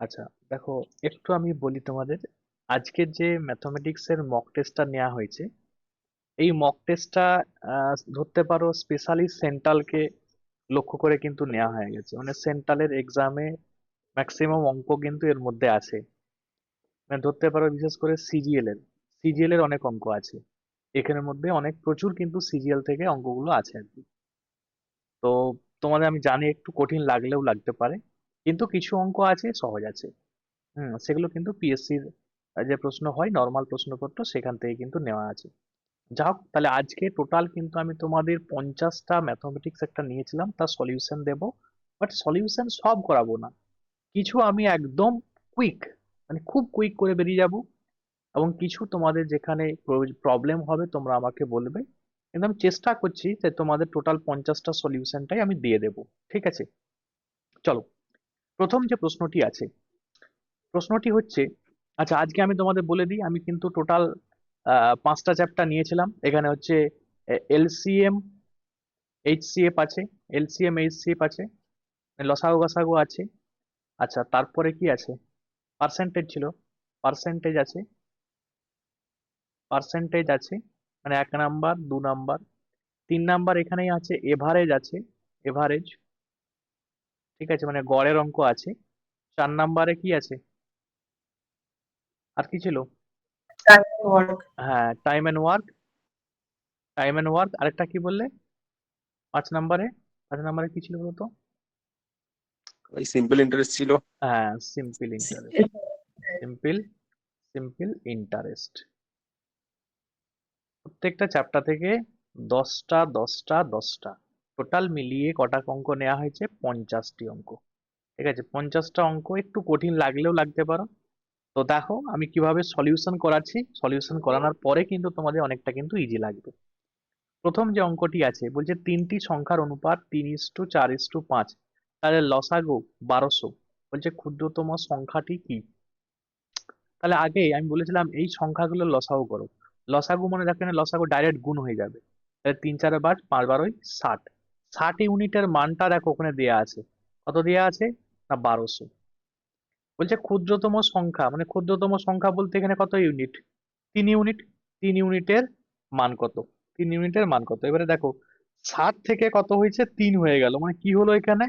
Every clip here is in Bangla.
আচ্ছা, দেখো, একটু আমি বলি তোমাদের। আজকের যে ম্যাথমেটিক্স এর মক টেস্টটা নেওয়া হয়েছে, এই মক টেস্টটা ধরতে পারো স্পেশালি সেন্ট্রালকে লক্ষ্য করে কিন্তু নেওয়া হয়ে গেছে। মানে সেন্ট্রালের এক্সামে ম্যাক্সিমাম অঙ্ক কিন্তু এর মধ্যে আছে। মানে ধরতে পারো বিশেষ করে সিজিএল এর অনেক অঙ্ক আছে এখানের মধ্যে, অনেক প্রচুর কিন্তু সিজিএল থেকে অঙ্কগুলো আছে আর কি। তো তোমাদের আমি জানি একটু কঠিন লাগলেও লাগতে পারে, কিন্তু কিছু অঙ্ক আছে সহজ আছে। সেগুলো কিন্তু পিএসসির যে প্রশ্ন হয়, নর্মাল প্রশ্নপত্র, সেখান থেকে কিন্তু নেওয়া আছে। যা হোক, তাহলে আজকে টোটাল কিন্তু আমি তোমাদের 50টা ম্যাথমেটিক্স একটা নিয়েছিলাম, তার সলিউশন দেব। বাট সলিউশন সব করাবো না, কিছু আমি একদম কুইক, মানে খুব কুইক করে বেরিয়ে যাব। এবং কিছু তোমাদের যেখানে প্রবলেম হবে তোমরা আমাকে বলবে, কিন্তু আমি চেষ্টা করছি যে তোমাদের টোটাল 50টা সলিউশনটাই আমি দিয়ে দেবো। ঠিক আছে, চলো। প্রথম যে প্রশ্নটি আছে, প্রশ্নটি হচ্ছে, আচ্ছা আজকে আমি তোমাদের বলে দিই, আমি কিন্তু টোটাল 5টা চ্যাপ্টার নিয়েছিলাম। এখানে হচ্ছে এলসিএম, এইচসিএফ আছে, এলসিএম এইচসিএফ আছে, লসাগু গসাগু আছে। আচ্ছা, তারপরে কি আছে? পার্সেন্টেজ ছিল, পার্সেন্টেজ আছে, পার্সেন্টেজ আছে, মানে 1 নাম্বার, 2 নাম্বার, 3 নাম্বার এখানেই আছে, এভারেজ আছে, এভারেজ। ঠিক আছে, মানে গড়ের অঙ্ক আছে। 4 নাম্বারে কি আছে, আর কি ছিল? ওয়ার্ক। হ্যাঁ, time and work, time and work. আরেকটা কি বললে? 5 নাম্বারে, 5 নাম্বারে কি ছিল বলতো? ওই সিম্পল ইন্টারেস্ট ছিল। হ্যাঁ, simple interest, simple, simple interest. প্রত্যেকটা চ্যাপ্টার থেকে 10টা 10টা 10টা, টোটাল মিলিয়ে কটা অঙ্ক নেওয়া হয়েছে? 50টি অঙ্ক। ঠিক আছে, 50টা অঙ্ক একটু কঠিন লাগলেও লাগতে পারো। তো দেখো আমি কিভাবে সলিউশন করাচ্ছি, সলিউশন করানোর পরে কিন্তু তোমাদের অনেকটা কিন্তু ইজি লাগবে। প্রথম যে অঙ্কটি আছে, বলছে তিনটি সংখ্যার অনুপাত 3:4:5, তাহলে লসাগু 1200। বলছে ক্ষুদ্রতম সংখ্যাটি কি? তাহলে আগে আমি বলেছিলাম এই সংখ্যাগুলো লসাগু করো। লসাগু মানে দেখো, এখানে লসাগু ডাইরেক্ট গুণ হয়ে যাবে। তাহলে 3 4 5 5 12 60। 60 ইউনিটের মানটা দেখো ওখানে দেয়া আছে। কত দেয়া আছে? না, 1200। বলছে ক্ষুদ্রতম সংখ্যা, মানে ক্ষুদ্রতম সংখ্যা বলতে এখানে কত ইউনিট? 3 ইউনিট। 3 ইউনিটের মান কত? 3 ইউনিটের মান কত? এবারে দেখো, 60 থেকে কত হয়েছে? 3 হয়ে গেল, মানে কি হলো এখানে?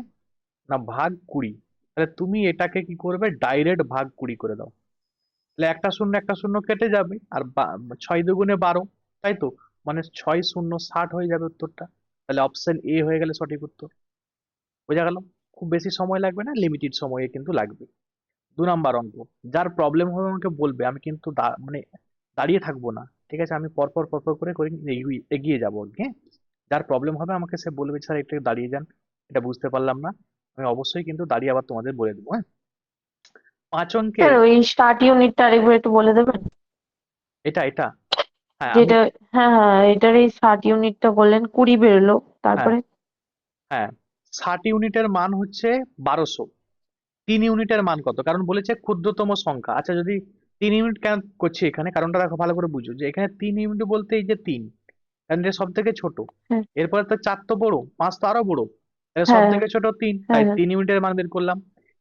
না, ভাগ 20। তাহলে তুমি এটাকে কি করবে? ডাইরেক্ট ভাগ 20 করে দাও। তাহলে একটা শূন্য একটা শূন্য কেটে যাবে, আর 6 2 12, তাই তো? মানে 6 0 60 হয়ে যাবে উত্তরটা। তাহলে অপশন এ হয়ে গেলে সঠিক উত্তর। বোঝা গেল? খুব বেশি সময় লাগবে না, লিমিটেড সময়ে কিন্তু লাগবে। 2 নাম্বার অঙ্ক, যার প্রবলেম হবে আমাকে বলবে, আমি কিন্তু মানে দাঁড়িয়ে থাকবো না। ঠিক আছে, আমি পরপর পরপর করে করে এগিয়ে যাবো। হ্যাঁ, যার প্রবলেম হবে আমাকে সে বলবে, স্যার একটু দাঁড়িয়ে যান, এটা বুঝতে পারলাম না। আমি অবশ্যই কিন্তু দাঁড়িয়ে আবার তোমাদের বলে দেবো। হ্যাঁ, 5 অঙ্কের। স্যার ওই স্টার্ট ইউনিটটা আরেকবার একটু বলে দেবেন? এটা হ্যাঁ আমি, যেটা, হ্যাঁ হ্যাঁ, এটার এই স্টার্ট ইউনিটটা বললেন 20 বেরোলো, হ্যাঁ তারপরে? হ্যাঁ, 60 ইউনিটের মান হচ্ছে 1200। 3 ইউনিটের মান কত? কারণ বলেছে ক্ষুদ্রতম সংখ্যা। আচ্ছা, যদি 3 ইউনিট কেন করছি এখানে, কারণটা দেখো ভালো করে বুঝো, যে এখানে 3 ইউনিট বলতে এই যে 3, কারণ এটা সব থেকে ছোট। হ্যাঁ এরপরে তো 4 তো বড়, 5 তো আরো বড়, তাহলে সব হ্যাঁ থেকে ছোট 3, তাই হ্যাঁ হ্যাঁ 3 ইউনিটের মান বের করলাম।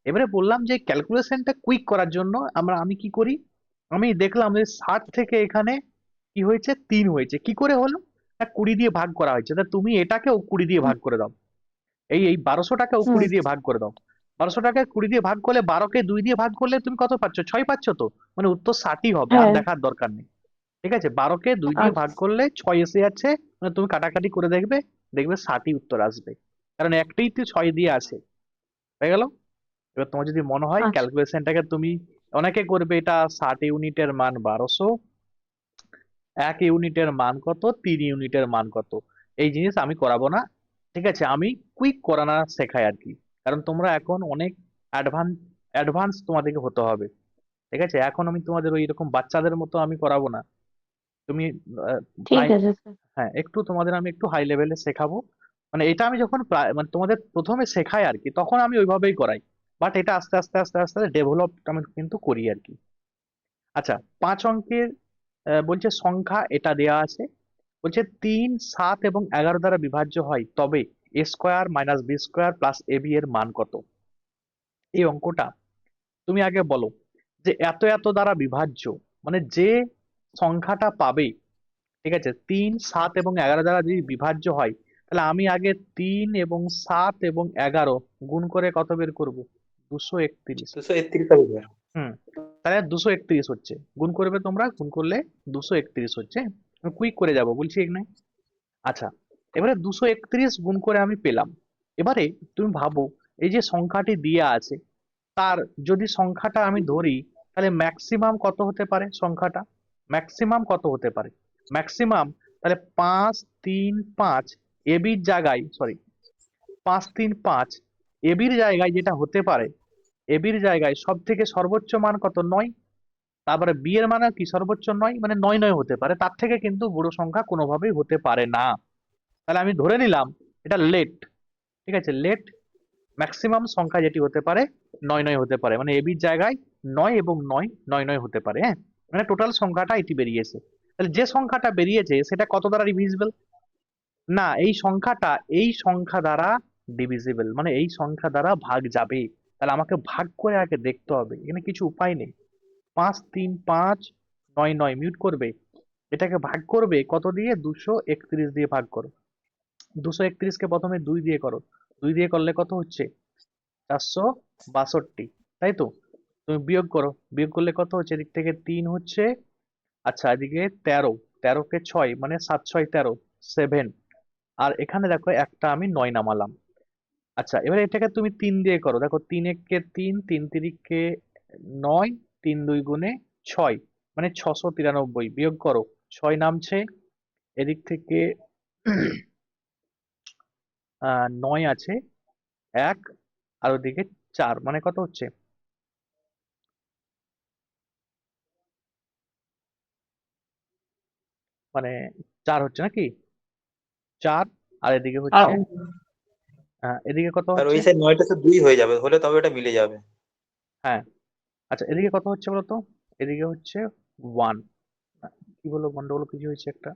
এবারে বললাম যে ক্যালকুলেশনটা কুইক করার জন্য আমি কি করি, আমি দেখলাম যে 60 থেকে এখানে কি হয়েছে? 3 হয়েছে। কি করে হলো? না, 20 দিয়ে ভাগ করা হয়েছে। তা তুমি এটাকেও 20 দিয়ে ভাগ করে দাও। এই এই 1200টাকেও হুম 20 দিয়ে ভাগ করে দাও। 1200টাকে 20 দিয়ে ভাগ করলে, 12কে 2 দিয়ে ভাগ করলে তুমি কত পাচ্ছ? 6 পাচ্ছ তো। মানে উত্তর 60ই হবে, আর হ্যাঁ। দেখার দরকার নেই। ঠিক আছে, 12কে 2 দিয়ে ভাগ আচ্ছা করলে 6 এসে যাচ্ছে। মানে তুমি কাটাকাটি করে দেখবে, দেখবে 60ই উত্তর আসবে। কারণ একটাই তো 6 দিয়ে আছে। হয়ে গেল? এবার তোমার যদি মনে হয় আচ্ছা। ক্যালকুলেশনটাকে তুমি, অনেকে করবে এটা 60 ইউনিটের মান 1200, 1 ইউনিটের মান কত, 3 ইউনিটের মান কত, এই জিনিস আমি করাবো না। ঠিক আছে, আমি কুইক করানো শেখাই আর কি। কারণ তোমরা এখন অনেক অ্যাডভান্স, অ্যাডভান্স তোমাদেরকে হতে হবে। ঠিক আছে, এখন আমি তোমাদের ওই রকম বাচ্চাদের মতো আমি করাবো না। তুমি ঠিক প্রায়, আছে স্যার। হ্যাঁ, একটু তোমাদের আমি একটু হাই লেভেলে শেখাবো। মানে এটা আমি যখন মানে তোমাদের প্রথমে শেখাই আর কি, তখন আমি ওইভাবেই করাই। বাট এটা আস্তে আস্তে আস্তে আস্তে ডেভেলপ আমি কিন্তু করি আর কি। আচ্ছা, 5 অঙ্কের বলছে সংখ্যা এটা দেয়া আছে। বলছে 3 7 এবং 11 দ্বারা বিভাজ্য হয়, তবে a² - b² + ab এর মান কত? এই অঙ্কটা তুমি আগে বলো যে এত এত দ্বারা বিভাজ্য, মানে যে সংখ্যাটা পাবে, ঠিক আছে, 3, 7 এবং 11 দ্বারা যদি বিভাজ্য হয়, তাহলে আমি আগে 3 এবং 7 এবং 11 গুণ করে কত বের করব? 231। 231 হবে। হুম, তাহলে 231 হচ্ছে। গুণ করবে তোমরা, গুণ করলে 231 হচ্ছে। আমি কুইক করে যাব বলছি এখানে। আচ্ছা, এবারে 231 গুণ করে আমি পেলাম। এবারে তুমি ভাবো, এই যে সংখ্যাটি দিয়ে আছে, তার যদি সংখ্যাটা আমি ধরি, তাহলে ম্যাক্সিমাম কত হতে পারে সংখ্যাটা? ম্যাক্সিমাম কত হতে পারে? ম্যাক্সিমাম তাহলে 5, 3, 5 এবির জায়গায়, সরি, 5, 3, 5 এবির জায়গায় যেটা হতে পারে, এবির জায়গায় সব থেকে সর্বোচ্চ মান কত? 9। তারপরে বি এর মানে কি? সর্বোচ্চ 9, মানে 9 9 হতে পারে, তার থেকে কিন্তু বড় সংখ্যা কোনোভাবেই হতে পারে না। তাহলে আমি ধরে নিলাম এটা লেট। ঠিক আছে, লেট ম্যাক্সিমাম সংখ্যা যেটি হতে পারে 9 9 হতে পারে, মানে এবির জায়গায় 9 এবং 9 9 9 হতে পারে। হ্যাঁ, মানে টোটাল সংখ্যাটা এটি বেরিয়েছে। তাহলে যে সংখ্যাটা বেরিয়েছে সেটা কত দ্বারা ডিভিজিবল? না, এই সংখ্যাটা এই সংখ্যা দ্বারা ডিভিজিবল, মানে এই সংখ্যা দ্বারা ভাগ যাবে। তাহলে আমাকে ভাগ করে আগে দেখতে হবে, এখানে কিছু উপায় নেই। 5, 3, 5 9 9 মিউট করবে, এটাকে ভাগ করবে কত দিয়ে? 231 দিয়ে ভাগ করো। 231 কে প্রথমে 2 দিয়ে করো, 2 দিয়ে করলে কত হচ্ছে? 462, তাই তো? তুমি বিয়োগ করো, বিয়োগ করলে কত হচ্ছে? এদিক থেকে 3 হচ্ছে, আচ্ছা এদিকে 13, 13 কে 6 মানে 7 6 13, 7। আর এখানে দেখো একটা আমি 9 নামালাম। আচ্ছা, এবার এটাকে তুমি 3 দিয়ে করো, দেখো 3 একে 3, 3 তিরিকে 9, 3 2 গুণে 6, মানে 693। বিয়োগ করো, 6 নামছে, এদিক থেকে 9 আছে, 1, আর ওদিকে 4, মানে কত হচ্ছে? মানে 4 হচ্ছে নাকি? 4, আর এদিকে আর হচ্ছে, এদিকে কত আর ওই হচ্ছে? সাইড 9টা তো 2 হয়ে যাবে, হলে তবে এটা মিলে যাবে। হ্যাঁ, আচ্ছা এদিকে কত হচ্ছে বলতো? এদিকে হচ্ছে 1। কি বলবো, গন্ডগোল কিছু হয়েছে একটা।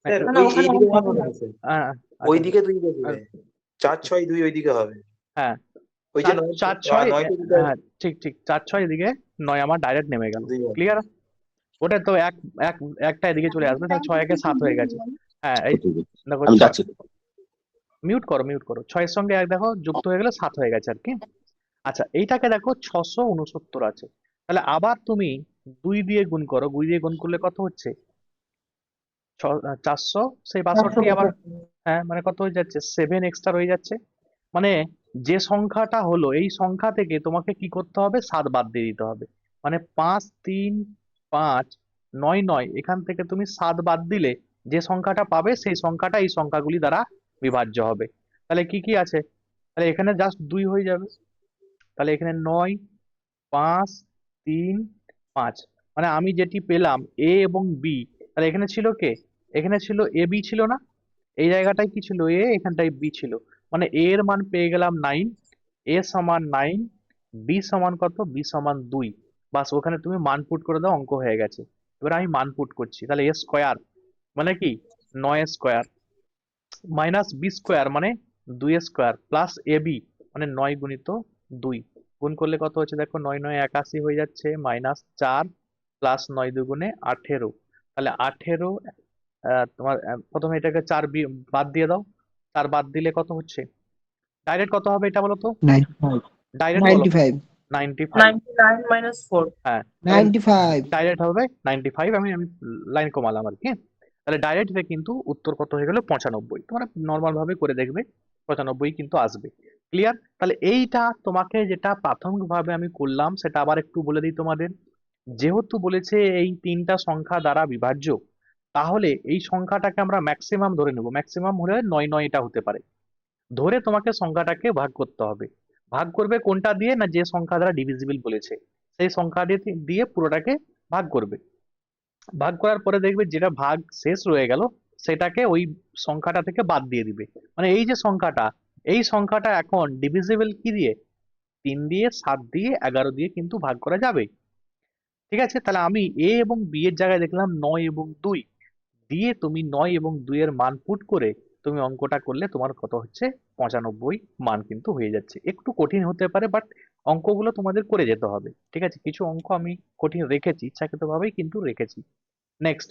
হ্যাঁ, স্যার না না ওই ওখানে এইদিকে কোনো হবে problem না নেই। স্যার, আচ্ছা আচ্ছা, ওইদিকে 2 বসবে। আহ, 4 6 2 ওইদিকে হবে। হ্যাঁ, ওই যে 4 9 4 6, 9টা দিকে হ্যাঁ ঠিক ঠিক, 4 6 এদিকে 9 আমার ডাইরেক্ট নেমে গেল। 2 হবে। ক্লিয়ার? ওটা তো এক এক একটা এদিকে চলে আসবে, তাহলে 6 একে 7 হয়ে গেছে। হ্যাঁ, এই দেখো আমি 6, যাচ্ছি। মিউট করো মিউট করো, 6 এর সঙ্গে এক দেখো যুক্ত হয়ে গেলে 7 হয়ে গেছে আর কি। আচ্ছা, এইটাকে দেখো 669 আছে, তাহলে আবার তুমি 2 দিয়ে গুণ করো, 2 দিয়ে গুণ করলে কত হচ্ছে? 400, সেই 62 আবার, 465। হ্যাঁ মানে কত হয়ে যাচ্ছে? 7 এক্সট্রা হয়ে যাচ্ছে। মানে যে সংখ্যাটা হলো, এই সংখ্যা থেকে তোমাকে কি করতে হবে? 7 বাদ দিয়ে দিতে হবে। মানে 5 3 5 9 9, এখান থেকে তুমি 7 বাদ দিলে যে সংখ্যাটা পাবে সেই সংখ্যাটা এই সংখ্যাগুলি দ্বারা বিভাজ্য হবে। তাহলে কি কি আছে? তাহলে এখানে জাস্ট 2 হয়ে যাবে। তাহলে এখানে 9 5 3 5, মানে আমি যেটি পেলাম এ এবং বি, তাহলে এখানে ছিল কে? এখানে ছিল এ বি ছিল না? এই জায়গাটায় কি ছিল? এ, এখানটায় বি ছিল। মানে এ এর মান পেয়ে গেলাম 9, এ সমান 9, বি সমান কত? বি সমান 2। বাস, ওখানে তুমি মান পুট করে দাও, অঙ্ক হয়ে গেছে। এবার আমি মান পুট করছি, তাহলে এ স্কোয়ার মানে কি? 9 স্কোয়ার মাইনাস বি স্কোয়ার মানে 2 স্কোয়ার প্লাস এ বি মানে 9 গুণিত 2, গুণ করলে কত হচ্ছে? দেখো 9 9 81 হয়ে যাচ্ছে, মাইনাস 4 প্লাস 9 দুগুণে 18। তাহলে 18, তোমার প্রথমে এটাকে 4 বাদ দিয়ে দাও। 4 বাদ দিলে কত হচ্ছে? ডাইরেক্ট কত হবে এটা বলো তো? 95, ডাইরেক্ট বলো। 95, 95। 99 minus 4। হ্যাঁ, তাহলে 95। ডাইরেক্ট হবে 95। আমি আমি লাইন কমালাম আর কি। তাহলে ডাইরেক্ট এটা কিন্তু উত্তর কত হয়ে গেল? 95। তোমরা নর্মাল ভাবে করে দেখবে, 95 কিন্তু আসবে। ক্লিয়ার? তাহলে এইটা তোমাকে যেটা প্রাথমিকভাবে আমি করলাম সেটা আবার একটু বলে দিই তোমাদের। যেহেতু বলেছে এই 3টা সংখ্যা দ্বারা বিভাজ্য, তাহলে এই সংখ্যাটাকে আমরা ম্যাক্সিমাম ধরে নেব। ম্যাক্সিমাম হলে 9 9 এটা হতে পারে। ধরে তোমাকে সংখ্যাটাকে ভাগ করতে হবে। ভাগ করবে কোনটা দিয়ে? না, যে সংখ্যা দ্বারা ডিভিজিবল বলেছে সেই সংখ্যা দিয়ে দিয়ে পুরোটাকে ভাগ করবে। ভাগ করার পরে দেখবে যেটা ভাগ শেষ রয়ে গেল সেটাকে ওই সংখ্যাটা থেকে বাদ দিয়ে দিবে। মানে এই যে সংখ্যাটা, এই সংখ্যাটা এখন ডিভিজিবল কি দিয়ে? 3 দিয়ে, 7 দিয়ে, 11 দিয়ে কিন্তু ভাগ করা যাবে। ঠিক আছে, তাহলে আমি এ এবং বি এর জায়গায় দেখলাম 9 এবং 2, দিয়ে তুমি 9 এবং 2 এর মান পুট করে তুমি অঙ্কটা করলে তোমার কত হচ্ছে? 95 মান কিন্তু হয়ে যাচ্ছে। একটু কঠিন হতে পারে, বাট অঙ্কগুলো তোমাদের করে যেতে হবে, ঠিক আছে? কিছু অঙ্ক আমি কঠিন রেখেছি, ইচ্ছাকৃতভাবেই কিন্তু রেখেছি। নেক্সট,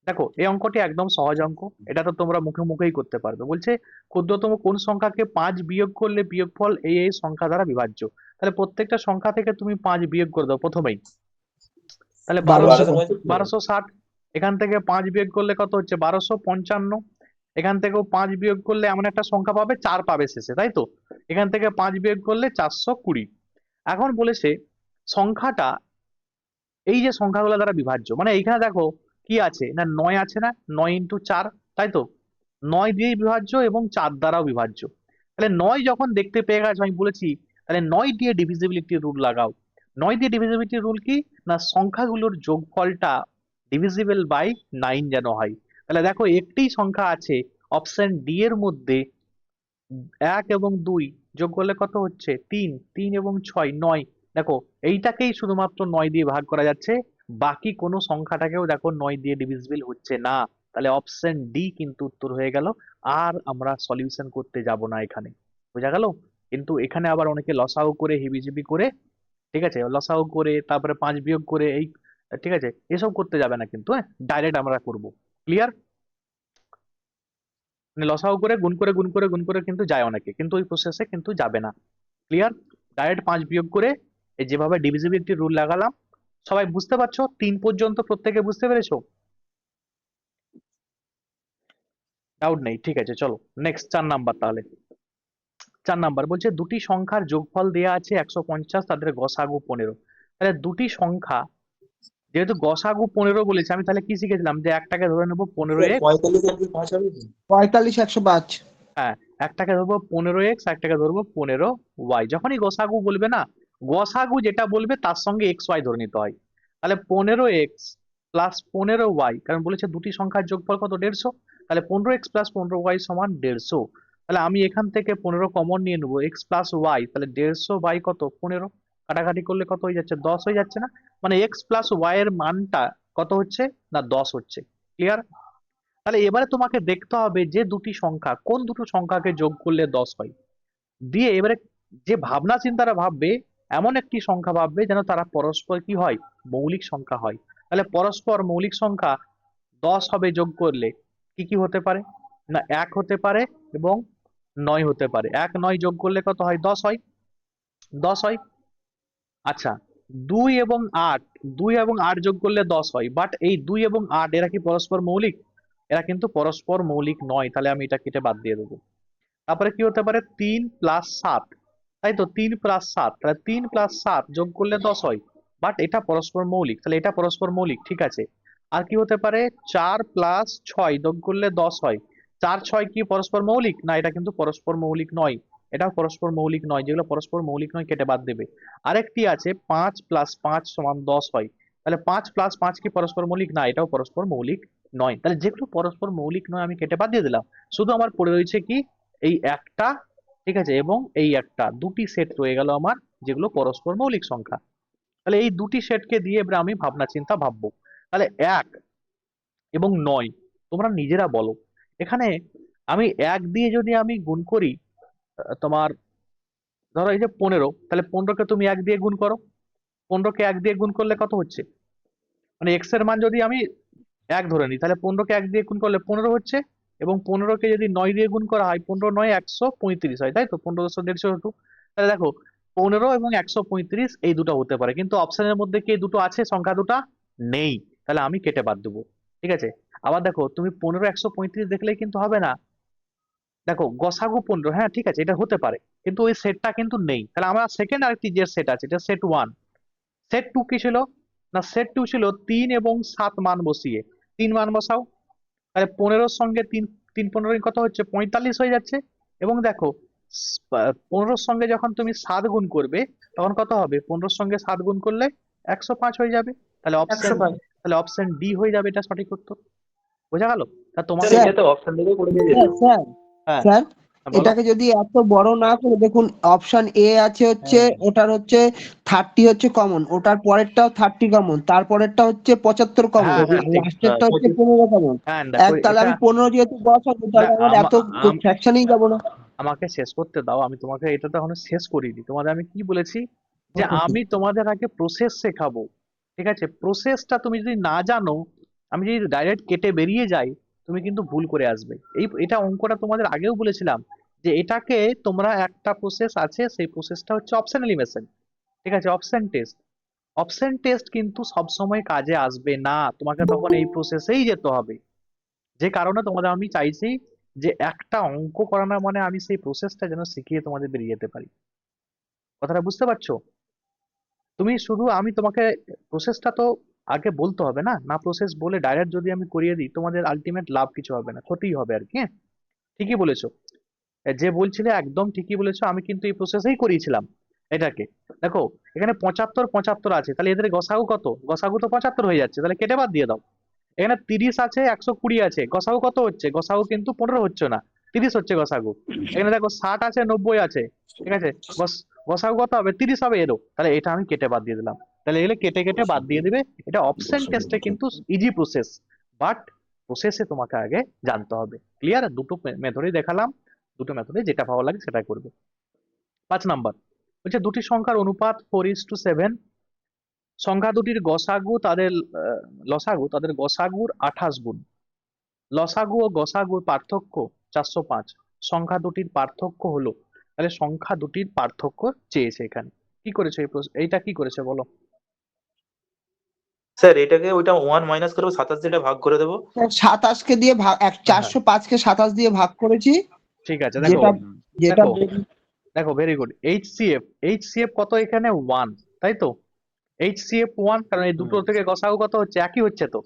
দেখো এই অঙ্কটি একদম সহজ অঙ্ক, এটা তো তোমরা মুখে মুখেই করতে পারবে। বলছে ক্ষুদ্রতম কোন সংখ্যাকে 5 বিয়োগ করলে বিয়োগফল এই এই সংখ্যা দ্বারা বিভাজ্য। তাহলে প্রত্যেকটা সংখ্যা থেকে তুমি 5 বিয়োগ করে দাও প্রথমেই। তাহলে 1200, 1250। 1260। এখান থেকে 5 বিয়োগ করলে কত হচ্ছে? 1255। এখান থেকেও 5 বিয়োগ করলে এমন একটা সংখ্যা পাবে, 4 পাবে শেষে, তাই তো? এখান থেকে 5 বিয়োগ করলে 420। এখন বলেছে সংখ্যাটা, এই যে সংখ্যাগুলো দ্বারা বিভাজ্য, মানে এইখানে দেখো কি আছে না, 9 আছে না, 9 ইন্টু 4, তাই তো? 9 দিয়েই বিভাজ্য এবং 4 দ্বারাও বিভাজ্য। তাহলে 9 যখন দেখতে পেয়ে গেছো, আমি বলেছি তাহলে 9 দিয়ে ডিভিজিবিলিটি রুল লাগাও। 9 দিয়ে ডিভিজিবিলিটি রুল কি না, সংখ্যাগুলোর যোগফলটা ডিভিজিবল বাই 9 যেন হয়। তাহলে দেখো একটি সংখ্যা আছে অপশন ডি এর মধ্যে, 1 এবং 2 যোগ করলে কত হচ্ছে? 3। 3 এবং 6 9। দেখো এইটাকেই শুধুমাত্র 9 দিয়ে ভাগ করা যাচ্ছে, বাকি কোনো সংখ্যাটাকেও দেখো 9 দিয়ে ডিভিজিবল হচ্ছে না। তাহলে অপশন ডি কিন্তু উত্তর হয়ে গেল। আর আমরা সলিউশন করতে যাব না এখানে, বোঝা গেল? কিন্তু এখানে আবার অনেকে লসাগু করে হিবিজিবি করে, ঠিক আছে, লসাগু করে তারপরে 5 বিয়োগ করে এই, ঠিক আছে, এসব করতে যাবে না কিন্তু, হ্যাঁ, ডাইরেক্ট আমরা করব। ক্লিয়ার? মানে লসাগু করে গুণ করে গুণ করে গুণ করে কিন্তু যায় অনেকে, কিন্তু ওই প্রসেসে কিন্তু যাবে না। ক্লিয়ার? ডাইরেক্ট 5 বিয়োগ করে এই যেভাবে ডিভিজিবিলিটি রুল লাগালাম। সবাই বুঝতে পারছো? 3 পর্যন্ত প্রত্যেকে বুঝতে পেরেছো? ডাউট নেই, ঠিক আছে, চলো নেক্সট 4 নাম্বার। তাহলে 4 নাম্বার বলছে দুটি সংখ্যার যোগফল দেয়া আছে 150, তাদের গসাগু 15। তাহলে দুটি সংখ্যা, যেহেতু গসাগু 15 বলেছে, আমি তাহলে কি শিখেছিলাম যে একটাকে ধরে নেবো 15x। 45 আর কি 5 হবে কি? 45 105। হ্যাঁ, একটাকে ধরবো 15x, একটাকে ধরবো 15y। যখনই গসাগু বলবে না, গসাগু যেটা বলবে তার সঙ্গে এক্স ওয়াই ধরে নিতে হয়। তাহলে 15x প্লাস 15y, কারণ বলেছে দুটি সংখ্যার যোগফল কত? 150। তাহলে 15x প্লাস 15y সমান 150। তাহলে আমি এখান থেকে 15 কমন নিয়ে নেবো, x প্লাস ওয়াই, তাহলে 150 বাই কত? 15। কাটাকাটি করলে কত হয়ে যাচ্ছে? 10 হয়ে যাচ্ছে না? মানে x প্লাস ওয়াই এর মানটা কত হচ্ছে না, 10 হচ্ছে। ক্লিয়ার? তাহলে এবারে তোমাকে দেখতে হবে যে দুটি সংখ্যা, কোন দুটো সংখ্যাকে যোগ করলে 10 হয়। দিয়ে এবারে যে ভাবনা চিন্তাটা ভাববে, এমন একটি সংখ্যা ভাববে যেন তারা পরস্পর কি হয়? মৌলিক সংখ্যা হয়। তাহলে পরস্পর মৌলিক সংখ্যা 10 হবে যোগ করলে কি কি হতে পারে না, 1 হতে পারে এবং 9 হতে পারে। 1 9 যোগ করলে কত হয়? 10 হয়। 10 হয়। আচ্ছা, 2 এবং 8, 2 এবং 8 যোগ করলে 10 হয়, বাট এই 2 এবং 8 এরা কি পরস্পর মৌলিক? এরা কিন্তু পরস্পর মৌলিক নয়, তাহলে আমি এটা কেটে বাদ দিয়ে দেবো। তারপরে কি হতে পারে? 3 প্লাস 7, তাই তো? 3 প্লাস 7, তাহলে 3 প্লাস 7 যোগ করলে 10 হয়, বাট এটা পরস্পর মৌলিক, তাহলে এটা পরস্পর মৌলিক, ঠিক আছে। আর কি হতে পারে? 4 প্লাস 6 যোগ করলে 10 হয়। 4 6 কি পরস্পর মৌলিক? না, এটা কিন্তু পরস্পর মৌলিক নয়। এটাও পরস্পর মৌলিক নয়, যেগুলো পরস্পর মৌলিক নয় কেটে বাদ দেবে। আরেকটি আছে 5 প্লাস 5 সমান 10 হয়। তাহলে 5 প্লাস 5 কি পরস্পর মৌলিক? না, এটাও পরস্পর মৌলিক নয়। তাহলে যেগুলো পরস্পর মৌলিক নয় আমি কেটে বাদ দিয়ে দিলাম। শুধু আমার পড়ে রয়েছে কি? এই একটা, ঠিক আছে, এবং এই একটা, দুটি সেট রয়ে গেল আমার, যেগুলো পরস্পর মৌলিক সংখ্যা। তাহলে এই দুটি সেটকে দিয়ে এবার আমি ভাবনা চিন্তা ভাববো। তাহলে 1 এবং 9 তোমরা নিজেরা বলো। এখানে আমি 1 দিয়ে যদি আমি গুণ করি, তোমার ধরো এই যে 15, তাহলে 15কে তুমি 1 দিয়ে গুণ করো। 15কে 1 দিয়ে গুণ করলে কত হচ্ছে? মানে এক্স এর মান যদি আমি 1 ধরে নিই, তাহলে 15কে 1 দিয়ে গুণ করলে 15 হচ্ছে, এবং 15কে যদি 9 দিয়ে গুণ করা হয়, 15 9 135 হয়, তাই তো? 15 10 150। তাহলে দেখো 15 এবং 135 এই দুটো হতে পারে, কিন্তু অপশনের মধ্যে কি এই দুটো আছে? সংখ্যা দুটো নেই, তাহলে আমি কেটে বাদ দেবো। ঠিক আছে। আবার দেখো তুমি 15 135 দেখলেই কিন্তু হবে না। দেখো গসাগু 15, হ্যাঁ ঠিক আছে, এটা হতে পারে, কিন্তু ওই সেটটা কিন্তু নেই। তাহলে আমরা সেকেন্ড আরেকটি যে সেট আছে, এটা সেট 1। সেট 2 কি ছিল না, সেট 2 ছিল 3 এবং 7 মান বসিয়ে। 3 মান বসাও, তাহলে 15 সঙ্গে 3, 3 15 কত হচ্ছে? 45 হয়ে যাচ্ছে। এবং দেখো 15 সঙ্গে যখন তুমি 7 গুণ করবে, তখন কত হবে? 15 সঙ্গে 7 গুণ করলে 105 হয়ে যাবে। তাহলে অপশন, 105। তাহলে অপশন ডি হয়ে যাবে এটা সঠিক উত্তর। বোঝা গেল? তা স্যার তোমাকে, স্যার এটা তো অপশন থেকে করে দিয়ে স্যার যেত। স্যার হ্যাঁ স্যার বলো। এটাকে যদি এত বড় না করে দেখুন, অপশন এ আছে হচ্ছে, ওটার হচ্ছে 30 হচ্ছে কমন, ওটার পরেরটাও 30 কমন, তারপরেরটা হচ্ছে 75 কমন, হ্যাঁ হ্যাঁ আর ঠিক, লাস্টেরটা হচ্ছে 15 কমন। হ্যাঁ দেখো তাহলে এটা, আমি 15 যেহেতু বসাবো, না তাহলে আমার এত ফ্র্যাকশনেই যাবো না। আমাকে শেষ করতে দাও, আমি তোমাকে এটা তো এখনো শেষ করিনি। তোমাদের আমি কি বলেছি যে আমি তোমাদের আগে প্রসেস শেখাবো, ঠিক আছে? প্রসেসটা তুমি যদি না জানো, আমি যদি ডাইরেক্ট কেটে বেরিয়ে যাই, তুমি কিন্তু ভুল করে আসবে। এটা অঙ্কটা তোমাদের আগেও বলেছিলাম যে এটাকে তোমরা, একটা প্রসেস আছে, সেই প্রসেসটা হচ্ছে অপশন এলিমিনেশন, ঠিক আছে? Option test. অপশন টেস্ট কিন্তু সবসময় কাজে আসবে না, তোমাকে তখন এই প্রসেসেই যেতে হবে। যে কারণে তোমাদের আমি চাইছি যে একটা অঙ্ক করানো মানে আমি সেই প্রসেসটা যেন শিখিয়ে তোমাদের বেরিয়ে যেতে পারি। কথাটা বুঝতে পারছো? তুমি শুধু, আমি তোমাকে প্রসেসটা তো আগে বলতে হবে না, না প্রসেস বলে ডাইরেক্ট যদি আমি করিয়ে দিই, তোমাদের আলটিমেট লাভ কিছু হবে না, ক্ষতিই হবে আর কি। হ্যাঁ, ঠিকই বলেছো। যে বলছিলে একদম ঠিকই বলেছো, আমি কিন্তু এই প্রসেসেই করিয়েছিলাম এটাকে। দেখো, এখানে 75 75 আছে, তাহলে এদের গসাগু কত? গসাগু তো 75 হয়ে যাচ্ছে, তাহলে কেটে বাদ দিয়ে দাও। এখানে 30 আছে, 120 আছে, গসাগু কত হচ্ছে? গসাগু কিন্তু 15 হচ্ছে না, 30 হচ্ছে গসাগু। এখানে দেখো 60 আছে, 90 আছে, ঠিক আছে? গসাগু কত হবে? 30 হবে এরও, তাহলে এটা আমি কেটে বাদ দিয়ে দিলাম। তাহলে এগুলো কেটে কেটে বাদ দিয়ে দিবে। এটা অপশন টেস্টে কিন্তু ইজি প্রসেস, বাট প্রসেসে তোমাকে আগে জানতে হবে। ক্লিয়ার? দুটো মেথডই দেখালাম, দুটো মেথডে যেটা ভালো লাগে সেটাই করবে। 5 নাম্বার বলছে দুটি সংখ্যার অনুপাত 4:7। সংখ্যা দুটির গসাগু তাদের লসাগু তাদের গসাগুর 28 গুণ। লসাগু ও গসাগুর পার্থক্য 405। সংখ্যা দুটির পার্থক্য হলো, তাহলে সংখ্যা দুটির পার্থক্য চেয়েছে এখানে। কি করেছে এইটা কি করেছে বলো? স্যার এটাকে ওইটা 1 মাইনাস করে 27 দিয়ে ভাগ করে দেবো। 27কে দিয়ে ভাগ, হ্যাঁ, 405কে 27 দিয়ে ভাগ করেছি। ঠিক আছে। দেখো, যেটা যেটা দেখো, দেখো, ভেরি গুড। এইচসিএফ কত এখানে? 1, তাই তো? এইচসিএফ 1, কারণ এই দুটো থেকে গসাগু কত হচ্ছে? একই হচ্ছে তো।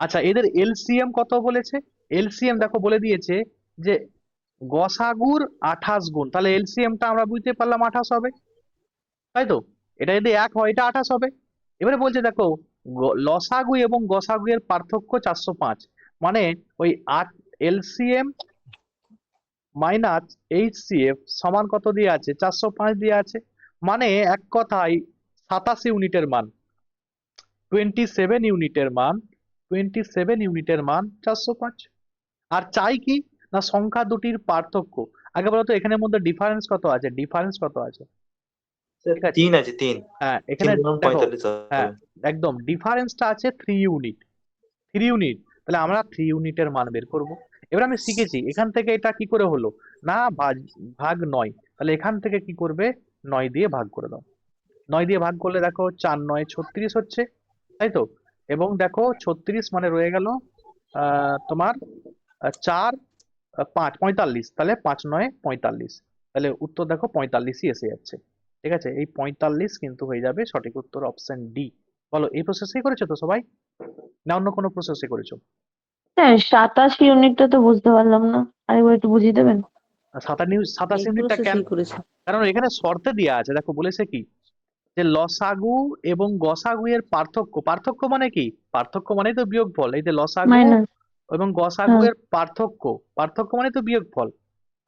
আচ্ছা, এদের এলসিএম কত বলেছে? এলসিএম দেখো বলে দিয়েছে যে গসাগুর 28 গুণ, তাহলে এলসিএমটা আমরা বুঝতে পারলাম 28 হবে, তাই তো? এটা যদি 1 হয়, এটা 28 হবে। এবারে বলছে দেখো, লসাগু এবং গসাগু এর পার্থক্য 405, মানে ওই 8 এলসিএম মাইনাস এইচসিএফ সমান কত দিয়ে আছে? 405 দিয়ে আছে। মানে এক কথায় 27 ইউনিটের মান, 27 ইউনিটের মান, 27 ইউনিটের মান 405। আর চাই কি না? সংখ্যা দুটির পার্থক্য। আগে বলতো এখানের মধ্যে ডিফারেন্স কত আছে? ডিফারেন্স কত আছে? স্যার ঠিক আছে। 3 আছে, 3 হ্যাঁ, 3 এখানে গুণন দেখো, 45 হ্যাঁ, হবে। একদম ডিফারেন্সটা আছে 3 ইউনিট। 3 ইউনিট, তাহলে আমরা 3 ইউনিটের মান বের করব। এবার আমি শিখেছি এখান থেকে এটা কি করে হলো না, ভাগ, ভাগ 9, তাহলে এখান থেকে কি করবে? 9 দিয়ে ভাগ করে দাও। 9 দিয়ে ভাগ করলে দেখো 4 9 36 হচ্ছে, তাই তো? এবং দেখো 36 মানে রয়ে গেল তোমার 4 5 45, তাহলে 5 9 45, তাহলে উত্তর দেখো 45ই এসে যাচ্ছে। ঠিক আছে, এই 45 কিন্তু হয়ে যাবে সঠিক উত্তর, অপশন ডি। বলো, এই প্রসেসই করেছো তো সবাই, না অন্য কোনো প্রসেসে করেছো? হ্যাঁ, 27 ইউনিটটা তো বুঝতে পারলাম না, আরেকবার একটু বুঝিয়ে দেবেন? 27 এই ইউনিটটা কেন? প্রসেসই করেছে। কারণ এখানে শর্তে দেওয়া আছে, দেখো বলেছে কি যে লসাগু এবং গসাগু এর পার্থক্য। পার্থক্য মানে কি? পার্থক্য মানে তো বিয়োগফল। এই যে লসাগু মাইনাস। এবং গসাগু হ্যাঁ। এর পার্থক্য, পার্থক্য মানে তো বিয়োগফল।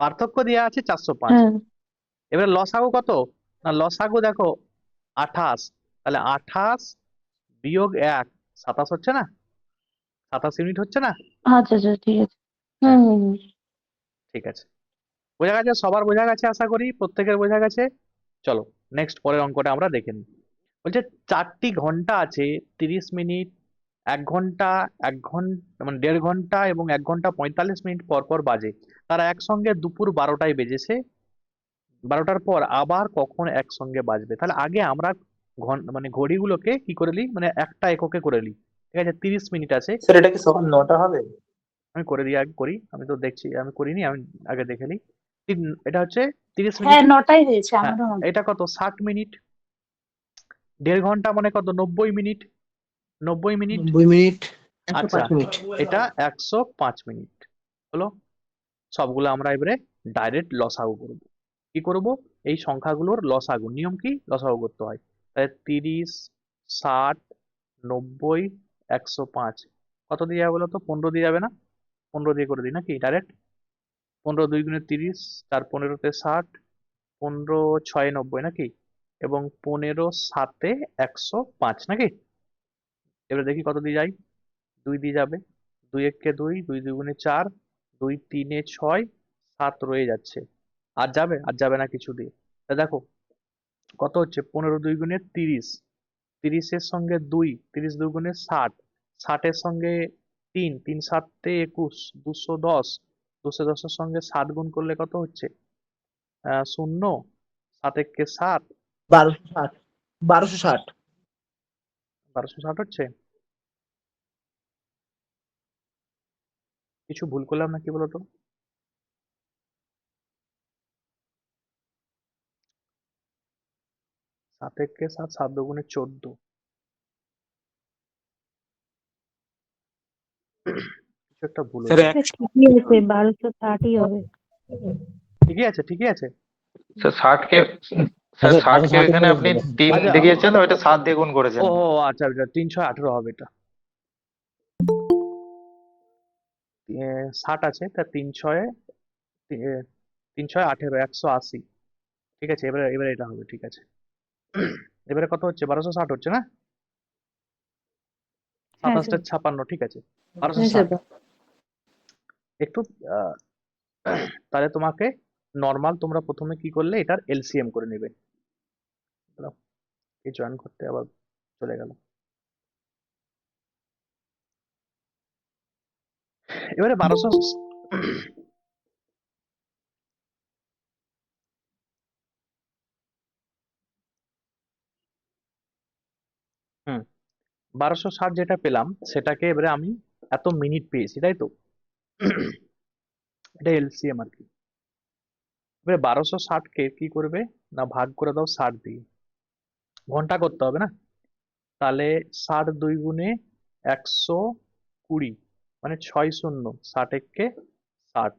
পার্থক্য দেওয়া আছে 405। হ্যাঁ। এবার লসাগু কত? না, লসাগু দেখো 28, তাহলে 28 বিয়োগ 1, 27 হচ্ছে না? 27 ইউনিট হচ্ছে না? আচ্ছা আচ্ছা, ঠিক আছে। হ্যাঁ, হুম হুম হুম। ঠিক আছে। বোঝা গেছে? সবার বোঝা গেছে আশা করি, প্রত্যেকের বোঝা গেছে। চলো নেক্সট, পরের অঙ্কটা আমরা দেখে নিই। বলছে 4টি ঘন্টা আছে, 30 মিনিট, 1 ঘন্টা, 1 ঘন্টা মানে 1.5 ঘন্টা এবং 1 ঘন্টা 45 মিনিট পর পর বাজে। তারা একসঙ্গে দুপুর 12টায় বেজেছে, 12টার পর আবার কখন একসঙ্গে বাজবে? তাহলে আগে আমরা মানে ঘড়িগুলোকে কি করে নিই, মানে একটা এককে করে নিই। ঠিক আছে, 30 মিনিট আছে, স্যার এটা কি সকাল 9টা হবে? আমি করে দিই, আগে করি, আমি তো দেখছি, আমি করিনি, আমি আগে দেখে নিই। এটা হচ্ছে 30 মিনিট। হ্যাঁ, 9টাই হয়েছে, হ্যাঁ, আমারও 9টা। এটা কত? 60 মিনিট। 1.5 ঘন্টা মানে কত? 90 মিনিট। 90 মিনিট। 90 মিনিট, আচ্ছা, 105 মিনিট। এটা 105 মিনিট হলো। সবগুলো আমরা এবারে ডাইরেক্ট লসাগু করব। কি করব? এই সংখ্যাগুলোর লসাগু, নিয়ম কি? লসাগু করতে হয়। তাহলে 30, 60, 90, 105 কত দিয়ে যাবে বলো তো? 15 দিয়ে যাবে না? 15 দিয়ে করে দিই নাকি ডাইরেক্ট? 15 2 গুণে 30, 4 15-তে 60, 15 6 90 নাকি? এবং 15 7-এ 105 নাকি? এবারে দেখি কত দিয়ে যায়। 2 দিয়ে যাবে, 2 1 2, 2 2 গুণে 4, 2 3 6, 7 রয়ে যাচ্ছে, আর যাবে না কিছু দিয়ে। তা দেখো কত হচ্ছে, 15 2 গুণে 30, 30-এর সঙ্গে 2, 30 2 গুণে 60, 60-এর সঙ্গে 3, 3 7 21, 210, 210-এর সঙ্গে 7 গুণ করলে কত হচ্ছে, 0, 7 একে 7, 1260 1260 1260 হচ্ছে। কিছু ভুল করলাম না কি বলতো? 7 একে 7, 7 দুগুণে 14, কিছু একটা ভুল স্যার হয়েছে। এক ঠিকই আছে, 1260ই হবে। ঠিকই আছে, ঠিকই আছে। স্যার 60 কে, স্যার 60 কে এখানে আপনি 3 আচ্ছা, দেখিয়েছেন, ওইটা 7 দিয়ে গুণ করেছেন। ও আচ্ছা আচ্ছা, 318 হবে এটা। 60 আছে, তা 3 ছয় 18, 180। ঠিক আছে, এবারে এবারে এটা হবে, ঠিক আছে। এবারে কত হচ্ছে, 1260 হচ্ছে না? হ্যাঁ 27টা স্যার। 56, ঠিক আছে, হ্যাঁ 1260। স্যার। একটু আহ, তাহলে তোমাকে নর্মাল, তোমরা প্রথমে কি করলে, এটার এলসিএম করে নেবে। দাঁড়াও, এই জয়েন করতে আবার চলে গেল। এবারে 1200, হুম, 1260 যেটা পেলাম সেটাকে এবারে আমি এত মিনিট পেয়েছি, তাই তো? এটা এলসিএম আর কি। এবারে 1260 কে কি করবে না, ভাগ করে দাও 60 দিয়ে, ঘন্টা করতে হবে না? তাহলে 60 2 গুণে 120, মানে 6 শূন্য, 60 একে 60,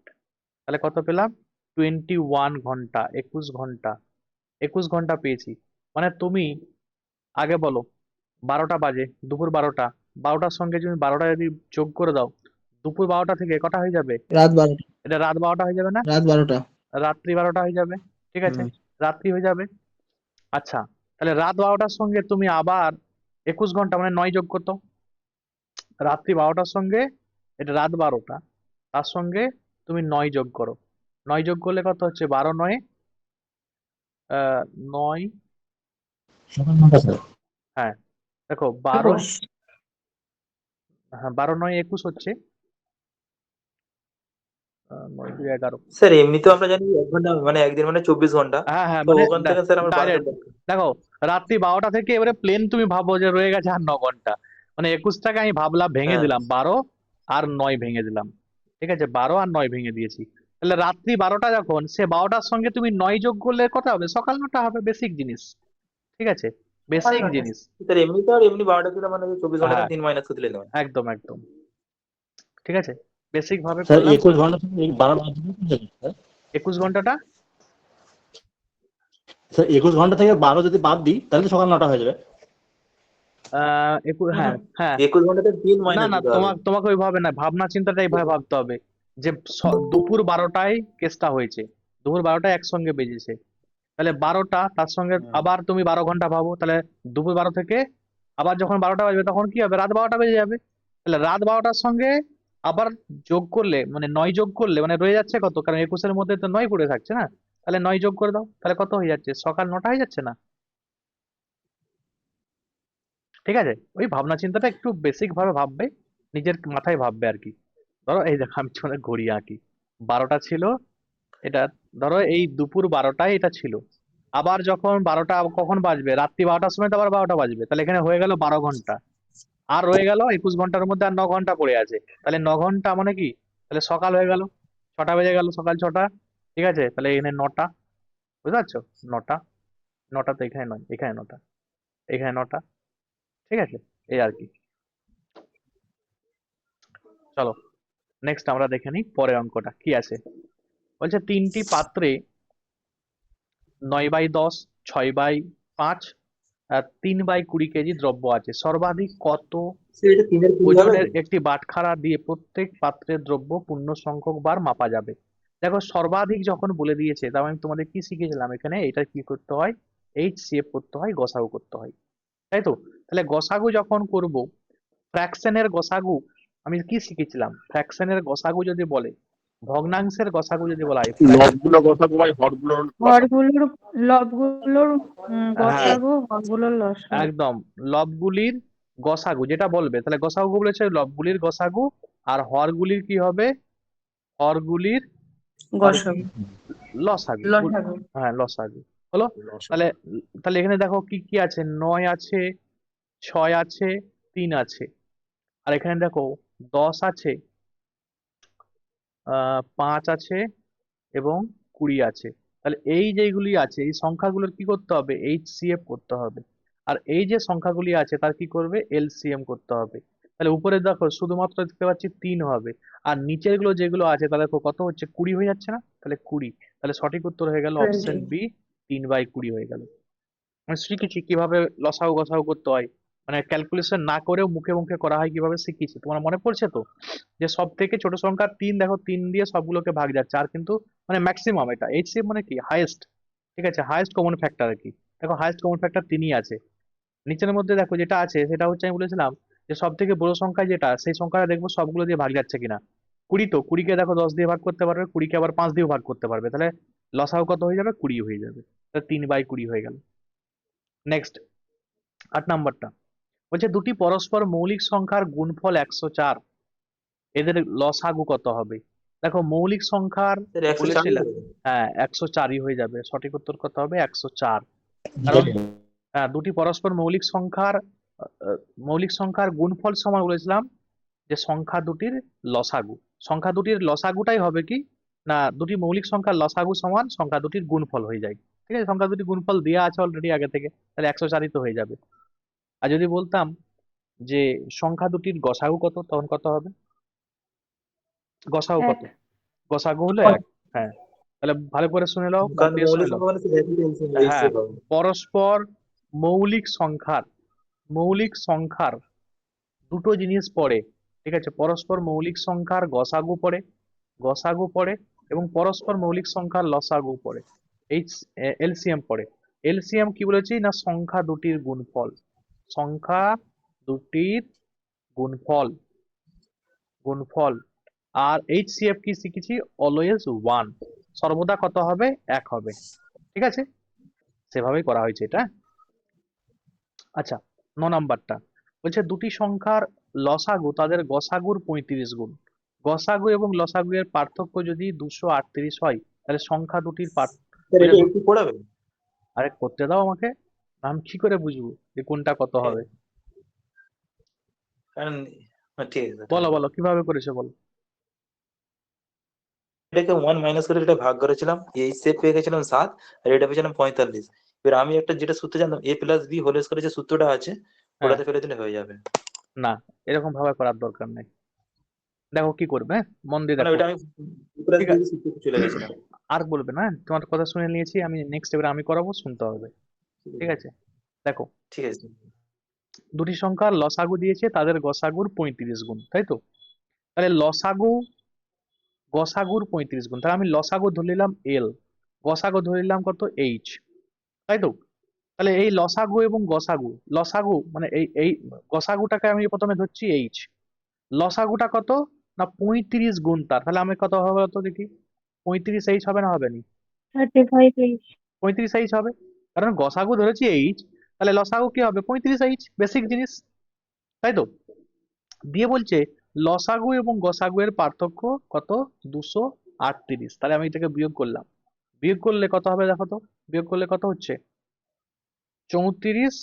তাহলে কত পেলাম, 21 ঘন্টা, 21 ঘন্টা, 21 ঘন্টা পেয়েছি। মানে তুমি আগে বলো, 12টা বাজে, দুপুর 12টা, 12টার সঙ্গে তুমি 12টা যদি যোগ করে দাও, দুপুর 12টা থেকে কটা হয়ে যাবে, রাত 12টা এটা রাত 12টা হয়ে যাবে না? রাত 12টা রাত্রি 12টা হয়ে যাবে, ঠিক আছে, হুম। রাত্রি হয়ে যাবে। আচ্ছা, তাহলে রাত 12টার সঙ্গে তুমি আবার 21 ঘন্টা, মানে 9 যোগ করতো, রাত্রি 12টার সঙ্গে এটা রাত 12টা, তার সঙ্গে তুমি 9 যোগ করো, 9 যোগ করলে কত হচ্ছে, 12 9, 9, সকাল 9টা স্যার। হ্যাঁ দেখো 12, হ্যাঁ 12 9 21 হচ্ছে, 9 2 11। স্যার এমনিতেও আমরা জানি 1 ঘন্টা মানে একদিন মানে 24 ঘন্টা। হ্যাঁ হ্যাঁ, তো মানে ওখান থেকে স্যার আমরা বাদ ডাইরেক্ট দেবো। দেখো, রাত্রি 12টা থেকে এবারে প্লেন তুমি ভাবো যে রয়ে গেছে আর 9 ঘন্টা, মানে 21টাকে আমি ভাবলাম ভেঙে হ্যাঁ দিলাম, 12 আর 9 ভেঙে দিলাম, ঠিক আছে, 12 আর 9 ভেঙে দিয়েছি। তাহলে রাত্রি 12টা যখন, সে 12টার সঙ্গে তুমি 9 যোগ করলে কত হবে, সকাল 9টা হবে, বেসিক জিনিস, ঠিক আছে, বেসিক জিনিস। স্যার এমনিতে আর এমনি 12টা ছিল মানে 24 ঘন্টা হ্যাঁ, 3 মাইনাস করে দিলে নেবেন। একদম একদম, ঠিক আছে, বেসিক ভাবে স্যার করলাম। 21 ঘন্টা থেকে এই 12 বাদ দিলে কি হবে, স্যার? 21 ঘন্টাটা, স্যার 21 ঘন্টা থেকে 12 যদি বাদ দিই তাহলে তো সকাল 9টা হয়ে যাবে। হ্যাঁ হ্যাঁ, 21 ঘন্টাতে 3 না মাইনাস না, দিতে হবে। তোমাকে ওইভাবে না, ভাবনা চিন্তাটা এইভাবে ভাবতে হবে যে দুপুর 12টায় কেসটা হয়েছে, দুপুর 12টায় একসঙ্গে বেজেছে, তাহলে 12টা তার সঙ্গে আবার তুমি 12 ঘন্টা ভাবো, তাহলে দুপুর 12 থেকে আবার যখন 12টা বাজবে তখন কি হবে, রাত 12টা বেজে যাবে। তাহলে রাত 12টার সঙ্গে আবার যোগ করলে, মানে 9 যোগ করলে, মানে রয়ে যাচ্ছে কত, কারণ 21-এর মধ্যে তো 9 পড়ে থাকছে না, তাহলে 9 যোগ করে দাও, তাহলে কত হয়ে যাচ্ছে, সকাল 9টা হয়ে যাচ্ছে না? ঠিক আছে, ওই ভাবনা চিন্তাটা একটু বেসিক ভাবে ভাববে, নিজের মাথায় ভাববে আর কি। ধরো এই দেখো, আমি তোমাদের ঘড়ি আঁকি, 12টা ছিল এটা, ধরো এই দুপুর 12টায় এটা ছিল, আবার যখন 12টা কখন বাজবে, রাত্রি 12টার সময় তো আবার 12টা বাজবে, তাহলে এখানে হয়ে গেল 12 ঘন্টা, আর রয়ে গেল 21 ঘন্টার মধ্যে আর 9 ঘন্টা পড়ে আছে, তাহলে 9 ঘন্টা মানে কি, তাহলে সকাল হয়ে গেল, 6টা বেজে গেল, সকাল 6টা, ঠিক আছে, তাহলে এখানে 9টা, বুঝতে পারছো, 9টা, 9টা তো এখানে নয়, এখানে 9টা, এখানে 9টা, ঠিক আছে, এই আর কি। চলো নেক্সট আমরা দেখে নিই পরের অঙ্কটা কি আছে। বলছে 3টি পাত্রে 9/10, 6/5 আর 3/20 কেজি দ্রব্য আছে, সর্বাধিক কত স্যার এটা 3 এর 20 হবে ওজনের তো? একটি বাটখারা দিয়ে প্রত্যেক পাত্রের দ্রব্য পূর্ণ সংখ্যক বার মাপা যাবে। দেখো সর্বাধিক যখন বলে দিয়েছে, তার আমি তোমাদের কি শিখেছিলাম এখানে, এটা কি করতে হয়, HCF করতে হয়, গসাগু করতে হয়, তাই তো? তাহলে গসাগু যখন করব, ফ্র্যাকশনের গসাগু, আমি কি শিখেছিলাম, ফ্র্যাকশনের গসাগু যদি বলে, ভগ্নাংশের গসাগু যদি বলা হয় লবগুলো গসাগু ভাই হরগুলোর হরগুলোর লবগুলোর হ্যাঁ গসাগু, হরগুলোর লসাগু। একদম লবগুলির গসাগু যেটা বলবে, তাহলে গসাগু বলেছে লবগুলির গসাগু, আর হরগুলির কি হবে? হরগুলির গসাগু, লসাগু। লসাগু। হ্যাঁ লসাগু হলো। তাহলে তাহলে এখানে দেখো কি কি আছে, 9 আছে, 6 আছে, 3 আছে, আর এখানে দেখো 10 আছে, 5 আছে এবং 20 আছে। তাহলে এই যেগুলি আছে এই সংখ্যাগুলোর কি করতে হবে? HCF করতে হবে। আর এই যে সংখ্যাগুলি আছে তার কি করবে? LCM করতে হবে। তাহলে উপরে দেখো শুধুমাত্র দেখতে পাচ্ছি 3 হবে, আর নিচের গুলো যেগুলো আছে তাহলে দেখো কত হচ্ছে? 20 হয়ে যাচ্ছে না? তাহলে 20। তাহলে সঠিক উত্তর হয়ে গেল অপশন 20। বি, 3/20 হয়ে গেল। মানে শিখেছি কিভাবে লসাগু গসাগু করতে হয়, মানে ক্যালকুলেশন না করেও মুখে মুখে করা হয় কিভাবে শিখেছি। তোমার মনে পড়ছে তো যে সব থেকে ছোট সংখ্যা 3, দেখো 3 দিয়ে সবগুলোকে ভাগ যাচ্ছে, আর কিন্তু মানে ম্যাক্সিমাম, এটা HCF মানে কি হাইয়েস্ট, ঠিক আছে, হাইয়েস্ট কমন ফ্যাক্টর আর কি। দেখো হাইয়েস্ট কমন ফ্যাক্টর 3ই আছে। নিচের মধ্যে দেখো যেটা আছে সেটা হচ্ছে আমি বলেছিলাম যে সব থেকে বড় সংখ্যা যেটা, সেই সংখ্যাটা দেখবো সবগুলো দিয়ে ভাগ যাচ্ছে কিনা। 20, তো 20-কে দেখো 10 দিয়ে ভাগ করতে পারবে, 20-কে আবার 5 দিয়েও ভাগ করতে পারবে, তাহলে লসাগু কত হয়ে যাবে? 20 হয়ে যাবে। তাহলে 3/20 হয়ে গেল। নেক্সট 8 নাম্বারটা বলছে দুটি পরস্পর মৌলিক সংখ্যার গুণফল 104, এদের লসাগু কত হবে? দেখো মৌলিক সংখ্যার স্যার 104 বলেছিলাম, হ্যাঁ 104ই হয়ে যাবে। সঠিক উত্তর কত হবে? 104। কারণ দুটি পরস্পর মৌলিক সংখ্যার গুণফল সমান বলেছিলাম যে সংখ্যা দুটির লসাগু। সংখ্যা দুটির লসাগুটাই হবে কি না, দুটি মৌলিক সংখ্যার লসাগু সমান সংখ্যা দুটির গুণফল হয়ে যায়। ঠিক আছে, সংখ্যা দুটি গুণফল দেওয়া আছে অলরেডি আগে থেকে, তাহলে 104ই তো হয়ে যাবে। আর যদি বলতাম যে সংখ্যা দুটির গসাগু কত, তখন কত হবে? গসাগু কত? এক। গসাগু হলো 1। হ্যাঁ, তাহলে ভালো করে শুনে নাও, মন কারণ দিয়ে শুনে মৌলিক নাও। সংখ্যা মানে সেটা এলসিএম হ্যাঁ, হবে। পরস্পর মৌলিক সংখ্যার দুটো জিনিস পড়ে, ঠিক আছে, পরস্পর মৌলিক সংখ্যার গসাগু পড়ে এবং পরস্পর মৌলিক সংখ্যার লসাগু পড়ে, LCM পড়ে। LCM কি বলেছি না, সংখ্যা দুটির গুণফল, সংখ্যা দুটির গুণফল গুণফল। আর HCF কি শিখেছি? অলওয়েজ 1, সর্বদা কত হবে? 1 হবে। ঠিক আছে, সেভাবেই করা হয়েছে এটা। আচ্ছা, 9 নাম্বারটা বলছে দুটি সংখ্যার লসাগু তাদের গসাগুর 35 গুণ। গসাগু এবং লসাগু এর পার্থক্য যদি 238 হয়, তাহলে সংখ্যা দুটির স্যার বলছে এটা একটু পড়াবেন? আরে করতে দাও আমাকে, আমি কি করে বুঝবো যে কোনটা কত হবে? কারণ ঠিক আছে স্যার। বলো বলো কিভাবে করেছে বলো। এটাকে 1 মাইনাস করে এটা ভাগ করেছিলাম, এই সেট পেয়ে গেছিলাম 7, আর এটা পেয়েছিলাম 45। এবার আমি একটা যেটা সূত্র জানতাম a প্লাস বি হোল স্কয়ারের যে সূত্রটা আছে হ্যাঁ, ওটাতে ফেলে দিলে হয়ে যাবে। না এরকম ভাবে করার দরকার নেই। দেখো কি করবে, হ্যাঁ? মন দিয়ে মানে দেখো। ওইটা আমি b প্লাস ঠিক বি আছে, সূত্রতে চলে গেছিলাম। আর বলবে না, তোমার কথা শুনে নিয়েছি আমি, নেক্সট এবার আমি করাবো, শুনতে হবে। ঠিক আছে, দেখো ঠিক আছে। দুটি সংখ্যার লসাগু দিয়েছে তাদের গসাগুর 35 গুণ, তাই তো? তাহলে গসাগুর 35 গুণ, তাহলে আমি লসাগু ধরে নিলাম L, গসাগু ধরে নিলাম কত? H, তাই তো? তাহলে এই লসাগু এবং লসাগু মানে এই এই গসাগুটাকে আমি প্রথমে ধরছি H, লসাগুটা কত না 35 গুণ তার, তাহলে আমি কত হবে তো দেখি, 35H হবে না হবে না? 35H। 35H হবে, কারণ গসাগু ধরেছি H, তাহলে লসাগু কি হবে? 35H, বেসিক জিনিস, তাই তো? দিয়ে বলছে লসাগু এবং গসাগু এর পার্থক্য কত? 238। তাহলে আমি এটাকে বিয়োগ করলাম, বিয়োগ করলে কত হবে দেখো তো, বিয়োগ করলে কত হচ্ছে? 34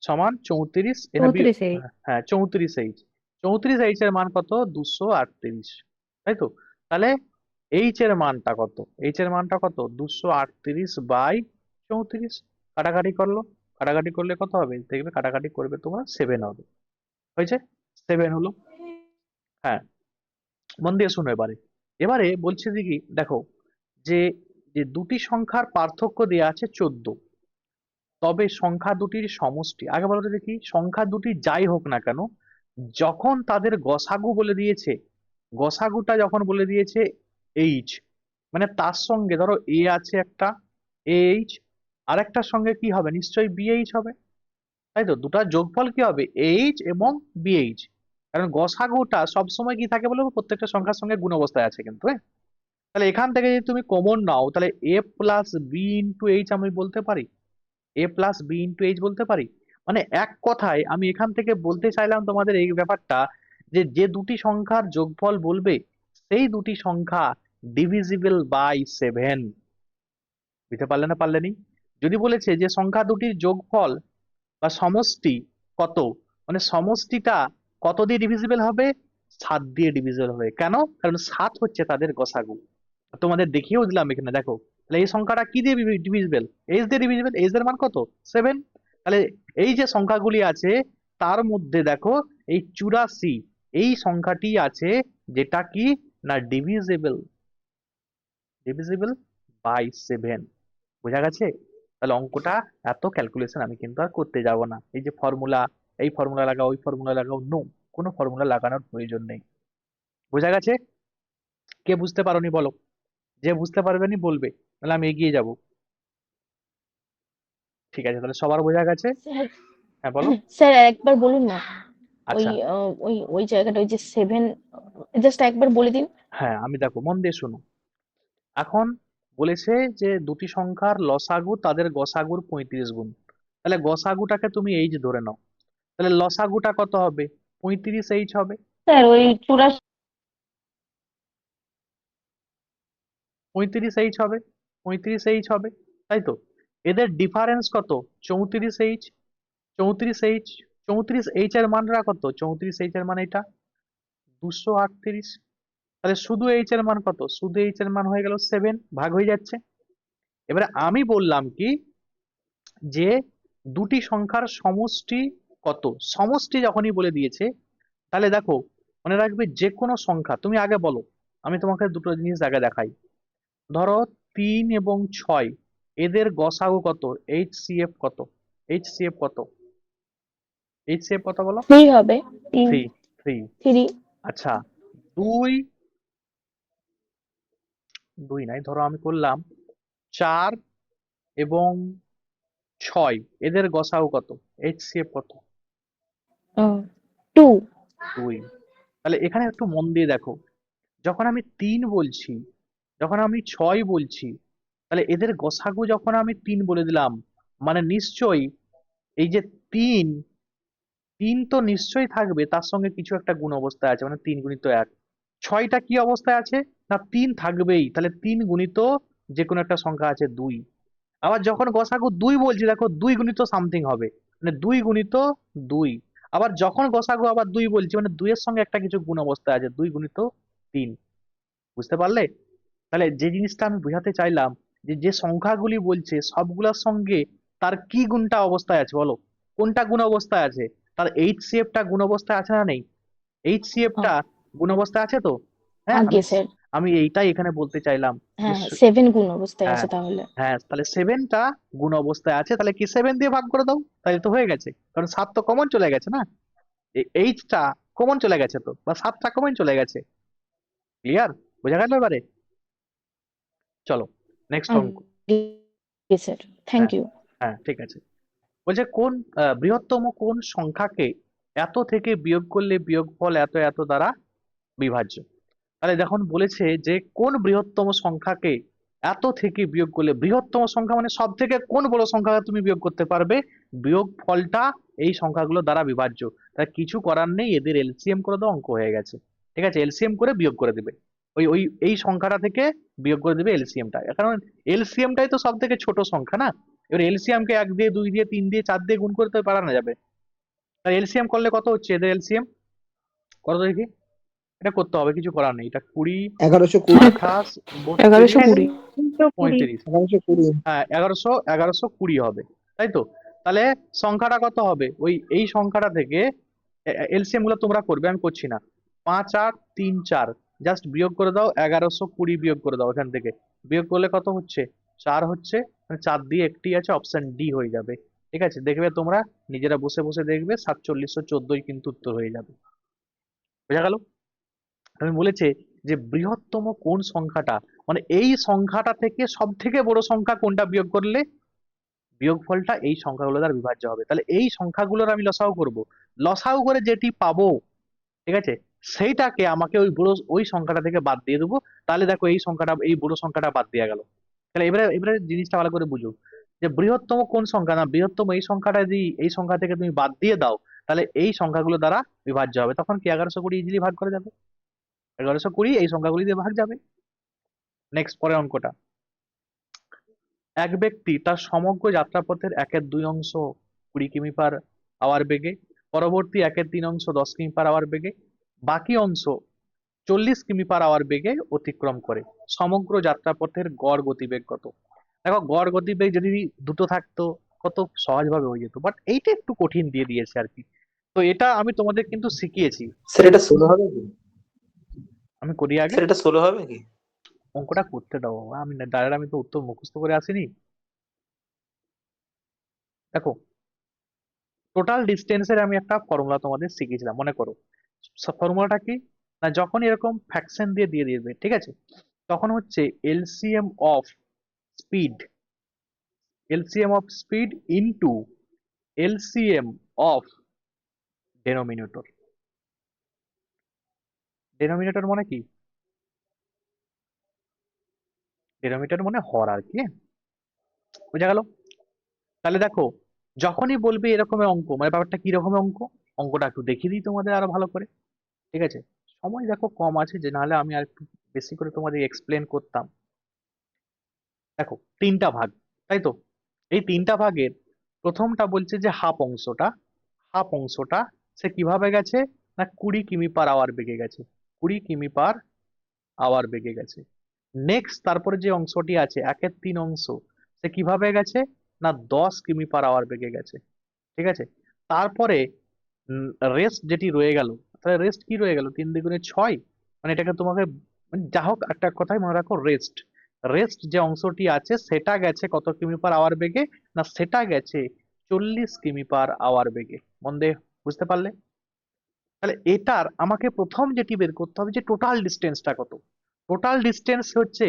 সমান 34, এটা 34H। হ্যাঁ 34H, 34H এর মান কত? 238, তাই তো? তাহলে H এর মানটা কত? H এর মানটা কত? 238/34। কাটাকাটি করলো, কাটাকাটি করলে কত হবে দেখবে? কাটাকাটি করবে তোমরা 7 হবে, হয়েছে? 7 হলো। হ্যাঁ, মন দিয়ে শুনো এবারে। এবারে বলছে যে কি দেখো, যে যে দুটি সংখ্যার পার্থক্য দেয়া আছে 14, তবে সংখ্যা দুটির সমষ্টি, আগে বলো তো দেখি, সংখ্যা দুটি যাই হোক না কেন, যখন তাদের গসাগু বলে দিয়েছে, গসাগুটা যখন বলে দিয়েছে H, মানে তার সঙ্গে ধরো A আছে একটা AH, আর একটার সঙ্গে কি হবে? নিশ্চয়ই BH হবে, তাই তো? দুটার যোগফল কি হবে? AH এবং BH। কারণ গসাগুটা সবসময় কি থাকে বলবো, প্রত্যেকটা সংখ্যার সঙ্গে গুণ অবস্থায় আছে কিন্তু, হ্যাঁ। তাহলে এখান থেকে যদি তুমি কমন নাও, তাহলে এ প্লাস বি ইন্টু এইচ আমি বলতে পারি, এ প্লাস বি ইন্টু এইচ বলতে পারি। মানে এক কথায় আমি এখান থেকে বলতে চাইলাম তোমাদের এই ব্যাপারটা, যে যে দুটি সংখ্যার যোগফল বলবে সেই দুটি সংখ্যা ডিভিজিবল বাই 7। বুঝতে পারলে না পারলেনি? যদি বলেছে যে সংখ্যা দুটির যোগফল বা সমষ্টি কত, মানে সমষ্টিটা কত দিয়ে ডিভিজিবল হবে? 7 দিয়ে ডিভিজিবল হবে। কেন? কারণ 7 হচ্ছে তাদের গসাগু। তোমাদের দেখিয়েও দিলাম এখানে, দেখো। তাহলে এই সংখ্যাটা কি দিয়ে ডিভিজিবল? এইচ দিয়ে ডিভিজিবল। এইচ এর মান কত? 7। তাহলে এই যে সংখ্যাগুলি আছে তার মধ্যে দেখো এই 84 এই সংখ্যাটি আছে, যেটা কি না ডিভিজিবল, ডিভিজিবল বাই 7। বোঝা গেছে? তাহলে অঙ্কটা এত ক্যালকুলেশন আমি কিন্তু আর করতে যাব না। এই যে ফর্মুলা, এই ফর্মুলা লাগাও, ওই ফর্মুলা লাগাও, নো, কোনো ফর্মুলা লাগানোর প্রয়োজন নেই। বোঝা গেছে? কে বুঝতে পারোনি বলো, যে বুঝতে পারবেনি বলবে, তাহলে আমি এগিয়ে যাব। ঠিক আছে, তাহলে সবার বোঝা গেছে? স্যার হ্যাঁ বলো। স্যার একবার বলুন না, ওই আচ্ছা, ওই জায়গাটা, ওই যে 7, জাস্ট একবার বলে দিন। হ্যাঁ আমি দেখো মন দিয়ে শুনো। এখন বলেছে যে দুটি সংখ্যার লসাগু তাদের গসাগুর 35 গুণ। তাহলে গসাগুটাকে তুমি এইচ ধরে নাও, তাহলে লসাগুটা কত হবে? 35 হবে। স্যার ওই 84 35 হবে, 35 হবে, তাই তো? এদের ডিফারেন্স কত? 34 34 34 এর মানটা কত? 34 এর মান এটা 238। তাহলে শুধু এইচ এর মান কত? শুধু এইচ এর মান হয়ে গেল 7, ভাগ হয়ে যাচ্ছে। এবারে আমি বললাম কি, যে দুটি সংখ্যার সমষ্টি কত? সমষ্টি যখনই বলে দিয়েছে, তাহলে দেখো মনে রাখবে যে কোনো সংখ্যা, তুমি আগে বলো, আমি তোমাকে দুটো জিনিস আগে দেখাই। ধরো 3 এবং 6 এদের গসাগু কত? এইচসিএফ কত? এইচসিএফ কত? এইচসিএফ কত বলো? 3 হবে, 3 3। 3। 3 আচ্ছা, 2, 2 নাই, ধরো আমি করলাম 4 এবং 6 এদের গসাগু কত? এইচসিএফ কত? 2। 2। তাহলে এখানে একটু মন দিয়ে দেখো, যখন আমি 3 বলছি, যখন আমি 6 বলছি, তাহলে এদের গসাগু যখন আমি 3 বলে দিলাম, মানে নিশ্চয়ই এই যে 3, 3 তো নিশ্চয়ই থাকবে, তার সঙ্গে কিছু একটা গুণ অবস্থায় আছে, মানে 3 গুণিত 1। 6টা কি অবস্থায় আছে? না 3 থাকবেই, তাহলে 3 গুণিত যে কোনো একটা সংখ্যা আছে 2। আবার যখন গসাগু 2 বলছি, দেখো 2 গুণিত সামথিং হবে, মানে 2 গুণিত 2। আবার যখন গসাগু আবার 2 বলছি, মানে 2 এর সঙ্গে একটা কিছু গুণ অবস্থায় আছে, 2 গুণিত 3। বুঝতে পারলে? তাহলে যে জিনিসটা আমি বোঝাতে চাইলাম, যে যে সংখ্যাগুলি বলছে সবগুলোর সঙ্গে তার কি গুণটা অবস্থায় আছে বলো? কোনটা গুণ অবস্থায় আছে? তার এইচসিএফ টা গুণ অবস্থায় আছে না নেই? এইচসিএফ টা গুণ অবস্থায় আছে তো? হ্যাঁ, আগে স্যার, আমি এইটাই এখানে বলতে চাইলাম, যে হ্যাঁ 7 গুণ অবস্থায় হ্যাঁ, আছে তাহলে। হ্যাঁ, তাহলে 7টা গুণ অবস্থায় আছে, তাহলে কি 7 দিয়ে ভাগ করে দাও, তাহলে তো হয়ে গেছে। কারণ 7 তো কমন চলে গেছে না, এইচটা কমন চলে গেছে তো, বা 7টা কমন চলে গেছে। ক্লিয়ার? বোঝা গেল এবারে? চলো নেক্সট অঙ্ক। আগে স্যার, থ্যাংক হ্যাঁ, ইউ। হ্যাঁ, ঠিক আছে। বলছে কোন বৃহত্তম কোন সংখ্যাকে এত থেকে বিয়োগ করলে বিয়োগফল এত এত দ্বারা বিভাজ্য? তাহলে দেখুন বলেছে যে কোন বৃহত্তম সংখ্যাকে এত থেকে বিয়োগ করলে, বৃহত্তম সংখ্যা মানে সব থেকে কোন বড় সংখ্যাকে তুমি বিয়োগ করতে পারবে, বিয়োগ ফলটা এই সংখ্যাগুলো দ্বারা বিভাজ্য। তাই কিছু করার নেই, এদের এলসিএম করে দাও, অঙ্ক হয়ে গেছে। ঠিক আছে, এলসিএম করে বিয়োগ করে দিবে, ওই ওই এই সংখ্যাটা থেকে বিয়োগ করে দিবে এলসিএমটা, কারণ এলসিএমটাই তো সব থেকে ছোট সংখ্যা না। এবার এলসিএম কে 1 দিয়ে 2 দিয়ে 3 দিয়ে 4 দিয়ে গুণ করতে পারানো যাবে। তাই এলসিএম করলে কত হচ্ছে এদের এলসিএম? কত দেখি, এটা করতে হবে, কিছু করার নেই। এটা 20, 1120 28, 1120 32, 35। 1120 হ্যাঁ, 1120 হবে, তাই তো? তাহলে সংখ্যাটা কত হবে? ওই এই সংখ্যাটা থেকে এলসিএম গুলো তোমরা করবে, আমি করছি না। 5, 8, 3, 4, জাস্ট বিয়োগ করে দাও, 1120 বিয়োগ করে দাও এখান থেকে। বিয়োগ করলে কত হচ্ছে? 4 হচ্ছে, মানে 4 দিয়ে একটি আছে, অপশন ডি হয়ে যাবে। ঠিক আছে, দেখবে তোমরা নিজেরা বসে বসে দেখবে, 4714 কিন্তু উত্তর হয়ে যাবে। বোঝা গেল? আমি বলেছে যে বৃহত্তম কোন সংখ্যাটা, মানে এই সংখ্যাটা থেকে সব থেকে বড় সংখ্যা কোনটা বিয়োগ করলে বিয়োগফলটা এই সংখ্যাগুলো দ্বারা বিভাজ্য হবে। তাহলে এই সংখ্যাগুলোর আমি লসাগু করব, লসাগু করে যেটি পাবো ঠিক আছে, সেইটাকে আমাকে ওই সংখ্যাটা থেকে বাদ দিয়ে দেবো। তাহলে দেখো এই সংখ্যাটা, এই বুড়ো সংখ্যাটা বাদ দেওয়া গেল। তাহলে এবারে এবারে জিনিসটা ভালো করে বুঝো, যে বৃহত্তম কোন সংখ্যা, না বৃহত্তম এই সংখ্যাটা যদি এই সংখ্যা থেকে তুমি বাদ দিয়ে দাও, তাহলে এই সংখ্যাগুলো দ্বারা বিভাজ্য হবে। তখন কি 1120 ইজিলি ভাগ করা যাবে, 1120 এই সংখ্যাগুলি দিয়ে ভাগ যাবে। নেক্সট পরের অঙ্কটা, এক ব্যক্তি তার সমগ্র যাত্রাপথের 1/2 অংশ 20 কিমি পার আওয়ার বেগে, পরবর্তী 1/3 অংশ 10 কিমি পার আওয়ার বেগে, বাকি অংশ 40 কিমি পার আওয়ার বেগে অতিক্রম করে। সমগ্র যাত্রাপথের গড় গতিবেগ কত? দেখো গড় গতিবেগ যদি দুটো থাকতো কত সহজভাবে হয়ে যেত, বাট এইটা একটু কঠিন দিয়ে দিয়েছে আর কি। তো এটা আমি তোমাদের কিন্তু শিখিয়েছি। স্যার এটা 16 হবে কি? আমি করি আগে, স্যার এটা 16 হবে কি? অঙ্কটা করতে দাও বাবা, আমি ডাইরেক্ট আমি তো উত্তর মুখস্থ করে আসিনি। দেখো টোটাল ডিস্টেন্সের আমি একটা ফর্মুলা তোমাদের শিখিয়েছিলাম, মনে করো। ফর্মুলাটা কি, না যখন এরকম ফ্র্যাকশন দিয়ে দিয়ে দিবে, ঠিক আছে, তখন হচ্ছে LCM of speed, LCM of speed into LCM of denominator. Denominator মানে কি, ডেনোমিনেটর মানে হর আর কি, বোঝা গেল? তাহলে দেখো যখনই বলবে এরকমের অঙ্ক, মানে ব্যাপারটা কি রকমের অঙ্ক, অঙ্কটা একটু দেখিয়ে দিই তোমাদের আরো ভালো করে। ঠিক আছে, সময় দেখো কম আছে, যে নাহলে আমি আর একটু বেশি করে তোমাদের এক্সপ্লেন করতাম। দেখো তিনটা ভাগ, তাই তো, এই তিনটা ভাগের প্রথমটা বলছে যে হাফ অংশটা সে কিভাবে গেছে, না 20 কিমি পার আওয়ার বেগে গেছে, 20 কিমি পার আওয়ার বেগে গেছে। নেক্সট তারপরে যে অংশটি আছে 1/3 অংশ, সে কিভাবে গেছে, না 10 কিমি পার আওয়ার বেগে গেছে। ঠিক আছে, তারপরে রেস্ট যেটি রয়ে গেল, তাহলে রেস্ট কি রয়ে গেল, 3 দুগুণে 6, মানে এটাকে তোমাকে, মানে যা হোক একটা কথাই মনে রাখো, রেস্ট, রেস্ট যে অংশটি আছে সেটা গেছে কত কিমি পার আওয়ার বেগে, না সেটা গেছে 40 কিমি পার আওয়ার বেগে। মন দিয়ে বুঝতে পারলে? তাহলে এটার আমাকে প্রথম যেটি বের করতে হবে যে টোটাল ডিস্টেন্সটা কত। টোটাল ডিস্টেন্স হচ্ছে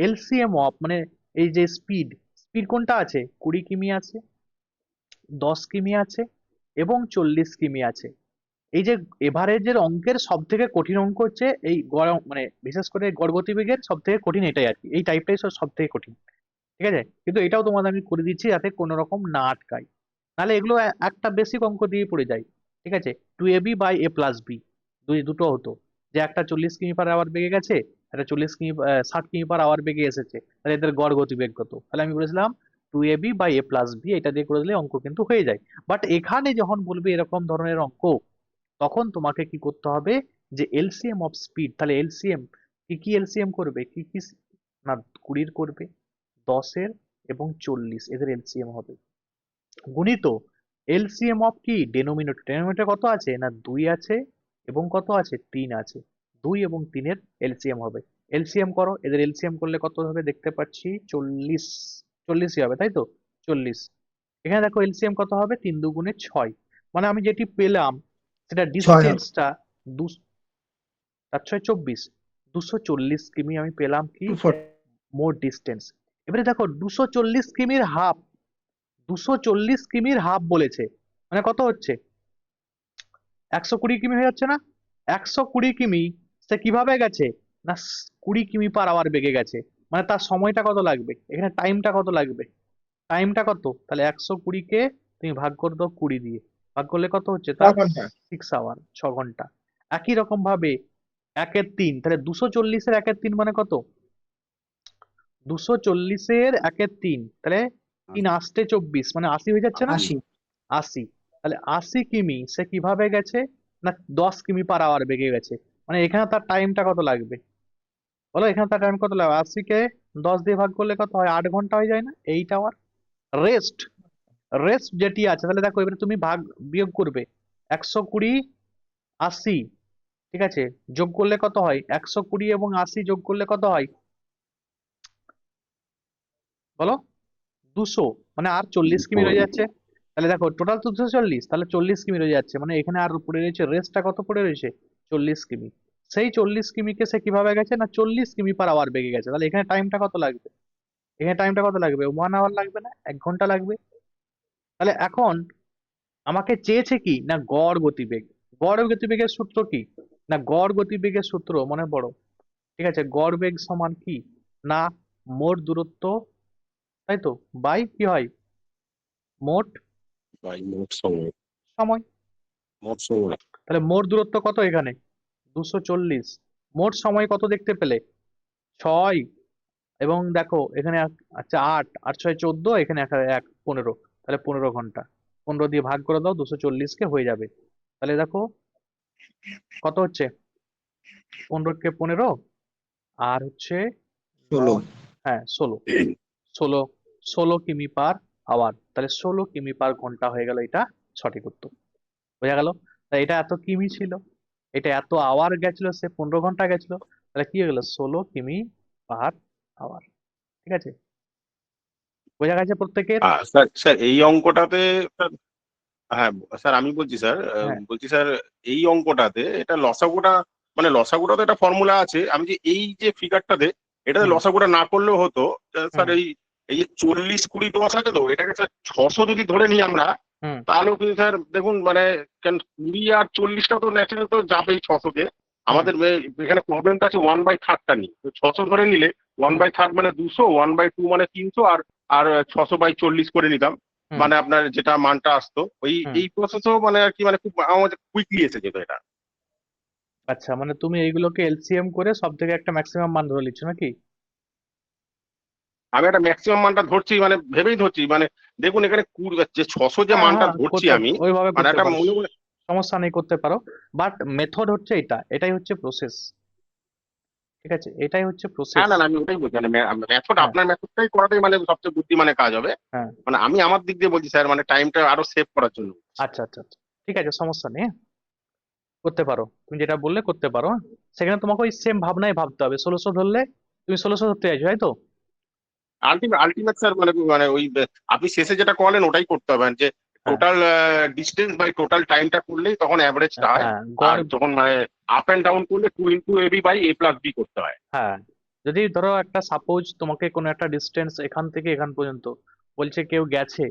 এলসিএম অফ, মানে এই যে স্পিড, স্পিড কোনটা আছে, 20 কিমি আছে, 10 কিমি আছে এবং 40 কিমি আছে। এই যে এভারেজের অঙ্কের সব থেকে কঠিন অঙ্ক হচ্ছে এই গড়, মানে বিশেষ করে গড় গতিবেগের সব থেকে কঠিন এটাই আর কি, এই টাইপটাই সব থেকে কঠিন। ঠিক আছে, কিন্তু এটাও তোমাদের আমি করে দিচ্ছি যাতে কোনো রকম না আটকায়, নাহলে এগুলো একটা বেসিক অঙ্ক দিয়ে পড়ে যায়। ঠিক আছে, 2ab by a plus B, দুটো হতো, যে একটা 40 কিমি পার আওয়ার বেগে গেছে, একটা 60 কিমি পার আওয়ার বেগে এসেছে, তাহলে এদের গড় গতিবেগ কত। তাহলে আমি বলেছিলাম 2ab by a plus B, এটা দিয়ে করে দিলে অঙ্ক কিন্তু হয়ে যায়। বাট এখানে যখন বলবে এরকম ধরনের অঙ্ক, তখন তোমাকে কি করতে হবে, যে এলসিএম অফ স্পিড, তাহলে এলসিএম কি কি এলসিএম করবে, কি কি, না 20 করবে, 10 এবং 40 এদের এলসিএম হবে, গুণিত এলসিএম অফ কি ডেনোমিনেটর, ডেনোমিনেটর কত আছে, না 2 আছে এবং কত আছে, 3 আছে, 2 এবং 3 এর এলসিএম হবে। এলসিএম করো, এদের এলসিএম করলে কত হবে দেখতে পাচ্ছি, 40, 40ই হবে তাই তো, 40। এখানে দেখো এলসিএম কত হবে, 3 দুগুণে 6, মানে আমি যেটি পেলাম সেটা 6 হবে। ডিস্টেন্সটা 4 6 24, 240 কিমি আমি পেলাম কি 240 মোর ডিস্টেন্স। এবারে দেখো 240 কিমির হাফ, 240 কিমির হাফ বলেছে, মানে কত হচ্ছে, 120 কিমি হয়ে যাচ্ছে না, 120 কিমি সে কিভাবে গেছে, না 20 কিমি পার আওয়ার বেগে গেছে, মানে তার সময়টা কত লাগবে, এখানে টাইমটা কত লাগবে, টাইমটা কত, তাহলে 120 কে তুমি ভাগ করে দাও 20 দিয়ে, ভাগ করলে কত হচ্ছে তার 6 আওয়ার, 6 ঘন্টা। একই রকম ভাবে 1/3, তাহলে 240-এর 1/3 মানে কত, 240-এর 1/3, তাহলে 3 আসতে 24, মানে 80 হয়ে যাচ্ছে না, 80 80। তাহলে 80 কিমি সে কিভাবে গেছে, না 10 কিমি পার আওয়ার বেগে গেছে, মানে এখানে তার টাইমটা কত লাগবে, বলো এখানে তার টাইম কত লাগবে, 80 কে 10 দিয়ে ভাগ করলে কত হয়, 8 ঘন্টা হয়ে যায় না, 8 আওয়ার। রেস্ট, রেস্ট যেটি আছে, তাহলে দেখো এবারে তুমি ভাগ বিয়োগ করবে, 120 80, ঠিক আছে, যোগ করলে কত হয়, 120 এবং 80 যোগ করলে কত হয় বলো, 200, মানে আর 40 কিমি রয়ে যাচ্ছে। তাহলে দেখো টোটাল তো 240, তাহলে 40 কিমি রয়ে যাচ্ছে, মানে এখানে আর পড়ে রয়েছে রেস্টটা কত পড়ে রয়েছে, 40 কিমি। সেই 40 কিমিকে সে কিভাবে গেছে, না 40 কিমি পার আওয়ার বেগে গেছে, তাহলে এখানে টাইমটা কত লাগবে, এখানে টাইমটা কত লাগবে, 1 আওয়ার লাগবে না, 1 ঘন্টা লাগবে। তাহলে এখন আমাকে চেয়েছে কি, না গড় গতিবেগ, গড় গতিবেগের সূত্র কি? না গড় গতিবেগের সূত্র মনে পড়ো। ঠিক আছে, গড় বেগ সমান কি? না মোট দূরত্ব, তাই তো, বাই কি হয়? মোট ভাই মোট সময়, সময়। মোট সময় তাহলে মোট দূরত্ব কত এখানে? 240। মোট সময় কত দেখতে পেলে? 6। এবং দেখো এখানে আচ্ছা 8, 8 6 14, এখানে 15, তাহলে 15 ঘন্টা। 15 দিয়ে ভাগ করে দাও, 240 হয়ে যাবে। তাহলে দেখো কত হচ্ছে, 15 আর হচ্ছে 16। 16, 16 কিমি পার আওয়ার, তাহলে 16 কিমি পার ঘন্টা হয়ে গেল, এটা সঠিক উত্তর। বোঝা গেল? তাই এটা এত কিমি ছিল, এটা এত আওয়ার গেছিল, সে 15 ঘন্টা গেছিল, তাহলে কি হয়ে গেল 16 কিমি পার আওয়ার। ঠিক আছে, বোঝা গেছে প্রত্যেকের? স্যার স্যার এই অঙ্কটাতে স্যার, হ্যাঁ স্যার আমি বলছি স্যার, হ্যাঁ বলছি স্যার এই অঙ্কটাতে এটা লসাগুটা, মানে লসাগুটা তো একটা ফর্মুলা আছে, আমি যে এই যে ফিগারটাতে এটাতে হুম লসাগুটা না করলেও হতো। স্যার হুম এই এই যে 40 20 10 আছে তো, এটাকে স্যার 600 যদি ধরে নিই আমরা, হুম তাহলেও কিন্তু স্যার দেখুন মানে, কেন 20 আর 40টা তো ন্যাচারাল তো যাবেই 600-তে। হুম আমাদের এখানে প্রবলেমটা আছে 1/3টা নিয়ে, তো 600 ধরে নিলে হুম 1/3 মানে 200, 1/2 মানে 300, আর আর 600/40 করে নিতাম, হুম মানে আপনার যেটা মানটা আসতো ওই হুম। এই প্রসেসও মানে আর কি, মানে খুব আমাদের কুইকলি এসে যেত এটা। আচ্ছা, মানে তুমি এইগুলোকে এলসিএম করে সব থেকে একটা ম্যাক্সিমাম মান ধরে নিচ্ছ নাকি? আমি একটা ম্যাক্সিমাম মানটা ধরছি, মানে ভেবেই ধরছি, মানে দেখুন এখানে যে 600 যে হ্যাঁ মানটা হ্যাঁ, ধরছি করতে আমি, ওইভাবে মানে করতে একটা পারো, মনে মনে। সমস্যা নেই, করতে পারো। বাট মেথড হচ্ছে এটা, এটাই হচ্ছে প্রসেস। ঠিক আছে, এটাই হচ্ছে হ্যাঁ প্রসেস। না না, আমি ওটাই বলছি, মানে মেথড, হ্যাঁ আপনার মেথডটাই করাটাই মানে সবচেয়ে বুদ্ধিমানের কাজ হবে। হ্যাঁ। মানে আমি আমার দিক দিয়ে বলছি স্যার, মানে টাইমটা আরো সেভ করার জন্য। আচ্ছা আচ্ছা আচ্ছা, ঠিক আছে, সমস্যা নেই, করতে পারো, তুমি যেটা বললে করতে পারো। সেখানে তোমাকে ওই সেম ভাবনায় ভাবতে হবে, 1600 ধরলে তুমি 1600 ধরতে চাইছো, তাই তো? আলটিমেট আলটিমেট স্যার, মানে মানে ওই আপনি শেষে যেটা করলেন ওটাই করতে হবে, যে হ্যাঁ টোটাল ডিস্টেন্স বাই টোটাল টাইমটা করলেই তখন অ্যাভারেজটা হয়। হ্যাঁ আর গড়। যখন মানে আপ অ্যান্ড ডাউন করলে 2 × AB / A+B করতে হয়। হ্যাঁ, যদি ধরো একটা সাপোজ তোমাকে কোনো একটা ডিস্টেন্স এখান থেকে এখান পর্যন্ত বলছে কেউ গেছে,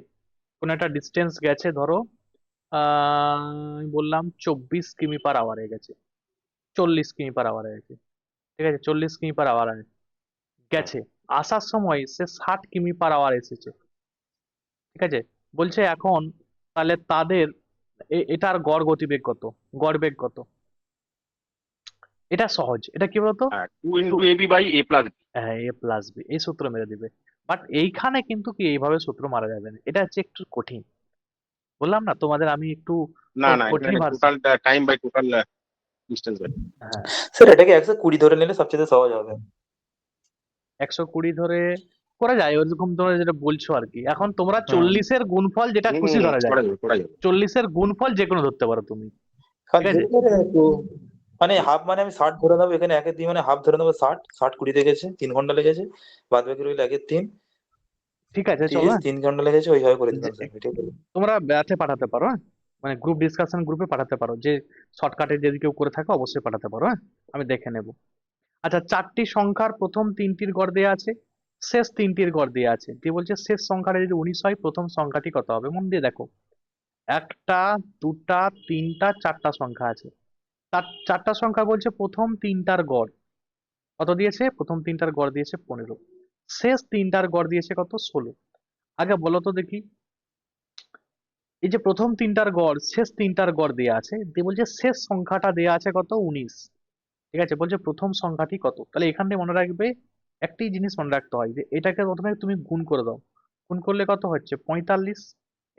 কোনো একটা ডিস্টেন্স গেছে, ধরো আমি বললাম 24 কিমি পার আওয়ারে গেছে, 40 কিমি পার আওয়ারে গেছে। ঠিক আছে, 40 কিমি পার আওয়ারে গেছে, আসার সময় সে 60 কিমি পার আওয়ার এসেছে। ঠিক আছে, বলছে এখন তাহলে তাদের এটার গড় গতিবেগ কত, গড় বেগ কত? এটা সহজ, এটা কি বলতো? হ্যাঁ, 2 × AB / A+B। হ্যাঁ, A+B, এই সূত্র মেরে দিবে। বাট এইখানে কিন্তু কি এইভাবে সূত্র মারা যাবে না, এটা হচ্ছে একটু কঠিন। বললাম না তোমাদের, আমি একটু না না, কঠিন এখানে version. Total time by total distance. হ্যাঁ, স্যার এটাকে 120 ধরে নিলে সবচেয়ে সহজ হবে। 120 ধরে করা যায়, ওরকম তোমরা যেটা বলছো আর কি। এখন তোমরা হুম 40-এর গুণফল যেটা হুম খুশি হুম, ধরা যায়, করা যাবে করা যাবে। 40-এর গুণফল যে কোনো ধরতে পারো তুমি। কারণ ঠিক আছে, দেখতে পারেন একটু, মানে হাফ মানে আমি 60 ধরে নেবো, এখানে 1-2 মানে হাফ ধরে নেবো, 60 60 20 গেছে, 3 ঘন্টা লেগেছে, বাদ বাকি রইল 1-3 ঠিক আছে, চলো 30, 3 ঘন্টা লেগেছে, ওইভাবে করে দিলাম স্যার, এটাই বলুন। তোমরা ব্যাথে পাঠাতে পারো, হ্যাঁ? মানে গ্রুপ ডিসকাশন গ্রুপে পাঠাতে পারো, যে শর্টকাটে যদি কেউ করে থাকে অবশ্যই পাঠাতে পারো, হ্যাঁ, আমি দেখে নেব। আচ্ছা, 4টি সংখ্যার প্রথম 3টির গড় দেওয়া আছে, শেষ 3টির গড় দেওয়া আছে, দিয়ে বলছে শেষ সংখ্যাটা যদি 19 হয় প্রথম সংখ্যাটি কত হবে। মন দিয়ে দেখো, একটা, দুটা, তিনটা, চারটা সংখ্যা আছে। তার চারটা সংখ্যা বলছে প্রথম তিনটার গড় কত দিয়েছে, প্রথম তিনটার গড় দিয়েছে 15, শেষ তিনটার গড় দিয়েছে কত, 16। আগে বলো তো দেখি, এই যে প্রথম তিনটার গড় শেষ তিনটার গড় দেওয়া আছে, দিয়ে বলছে শেষ সংখ্যাটা দেওয়া আছে কত, 19। ঠিক আছে, বলছে প্রথম সংখ্যাটি কত, তাহলে এখান থেকে মনে রাখবে, একটি জিনিস মনে রাখতে হয় যে এটাকে প্রথমে তুমি গুণ করে দাও। গুণ করলে কত হচ্ছে 45,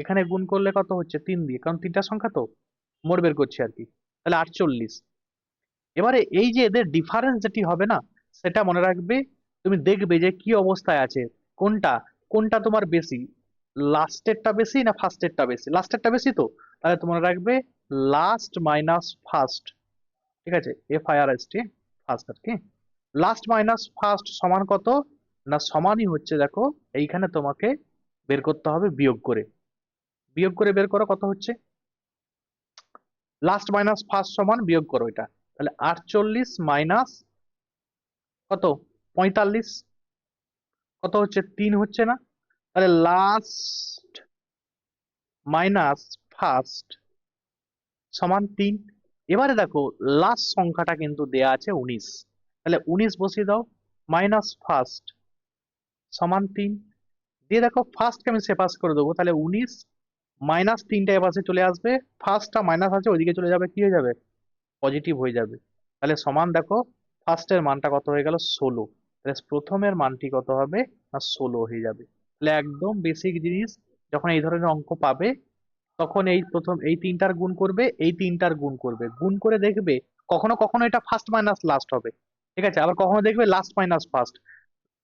এখানে গুণ করলে কত হচ্ছে 3 দিয়ে, কারণ তিনটা সংখ্যা তো মোট বের করছি আর কি, তাহলে 48। এবারে এই যে এদের ডিফারেন্স যেটি হবে না, সেটা মনে রাখবে, তুমি দেখবে যে কি অবস্থায় আছে, কোনটা কোনটা তোমার বেশি, লাস্টেরটা বেশি না ফার্স্টেরটা বেশি, লাস্টেরটা বেশি তো, তাহলে তোমার রাখবে লাস্ট মাইনাস ফার্স্ট। ঠিক আছে, FIRST, ফার্স্ট আর কি। লাস্ট মাইনাস ফার্স্ট সমান কত, না সমানই হচ্ছে, দেখো এইখানে তোমাকে বের করতে হবে বিয়োগ করে, বিয়োগ করে বের করো কত হচ্ছে, লাস্ট মাইনাস ফার্স্ট সমান বিয়োগ করো এটা, তাহলে 48 মাইনাস কত, 45, কত হচ্ছে 3 হচ্ছে না, তাহলে লাস্ট মাইনাস ফার্স্ট সমান 3। এবারে দেখো লাস্ট সংখ্যাটা কিন্তু দেয়া আছে 19, তাহলে 19 বসিয়ে দাও, মাইনাস ফার্স্ট সমান 3, দিয়ে দেখো ফার্স্টকে আমি সেপাস করে দেবো, তাহলে 19 মাইনাস 3টা এপাশে চলে আসবে, ফার্স্টটা মাইনাস আছে ওইদিকে চলে যাবে, কি হয়ে যাবে, পজিটিভ হয়ে যাবে। তাহলে সমান দেখো ফার্স্টের মানটা কত হয়ে গেল, 16, তাহলে প্রথমের মানটি কত হবে না 16 হয়ে যাবে। তাহলে একদম বেসিক জিনিস, যখন এই ধরনের অঙ্ক পাবে তখন এই প্রথম এই তিনটার গুণ করবে, এই তিনটার গুণ করবে, গুণ করে দেখবে কখনো কখনো এটা ফার্স্ট মাইনাস লাস্ট হবে, ঠিক আছে, আবার কখনো দেখবে last minus first.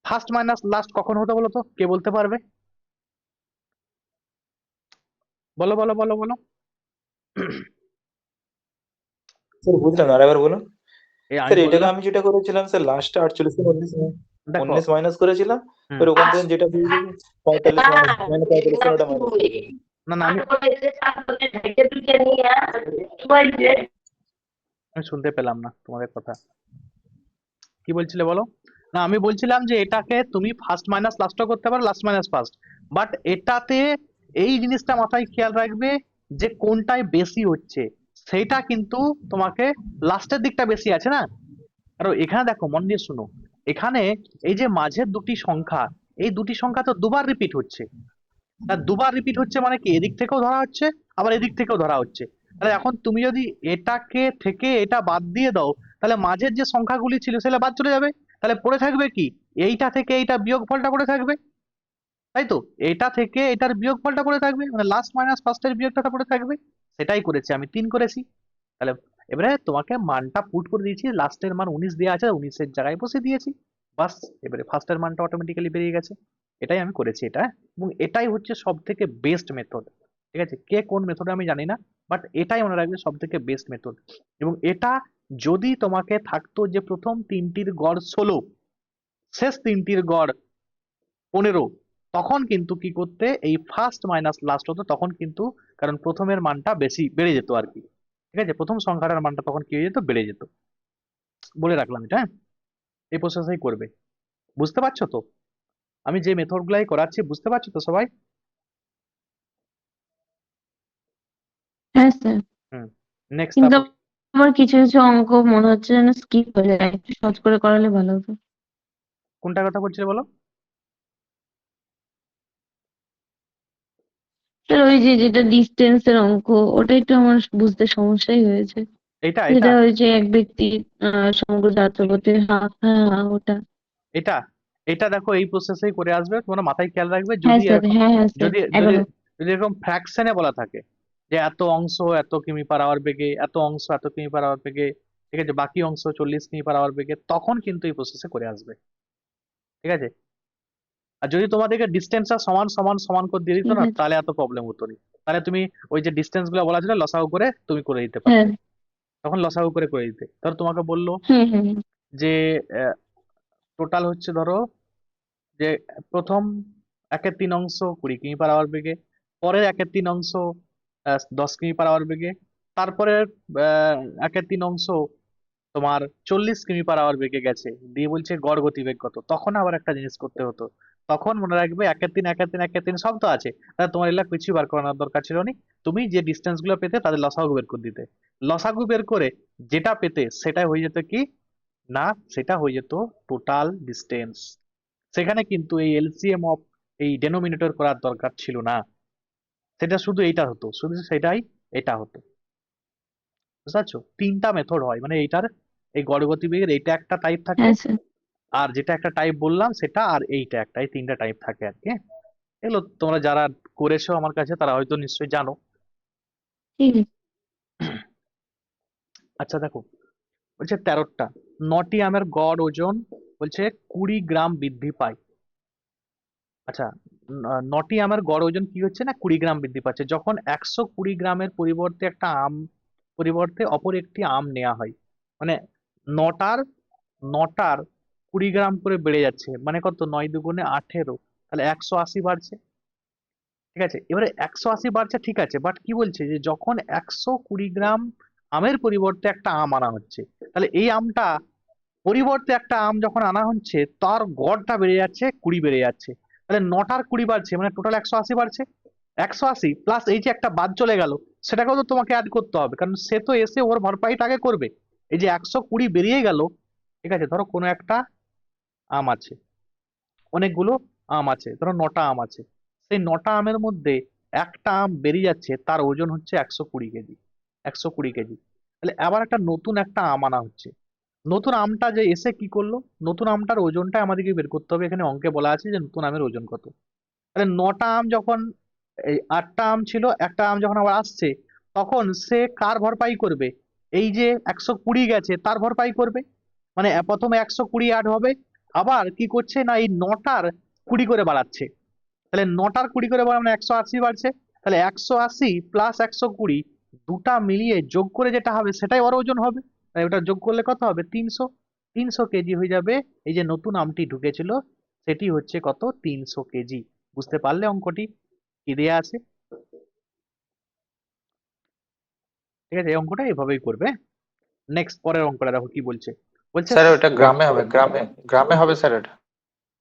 First minus last কখন হতো বলো তো, কে বলতে পারবে, বলো বলো বলো বলো। স্যার বুঝলাম না, আরেকবার বলুন। এই আমি স্যার এটাকে বললাম, আমি যেটা করেছিলাম স্যার, লাস্টে 48 থেকে 19 দেখো 19 মাইনাস করেছিলাম, হুম, এবার ওখান থেকে যেটা পেয়েছি 45 মানে 45 ওটা মাইনাস করেছি। না না আমি শুনতে পেলাম না তোমাদের কথা, কি বলছিলে বলো। না আমি বলছিলাম যে এটাকে তুমি ফার্স্ট মাইনাস লাস্টও করতে পারো, লাস্ট মাইনাস ফার্স্ট, বাট এটাতে এই জিনিসটা মাথায় খেয়াল রাখবে যে কোনটায় বেশি হচ্ছে, সেটা কিন্তু তোমাকে লাস্টের দিকটা বেশি আছে না। আর এখানে দেখো মন দিয়ে শুনো, এখানে এই যে মাঝের দুটি সংখ্যা, এই দুটি সংখ্যা তো দুবার রিপিট হচ্ছে, আর দুবার রিপিট হচ্ছে মানে কি এদিক থেকেও ধরা হচ্ছে আবার এদিক থেকেও ধরা হচ্ছে। তাহলে এখন তুমি যদি এটাকে থেকে এটা বাদ দিয়ে দাও, তাহলে মাঝের যে সংখ্যাগুলি ছিল সেটা বাদ চলে যাবে, তাহলে পড়ে থাকবে কি, এইটা থেকে এইটা বিয়োগফলটা পড়ে থাকবে, তাই তো, এটা থেকে এটার বিয়োগফলটা পড়ে থাকবে, মানে লাস্ট মাইনাস ফার্স্টের বিয়োগটা পড়ে থাকবে, সেটাই করেছি আমি, 3 করেছি। তাহলে এবারে তোমাকে মানটা পুট করে দিয়েছি, লাস্টের মান 19 দেওয়া আছে, 19-এর জায়গায় বসে দিয়েছি, বাস, এবারে ফার্স্টের মানটা অটোমেটিক্যালি বেরিয়ে গেছে। এটাই আমি করেছি এটা, এবং এটাই হচ্ছে সব থেকে বেস্ট মেথড, ঠিক আছে, কে কোন মেথডে আমি জানি না, বাট এটাই মনে রাখবে সব থেকে বেস্ট মেথড। এবং এটা যদি তোমাকে থাকতো যে প্রথম তিনটির গড় 16, শেষ তিনটির গড় 15, তখন কিন্তু কি করতে, এই ফার্স্ট মাইনাস লাস্ট হতো তখন কিন্তু, কারণ প্রথমের মানটা বেশি বেড়ে যেত আর কি, ঠিক আছে, প্রথম সংখ্যাটার মানটা তখন কি হয়ে যেত, বেড়ে যেত। বলে রাখলাম এটা, হ্যাঁ, এই প্রসেসই করবে, বুঝতে পারছো তো, আমি যে মেথড গুলাই করাচ্ছি বুঝতে পারছো তো সবাই। হ্যাঁ স্যার, হুম, নেক্সট কিন্তু তারপর আমার কিছু কিছু অঙ্ক মনে হচ্ছে যেন স্কিপ হয়ে যায়, একটু সহজ করে করালে ভালো হতো। কোনটা কথা বলছিলে বলো। স্যার ওই যে যেটা ডিস্টেন্সের অঙ্ক, ওটা একটু আমার বুঝতে সমস্যাই হয়েছে। এটা এটা যেটা ওই যে এক ব্যক্তি সমগ্র যাত্রাপথে, হ্যাঁ হ্যাঁ হ্যাঁ, ওটা। এটা এটা দেখো এই প্রসেসেই করে আসবে, তোমরা মাথায় খেয়াল রাখবে, হ্যাঁ যদি স্যার, এরকম, হ্যাঁ হ্যাঁ স্যার, যদি যদি 11। যদি এরকম ফ্র্যাকশনে বলা থাকে যে এত অংশ এত কিমি পার আওয়ার বেগে, এত অংশ এত কিমি পার আওয়ার বেগে, ঠিক আছে, বাকি অংশ 40 কিমি পার আওয়ার বেগে, তখন কিন্তু এই প্রসেসে করে আসবে, ঠিক আছে। আর যদি তোমাদেরকে ডিস্টেন্সটা সমান সমান সমান করে দিয়ে দিত ঠিক না, আছে। তাহলে এত প্রবলেম হতো না, তাহলে তুমি ওই যে ডিস্টেন্স গুলো বলা ছিল লসাগু করে তুমি করে দিতে হ্যাঁ। পারতে, তখন লসাগু করে দিতে। ধরো তোমাকে বললো হুম হুম হুম। যে টোটাল হচ্ছে ধরো যে প্রথম 1/3 অংশ 20 কিমি পার আওয়ার বেগে, পরের 1/3 অংশ 10 কিমি পার আওয়ার বেগে, তারপরে 1/3 অংশ তোমার 40 কিমি পার আওয়ার বেগে গেছে, দিয়ে বলছে গড় গতিবেগ কত, তখন আবার একটা জিনিস করতে হতো, তখন মনে রাখবে 1/3 1/3 1/3 সব তো আছে, তাহলে তোমার এগুলা কিছুই বার করানোর দরকার ছিল না, তুমি যে ডিস্টেন্স গুলো পেতে তাদের লসাগু বের করে দিতে, লসাগু বের করে যেটা পেতে সেটা হয়ে যেত কি না, সেটা হয়ে যেত টোটাল ডিস্টেন্স, সেখানে কিন্তু এই এলসিএম অফ এই ডেনোমিনেটর করার দরকার ছিল না, সেটা শুধু এইটা হতো, শুধু সেটাই এটা হতো, বুঝতে পারছো, তিনটা মেথড হয়, মানে এইটার এই গড় গতিবেগের এইটা একটা টাইপ থাকে, হ্যাঁ স্যার, আর যেটা একটা টাইপ বললাম সেটা, আর এইটা একটা, এই তিনটা টাইপ থাকে আর কি, হ্যাঁ? এগুলো তোমরা যারা করেছো আমার কাছে তারা হয়তো নিশ্চয়ই জানো। ঠিক আছে। আচ্ছা দেখো, বলছে 13টা 9টি আমের গড় ওজন বলছে 20 গ্রাম বৃদ্ধি পায়। আচ্ছা, 9টি আমের গড় ওজন কি হচ্ছে না 20 গ্রাম বৃদ্ধি পাচ্ছে, যখন 120 গ্রামের পরিবর্তে একটা আম, পরিবর্তে অপর একটি আম নেওয়া হয়, মানে নটার নটার 20 গ্রাম করে বেড়ে যাচ্ছে, মানে কত, 9 দুগুণে 18, তাহলে 180 বাড়ছে, ঠিক আছে, এবারে 180 বাড়ছে ঠিক আছে, বাট কি বলছে যে যখন 120 গ্রাম আমের পরিবর্তে একটা আম আনা হচ্ছে, তাহলে এই আমটা পরিবর্তে একটা আম যখন আনা হচ্ছে তার গড়টা বেড়ে যাচ্ছে, 20 বেড়ে যাচ্ছে, তাহলে 9টার 20 বাড়ছে, মানে টোটাল 180 বাড়ছে, 180 প্লাস এই যে একটা বাদ চলে গেল, সেটাকেও তো তোমাকে অ্যাড করতে হবে, কারণ সে তো এসে ওর ভরপাইটা আগে করবে। এই যে 120 বেরিয়ে গেল, ঠিক আছে, ধরো কোনো একটা আম আছে, অনেকগুলো আম আছে, ধরো 9টা আম আছে, সেই 9টা আমের মধ্যে একটা আম বেরিয়ে যাচ্ছে, তার ওজন হচ্ছে 120 কেজি। 120 কেজি। তাহলে আবার একটা নতুন একটা আম আনা হচ্ছে। নতুন আমটা যে এসে কি করলো, নতুন আমটার ওজনটা আমাদেরকে বের করতে হবে। এখানে অঙ্কে বলা আছে যে নতুন আমের ওজন কত। তাহলে 9টা আম যখন, এই 8টা আম ছিল, একটা আম যখন আবার আসছে, তখন সে কার ভরপাই করবে? এই যে 120 গেছে তার ভরপাই করবে। মানে প্রথমে 120 অ্যাড হবে, আবার কি করছে না এই 9টার 20 করে বাড়াচ্ছে। তাহলে 9টার 20 করে বাড়া মানে 180 বাড়ছে। তাহলে 180 প্লাস 120 দুটা মিলিয়ে যোগ করে যেটা হবে সেটাই ওর ওজন হবে। তাই ওটা যোগ করলে কত হবে? 300। 300 কেজি হয়ে যাবে। এই যে নতুন আমটি ঢুকেছিল সেটি হচ্ছে কত? 300 কেজি। বুঝতে পারলে অঙ্কটি কি দেয়া আছে? ঠিক আছে, এই অঙ্কটা এভাবেই করবে। নেক্সট পরের অঙ্কটা দেখো কি বলছে। বলছে স্যার ওটা গ্রামে হবে, গ্রামে গ্রামে হবে স্যার এটা।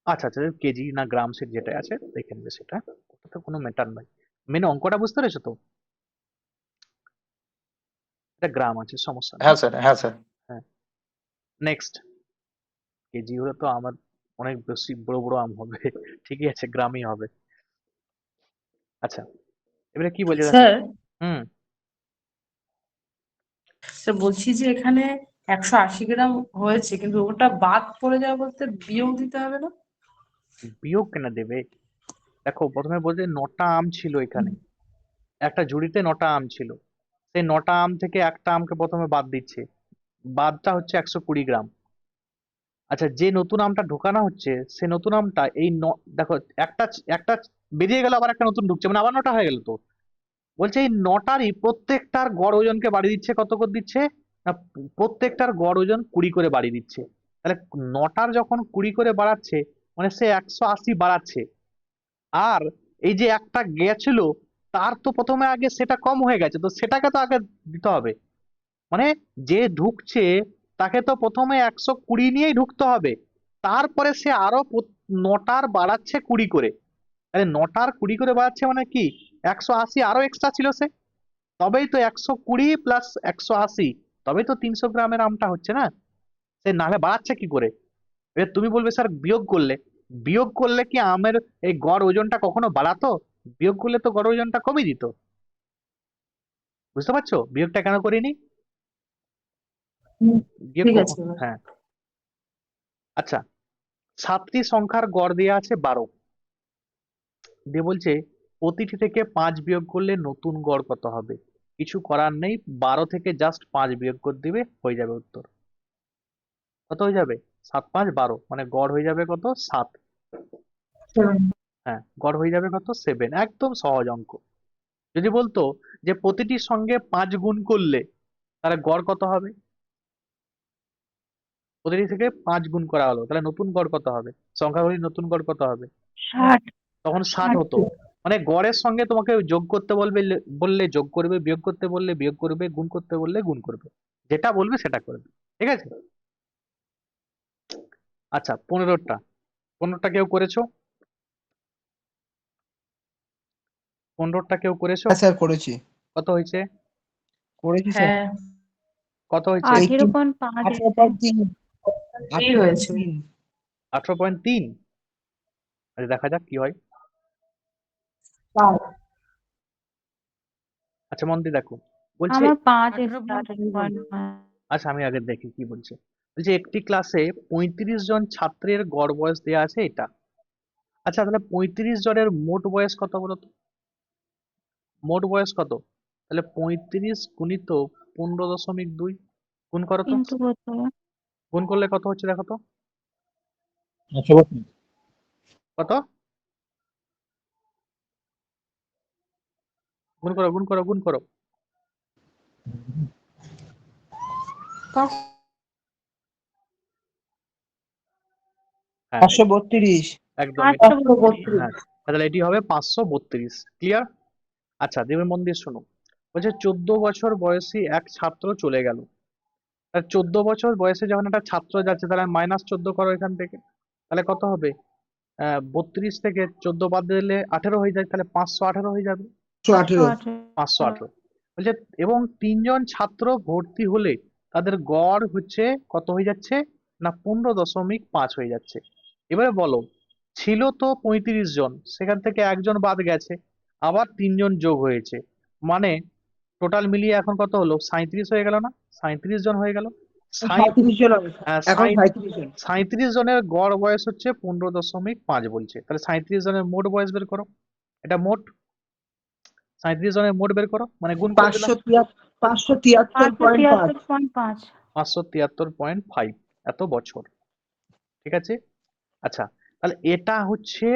আচ্ছা আচ্ছা, কেজি না গ্রাম সেট যেটা আছে দেখে নেবে, সেটা ওটা তো কোনো ম্যাটার নয়। মেন অঙ্কটা বুঝতে পেরেছো তো? এটা গ্রাম আছে, সমস্যা নেই। হ্যাঁ স্যার, হ্যাঁ স্যার। হ্যাঁ, নেক্সট। কেজি হলে তো আমার অনেক বেশি বড় বড় আম হবে। ঠিকই আছে, গ্রামই হবে। আচ্ছা, এবারে কি বলছে দেখো। স্যার হুম। স্যার বলছি যে এখানে 180 গ্রাম হয়েছে, কিন্তু ওটা বাদ পড়ে যাওয়া বলতে বিয়োগ দিতে হবে না? বিয়োগ কেন দেবে? দেখো প্রথমে বলছে 9টা আম ছিল এখানে, একটা ঝুড়িতে 9টা আম ছিল, সেই 9টা আম থেকে একটা আমকে প্রথমে বাদ দিচ্ছে। বাদটা হচ্ছে 120 গ্রাম। আচ্ছা, যে নতুন আমটা ঢোকানো হচ্ছে সে নতুন আমটা এই দেখো, একটা একটা বেরিয়ে গেল, আবার একটা নতুন ঢুকছে, মানে আবার 9টা হয়ে গেল তো। বলছে এই 9টারই প্রত্যেকটার গড় ওজনকে বাড়িয়ে দিচ্ছে। কত করে দিচ্ছে? না, প্রত্যেকটার গড় ওজন 20 করে বাড়িয়ে দিচ্ছে। তাহলে 9টার যখন 20 করে বাড়াচ্ছে, মানে সে 180 বাড়াচ্ছে। আর এই যে একটা গেছিল, তার তো প্রথমে আগে সেটা কম হয়ে গেছে, তো সেটাকে তো আগে দিতে হবে। মানে যে ঢুকছে তাকে তো প্রথমে 120 নিয়েই ঢুকতে হবে, তারপরে সে আরো 9টার বাড়াচ্ছে 20 করে। তাহলে 9টার 20 করে বাড়াচ্ছে মানে কি, 180 আরো এক্সট্রা ছিল সে, তবেই তো 120 প্লাস 180, তবেই তো 300 গ্রামের আমটা হচ্ছে না। সে নাহলে বাড়াচ্ছে কি করে? এবার তুমি বলবে স্যার বিয়োগ করলে। বিয়োগ করলে কি আমের এই গড় ওজনটা কখনো বাড়াতো? বিয়োগ করলে তো গড় ওজনটা কমই দিত। বুঝতে পারছো বিয়োগটা কেন করিনি? হুম, বিয়োগ ঠিক কখন, আছে এবার। হ্যাঁ। আচ্ছা, 7টি সংখ্যার গড় দেওয়া আছে 12, দিয়ে বলছে প্রতিটি থেকে 5 বিয়োগ করলে নতুন গড় কত হবে? কিছু করার নেই, 12 থেকে জাস্ট 5 বিয়োগ করে দিবে, হয়ে যাবে উত্তর। কত হয়ে যাবে? 7 5 12, মানে গড় হয়ে যাবে কত? 7। হ্যাঁ, গড় হয়ে যাবে কত? 7। একদম সহজ অঙ্ক। যদি বলতো যে প্রতিটির সঙ্গে 5 গুণ করলে তাহলে গড় কত হবে? প্রতিটি থেকে 5 গুণ করা হলো, তাহলে নতুন গড় কত হবে? সংখ্যাগুলির নতুন গড় কত হবে? 60। তখন 60 হতো। মানে গড়ের সঙ্গে তোমাকে যোগ করতে বলবে, বললে যোগ করবে, বিয়োগ করতে বললে বিয়োগ করবে, গুণ করতে বললে গুণ করবে, যেটা বলবে সেটা করবে। ঠিক আছে। আচ্ছা, 15টা। 15টা কেউ করেছো? 15টা কেউ করেছো? হ্যাঁ স্যার, করেছি কত হয়েছে? করেছি স্যার। হ্যাঁ, কত হয়েছে? 18.5 18.3। এই হয়েছে। 18.3। আচ্ছা, দেখা যাক কি হয়। আচ্ছা, মন দিয়ে দেখো। বলছে, আমার 5 এসছে, 18.5। আচ্ছা আমি আগে দেখি কি বলছে। বলছে একটি ক্লাসে 35 জন ছাত্রের গড় বয়স দেওয়া আছে এটা। আচ্ছা, তাহলে 35 জনের মোট বয়স কত বলো তো? মোট বয়স কত? তাহলে 35 গুণিত 15.2, গুণ করো তো। কিন্তু করতে হবে। গুণ করলে কত হচ্ছে দেখো তো। 132। কত? গুণ করো, গুণ করো, গুণ করো। হ্যাঁ, 532। একদম এটা। 832। হ্যাঁ, তাহলে এটি হবে 532। ক্লিয়ার? আচ্ছা, দেবের মন দিয়ে শোনো। বলছে 14 বছর বয়সী এক ছাত্র চলে গেল। আর 14 বছর বয়সে যখন একটা ছাত্র যাচ্ছে, তাহলে -14 করো এখান থেকে। তাহলে কত হবে? 32 থেকে 14 বাদ দিলে 18 হয়ে যায়, তাহলে 518 হয়ে যাবে। 118। 518। বলছে এবং 3 জন ছাত্র ভর্তি হলে তাদের গড় হচ্ছে কত হয়ে যাচ্ছে না 15.5 হয়ে যাচ্ছে। এবারে বলো, ছিল তো 35 জন, সেখান থেকে একজন বাদ গেছে, আবার 3 জন যোগ হয়েছে, মানে টোটাল মিলিয়ে এখন কত হলো, 37 হয়ে গেল না? 37 জন হয়ে গেল। 37 জন হবে। এখন 37 জন। 37 জনের গড় বয়স হচ্ছে 15.5 বলছে, তাহলে 37 জনের মোট বয়স বের করো। এটা মোট 37 জনের মোট বের করো, মানে গুণ করে দিলাম 573.5। 573.5। 573.5 এত বছর। ঠিক আছে, আচ্ছা, তাহলে এটা হচ্ছে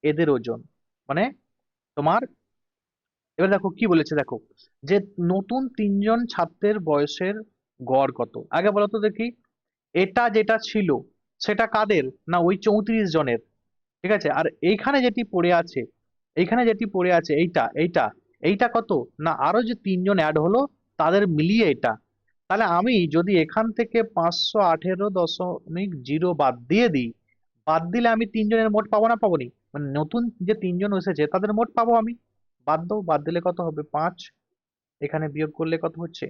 এদের ওজন, মানে তোমার। এবার দেখো কি বলেছে, দেখো যে নতুন 3 জন ছাত্রের বয়সের গড় কত, আগে বলো তো দেখি। এটা যেটা ছিল সেটা কাদের, না ওই 34 জনের। ঠিক আছে, আর এইখানে যেটি পড়ে আছে, এইখানে যেটি পড়ে আছে এইটা এইটা এইটা কত, না আরো যে 3 জন অ্যাড হলো তাদের মিলিয়ে এটা। তাহলে আমি যদি এখান থেকে 518.0 বাদ দিয়ে দিই, বাদ দিলে আমি 3 জনের মোট পাবো না পাবোনি, মানে নতুন যে 3 জন এসেছে তাদের মোট পাবো আমি। বাদ দাও, বাদ দিলে কত হবে 5, এখানে বিয়োগ করলে কত হচ্ছে,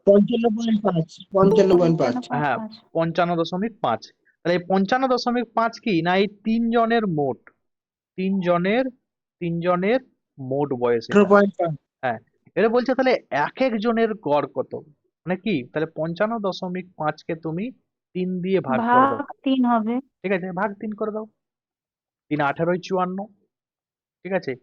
55.5। 55.5। হ্যাঁ 55.5। 55.5। তাহলে এই 55.5 কি না এই 3 জনের মোট, 3 জনের 3 জনের মোট বয়স এটা। 18.5। হ্যাঁ, এটা বলছে তাহলে এক এক জনের গড় কত, মানে কি, তাহলে 55.5কে তুমি 3 দিয়ে ভাগ করে দাও। ভাগ 3 হবে। ঠিক আছে, ভাগ 3 করে দাও। 3 18 54। ঠিক আছে,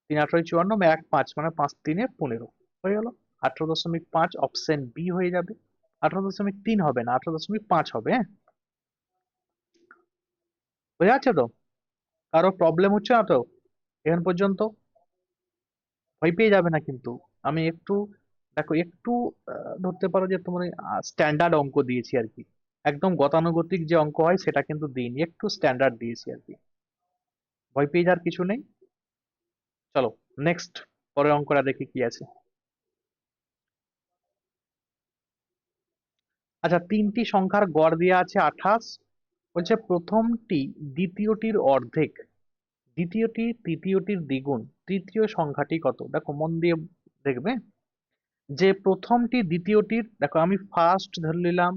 3 18 54, 1 5 মানে 5 3 15 হয়ে গেল। 18.5 অপশন বি হয়ে যাবে। 18.3 হবে না, 18.5 হবে। হ্যাঁ, বোঝা যাচ্ছে তো? কারো প্রবলেম হচ্ছে না তো এখন পর্যন্ত? ভয় পেয়ে যাবে না কিন্তু। আমি একটু দেখো একটু ধরতে পারো যে তোমার স্ট্যান্ডার্ড অঙ্ক দিয়েছি আর কি, একদম গতানুগতিক যে অঙ্ক হয় সেটা কিন্তু দিইনি, একটু স্ট্যান্ডার্ড দিয়েছি আর কি। ভয় পেয়ে যাওয়ার কিছু নেই। চলো নেক্সট, পরের অঙ্কটা দেখি কি আছে। আচ্ছা, 3টি সংখ্যার গড় দেওয়া আছে 28। বলছে প্রথমটি দ্বিতীয়টির অর্ধেক, দ্বিতীয়টি তৃতীয়টির দ্বিগুণ, তৃতীয় সংখ্যাটি কত। দেখো মন দিয়ে দেখবে যে প্রথমটি দ্বিতীয়টির, দেখো আমি ফার্স্ট ধরে নিলাম,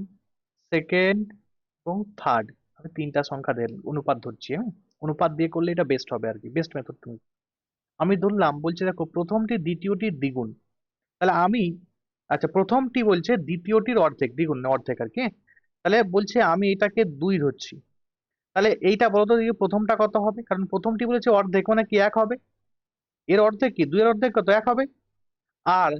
সেকেন্ড এবং থার্ড, আমি 3টা সংখ্যা অনুপাত ধরছি। হ্যাঁ, অনুপাত দিয়ে করলে এটা বেস্ট হবে আর কি, বেস্ট মেথড তুমি। আমি ধরলাম, বলছে দেখো প্রথমটি দ্বিতীয়টির দ্বিগুণ, তাহলে আমি, আচ্ছা প্রথমটি বলছে দ্বিতীয়টির অর্ধেক, দ্বিগুণ না অর্ধেক আর কি, তাহলে বলছে আমি এটাকে 2 ধরছি। তাহলে এইটা বলতো দেখি প্রথমটা কত হবে, কারণ প্রথমটি বলেছে অর্ধেক মানে কি 1 হবে, এর অর্ধেক কি 2 এর অর্ধেক কত 1 হবে। আর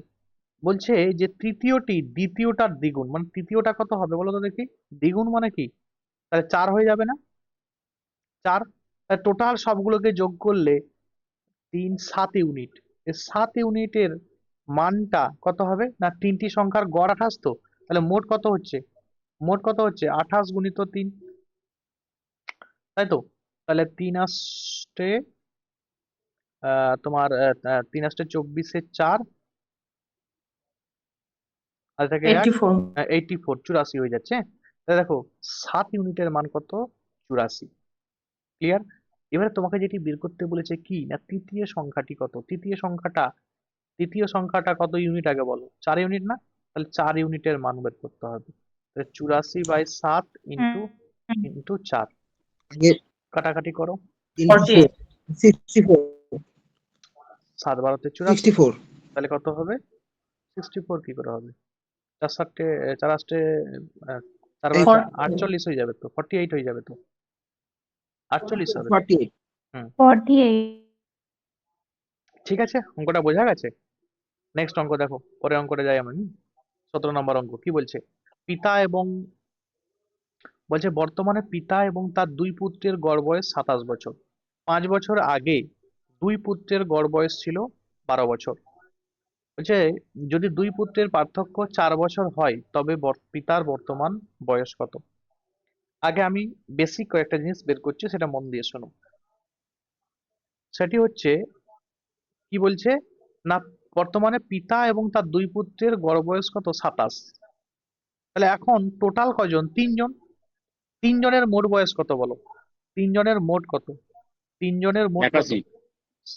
বলছে যে তৃতীয়টি দ্বিতীয়টার দ্বিগুণ, মানে তৃতীয়টা কত হবে বলো তো দেখি, দ্বিগুণ মানে কি, তাহলে 4 হয়ে যাবে না, 4। টোটাল সবগুলোকে যোগ করলে 3 7 ইউনিট, এই 7 ইউনিটের মানটা কত হবে, না 3টি সংখ্যার গড় 28 তো, তাহলে মোট কত হচ্ছে, মোট কত হচ্ছে 28 গুণিত 3, তাই তো। তাহলে 3 আষ্টে তোমার 3 আষ্টে 24 4, আর থেকে 1 84। 84, 84 হয়ে যাচ্ছে। তাহলে দেখো 7 ইউনিটের মান কত, 84। ক্লিয়ার? এবারে তোমাকে যেটি বের করতে বলেছে কি না তৃতীয় সংখ্যাটি কত, তৃতীয় সংখ্যাটা কত ইউনিট আগে বলো, 4 ইউনিট না, তাহলে 4 ইউনিটের মান বের করতে হবে। তাহলে 84/7 ইন্টু হুম। ইন্টু 4, আগে কাটাকাটি করো। 48। 64। 7 12 তে 84, 64। তাহলে কত হবে 64 কি করে হবে, 4 7 4 8 4 12 48 হয়ে যাবে তো, 48 হয়ে যাবে তো, 48 হবে তো। 48। হুম, 48। ঠিক আছে, অঙ্কটা বোঝা গেছে। নেক্সট অঙ্ক দেখো, পরে অঙ্কটা যাই আমি। 17 নম্বর অঙ্ক কি বলছে, পিতা এবং, বলছে বর্তমানে পিতা এবং তার 2 পুত্রের গড় বয়স 27 বছর। 5 বছর আগে 2 পুত্রের গড় বয়স ছিল 12 বছর। বলছে যদি 2 পুত্রের পার্থক্য 4 বছর হয় তবে পিতার বর্তমান বয়স কত। আগে আমি বেসিক কয়েকটা জিনিস বের করছি, সেটা মন দিয়ে শোনো। সেটি হচ্ছে কি বলছে না বর্তমানে পিতা এবং তার 2 পুত্রের গড় বয়স কত 27। তাহলে এখন টোটাল কয়জন, 3 জন, 3 জনের মোট বয়স কত বলো, 3 জনের মোট কত, 3 জনের মোট কত, 81।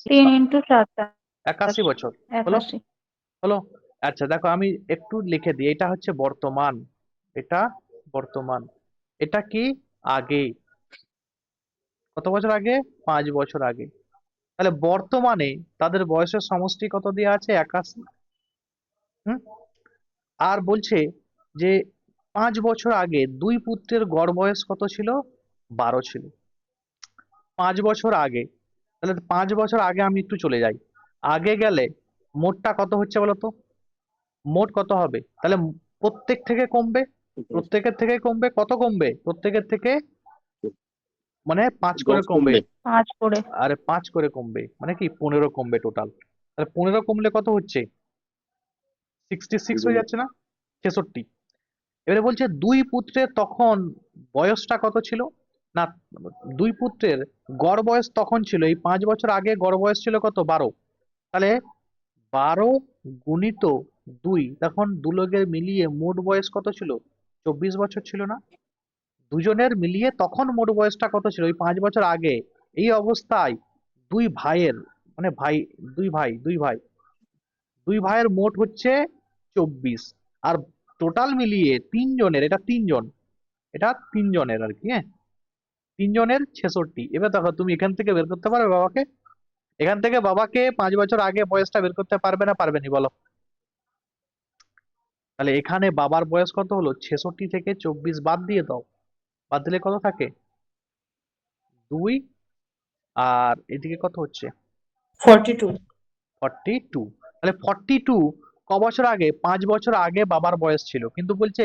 3 × 7। 81 বছর হলো 81 হলো আচ্ছা দেখো আমি একটু লিখে দিই, এটা হচ্ছে বর্তমান, এটা বর্তমান, এটা কি আগে, কত বছর আগে, 5 বছর আগে। তাহলে বর্তমানে তাদের বয়সের সমষ্টি কত দেওয়া আছে, 81। হুম, আর বলছে যে 5 বছর আগে দুই পুত্রের গড় বয়স কত ছিল, 12 ছিল। 5 বছর আগে, তাহলে 5 বছর আগে আমি একটু চলে যাই, আগে গেলে মোটটা কত হচ্ছে বলো তো, মোট কত হবে, তাহলে প্রত্যেক থেকে কমবে, প্রত্যেকের থেকে কমবে, কত কমবে, প্রত্যেকের থেকে মানে 5 করে 10 কমবে, কমবে। 5 করে আরে 5 করে কমবে মানে কি 15 কমবে টোটাল। তাহলে 15 কমলে কত হচ্ছে, 66 হয়ে যাচ্ছে না, 66। এবারে বলছে দুই পুত্রের তখন বয়সটা কত ছিল, না দুই পুত্রের গড় বয়স তখন ছিল, এই 5 বছর আগে গড় বয়স ছিল কত, 12। তাহলে 12 গুণিত 2, তখন দু লোকের মিলিয়ে মোট বয়স কত ছিল, 24 বছর ছিল না, দুজনের মিলিয়ে তখন মোট বয়সটা কত ছিল ওই 5 বছর আগে। এই অবস্থায় দুই ভাইয়ের মানে ভাই, দুই ভাইয়ের মোট হচ্ছে 24, আর টোটাল মিলিয়ে তিনজনের, এটা তিনজনের আর কি, হ্যাঁ, তিনজনের 66। এবার দেখো তুমি এখান থেকে বের করতে পারবে বাবাকে, এখান থেকে বাবাকে 5 বছর আগে বয়সটা বের করতে পারবে না পারবে নি বলো। তাহলে এখানে বাবার বয়স কত হলো, 66 থেকে 24 বাদ দিয়ে দাও, বাদ দিলে কত থাকে, 2, আর এদিকে কত হচ্ছে, 42। 42। তাহলে 42 ক বছর আগে, 5 বছর আগে বাবার বয়স ছিল, কিন্তু বলছে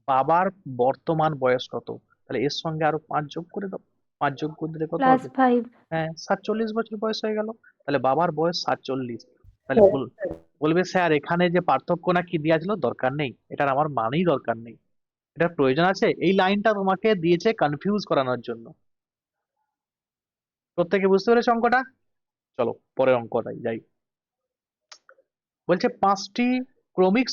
বাবার বর্তমান বয়স কত, তাহলে এর সঙ্গে আরো 5 যোগ করে দাও, 5 যোগ করে দিলে কত হবে, +5 হ্যাঁ 47 বছর বয়স হয়ে গেল। তাহলে বাবার বয়স 47। তাহলে বলবে স্যার এখানে যে পার্থক্য না কি দেওয়া ছিল, দরকার নেই, এটার আমার মানেই দরকার নেই, এটার প্রয়োজন আছে, এই লাইনটা তোমাকে দিয়েছে কনফিউজ করানোর জন্য। প্রত্যেকে বুঝতে পেরেছো অঙ্কটা? চলো পরের অঙ্কটাই যাই। বলছে 5টি ক্রমিক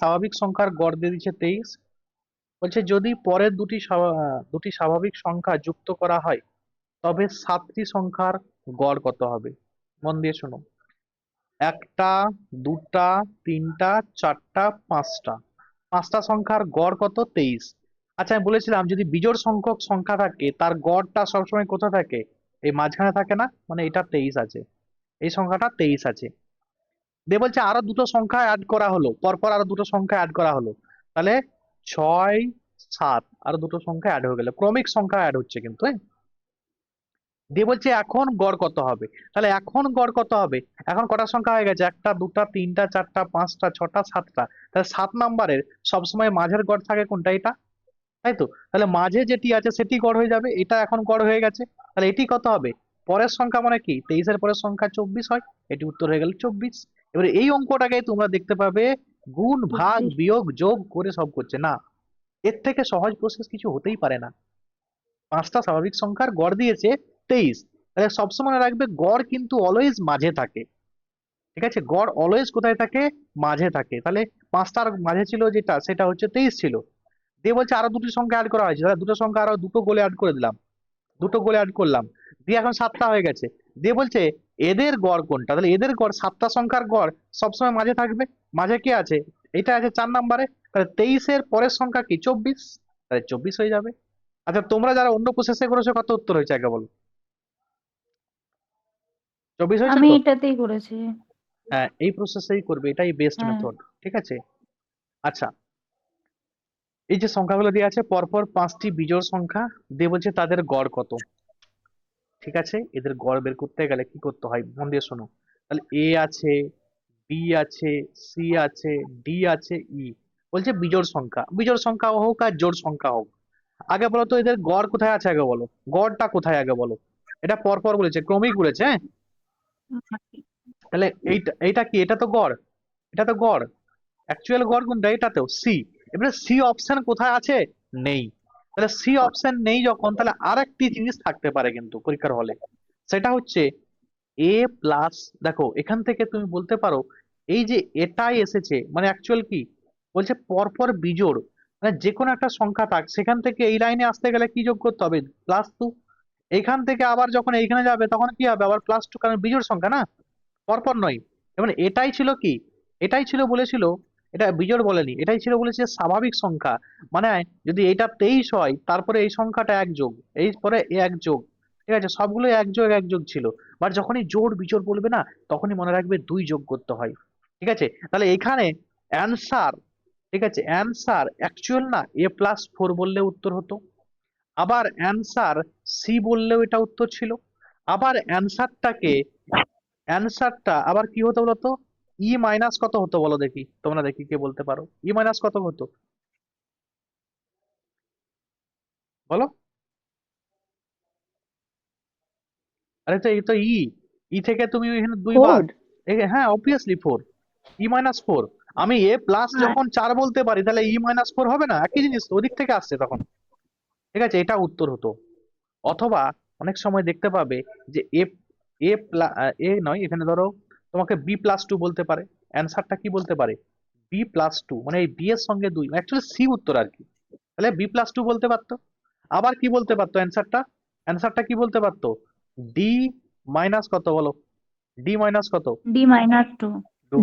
স্বাভাবিক সংখ্যার গড় দিয়ে দিচ্ছে 23। বলছে যদি পরের দুটি স্বাভাবিক সংখ্যা যুক্ত করা হয় তবে 7টি সংখ্যার গড় কত হবে। মন দিয়ে শোনো, একটা, দুটা, তিনটা, চারটা, পাঁচটা সংখ্যার গড় কত, 23। আচ্ছা আমি বলেছিলাম যদি বিজোড় সংখ্যক সংখ্যা থাকে তার গড়টা সবসময় কোথায় থাকে, এই মাঝখানে থাকে না, মানে এটা 23 আছে, এই সংখ্যাটা 23 আছে। দিয়ে বলছে আরো দুটো সংখ্যা অ্যাড করা হলো, পরপর আরো দুটো সংখ্যা অ্যাড করা হলো, তাহলে 6, 7, আরো দুটো সংখ্যা অ্যাড হয়ে গেল, ক্রমিক সংখ্যা অ্যাড হচ্ছে কিন্তু, হ্যাঁ। দিয়ে বলছে এখন গড় কত হবে, তাহলে এখন গড় কত হবে, এখন কটা সংখ্যা হয়ে গেছে, একটা, দুটা, তিনটা, চারটা, পাঁচটা, ছটা, সাতটা, তাহলে 7 নাম্বারের সবসময় মাঝের গড় থাকে কোনটা, এটা, তাই তো, তাহলে মাঝে যেটি আছে সেটি গড় হয়ে যাবে, এটা এখন গড় হয়ে গেছে, তাহলে এটি কত হবে, পরের সংখ্যা মানে কি 23-এর পরের সংখ্যা 24 হয়, এটি উত্তর হয়ে গেল 24। এবারে এই অঙ্কটাকে তোমরা দেখতে পাবে গুণ ভাগ 24 বিয়োগ যোগ করে সব করছে না, এর থেকে সহজ প্রসেস কিছু হতেই পারে না। 5টা স্বাভাবিক সংখ্যার গড় দিয়েছে 23, তাহলে সবসময় মনে রাখবে গড় কিন্তু অলওয়েজ মাঝে থাকে, ঠিক আছে, গড় অলওয়েজ কোথায় থাকে, মাঝে থাকে, তাহলে 5টার মাঝে ছিল যেটা সেটা হচ্ছে 23 ছিল। দিয়ে বলছে আরো দুটি সংখ্যা অ্যাড করা হয়েছে, তাহলে দুটো সংখ্যা আরো দুটো গোলে অ্যাড করে দিলাম, দুটো গোলে অ্যাড করলাম, দিয়ে এখন 7টা হয়ে গেছে। দিয়ে বলছে এদের গড় কোনটা, তাহলে এদের গড় 7টা সংখ্যার গড় সবসময় মাঝে থাকবে, মাঝে কে আছে, এটা আছে 4 নাম্বারে, তাহলে 23-এর পরের সংখ্যা কি 24, তাহলে 24 হয়ে যাবে। আচ্ছা তোমরা যারা অন্য প্রসেসে করেছো কত উত্তর হয়েছে আগে বলো, 24 হয়েছে আমি তো, এটাতেই করেছি। হ্যাঁ এই প্রসেসেই করবে, এটাই বেস্ট হ্যাঁ মেথড, ঠিক আছে। আচ্ছা এই যে সংখ্যাগুলো দেওয়া আছে পরপর 5টি বিজোড় সংখ্যা, দিয়ে বলছে তাদের গড় কত, ঠিক আছে, এদের গড় বের করতে গেলে কি করতে হয় মন দিয়ে শোনো, তাহলে এ আছে, বি আছে, সি আছে, ডি আছে, ই, বলছে বিজোড় সংখ্যা হোক আর জোড় সংখ্যা হোক, আগে বলো তো এদের গড় কোথায় আছে, আগে বলো গড়টা কোথায় আগে বলো, এটা পরপর বলেছে ক্রমিক বলেছে, হ্যাঁ, তাহলে এইটা এইটা কি, এটা তো গড়, এটা তো গড়, অ্যাকচুয়াল গড় কোনটা, এটাতেও সি। এবারে সি অপশন কোথায় আছে, নেই, তাহলে সি অপশন নেই যখন, তাহলে আরেকটি জিনিস থাকতে পারে কিন্তু পরীক্ষার হলে, সেটা হচ্ছে এ প্লাস, দেখো এখান থেকে তুমি বলতে পারো এই যে এটাই এসেছে মানে অ্যাকচুয়াল কি বলছে, পরপর বিজোড়, মানে যে কোনো একটা সংখ্যা থাক সেখান থেকে এই লাইনে আসতে গেলে কি যোগ করতে হবে, +2, এইখান থেকে আবার যখন এইখানে যাবে তখন কি হবে, আবার +2, কারণ বিজোড় সংখ্যা না, পরপর নয়। এবং এটাই ছিল কি, এটাই ছিল বলেছিল, এটা বিজোড় বলেনি, এটাই ছিল বলেছে স্বাভাবিক সংখ্যা। মানে যদি এটা 23 হয় তারপরে এই সংখ্যাটা 1 যোগ, এই পরে 1 যোগ, ঠিক আছে, সবগুলো 1 যোগ 1 যোগ ছিল। বাট যখনই জোড় বিজোড় বলবে না, তখনই মনে রাখবে 2 যোগ করতে হয়। ঠিক আছে, তাহলে এখানে অ্যান্সার, ঠিক আছে, অ্যান্সার অ্যাকচুয়াল না A+4 বললে উত্তর হতো, আবার অ্যান্সার সি বললেও এটা উত্তর ছিল, আবার অ্যান্সারটা আবার কি হতো বলতো, ই মাইনাস কত হতো বলো দেখি, তোমরা দেখি কে বলতে পারো, ই মাইনাস কত হতো বলো। আরে তো এই তো ই, ই থেকে তুমি এখানে 2 বাদ, 4। হ্যাঁ অবভিয়াসলি 4, ই-4। আমি A+ যখন 4 বলতে পারি তাহলে ই-4 হবে না, একই জিনিস তো, ওদিক থেকে আসছে তখন। ঠিক আছে, এটা উত্তর হতো। অথবা অনেক সময় দেখতে পাবে যে এ নয়, এখানে ধরো তোমাকে B+2 বলতে পারে, অ্যান্সারটা কি বলতে পারে, B+2, মানে এই বি এর সঙ্গে 2, অ্যাকচুয়ালি সি উত্তর আর কি, তাহলে B+2 বলতে পারতো। আবার কি বলতে পারতো অ্যান্সারটা, অ্যান্সারটা কি বলতে পারতো, ডি মাইনাস কত বলো, ডি মাইনাস কত, D-2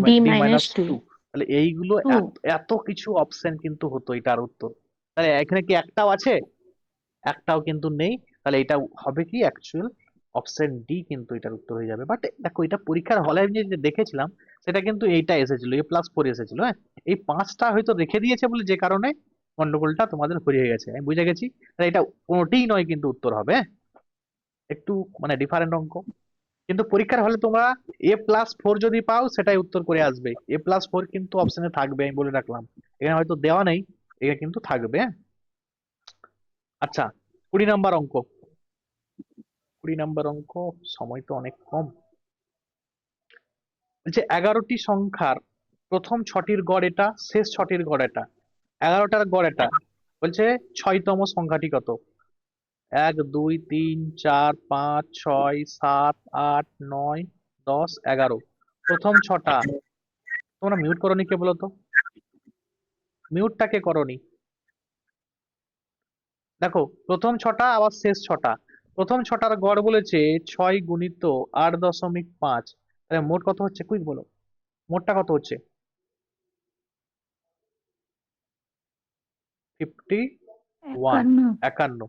D D minus minus 2। Two তাহলে এইগুলো 2 এত এত কিছু অপশন কিন্তু হতো এটার উত্তর। তাহলে এখানে কি একটাও আছে, একটাও কিন্তু নেই, তাহলে এটা হবে কি অ্যাকচুয়াল অপশন ডি কিন্তু এটার উত্তর হয়ে যাবে। বাট দেখো এটা পরীক্ষার হলে আমি যে দেখেছিলাম সেটা কিন্তু এইটা এসেছিল, A+4 এসেছিল, হ্যাঁ, এই 5টা হয়তো রেখে দিয়েছে বলে যে কারণে গন্ডগোলটা তোমাদের হয়ে গেছে, আমি বুঝে গেছি। তাহলে এটা কোনোটিই নয় কিন্তু উত্তর হবে, হ্যাঁ? একটু মানে ডিফারেন্ট অঙ্ক, কিন্তু পরীক্ষার হলে তোমরা A+4 যদি পাও সেটাই উত্তর করে আসবে, A+4 কিন্তু অপশনে থাকবে, আমি বলে রাখলাম, এখানে হয়তো দেওয়া নেই, এটা কিন্তু থাকবে, হ্যাঁ? আচ্ছা, 20 নাম্বার অঙ্ক, 20 নাম্বার অঙ্ক, সময় তো অনেক কম। বলছে 11টি সংখ্যার প্রথম 6টির গড় এটা, শেষ 6টির গড় এটা, 11টার গড় এটা, বলছে 6তম সংখ্যাটি কত, 1 2 3 4 5 6 7 8 9 10 11, প্রথম 6টা। তোমরা মিউট করনি কে বলো তো, মিউটটা কে করনি? দেখো প্রথম 6টা আবার শেষ 6টা, প্রথম 6টার গড় বলেছে 6 গুণিত 8.5, তাহলে মোট কত হচ্ছে, কুইক বলো, মোটটা কত হচ্ছে, 51, 51।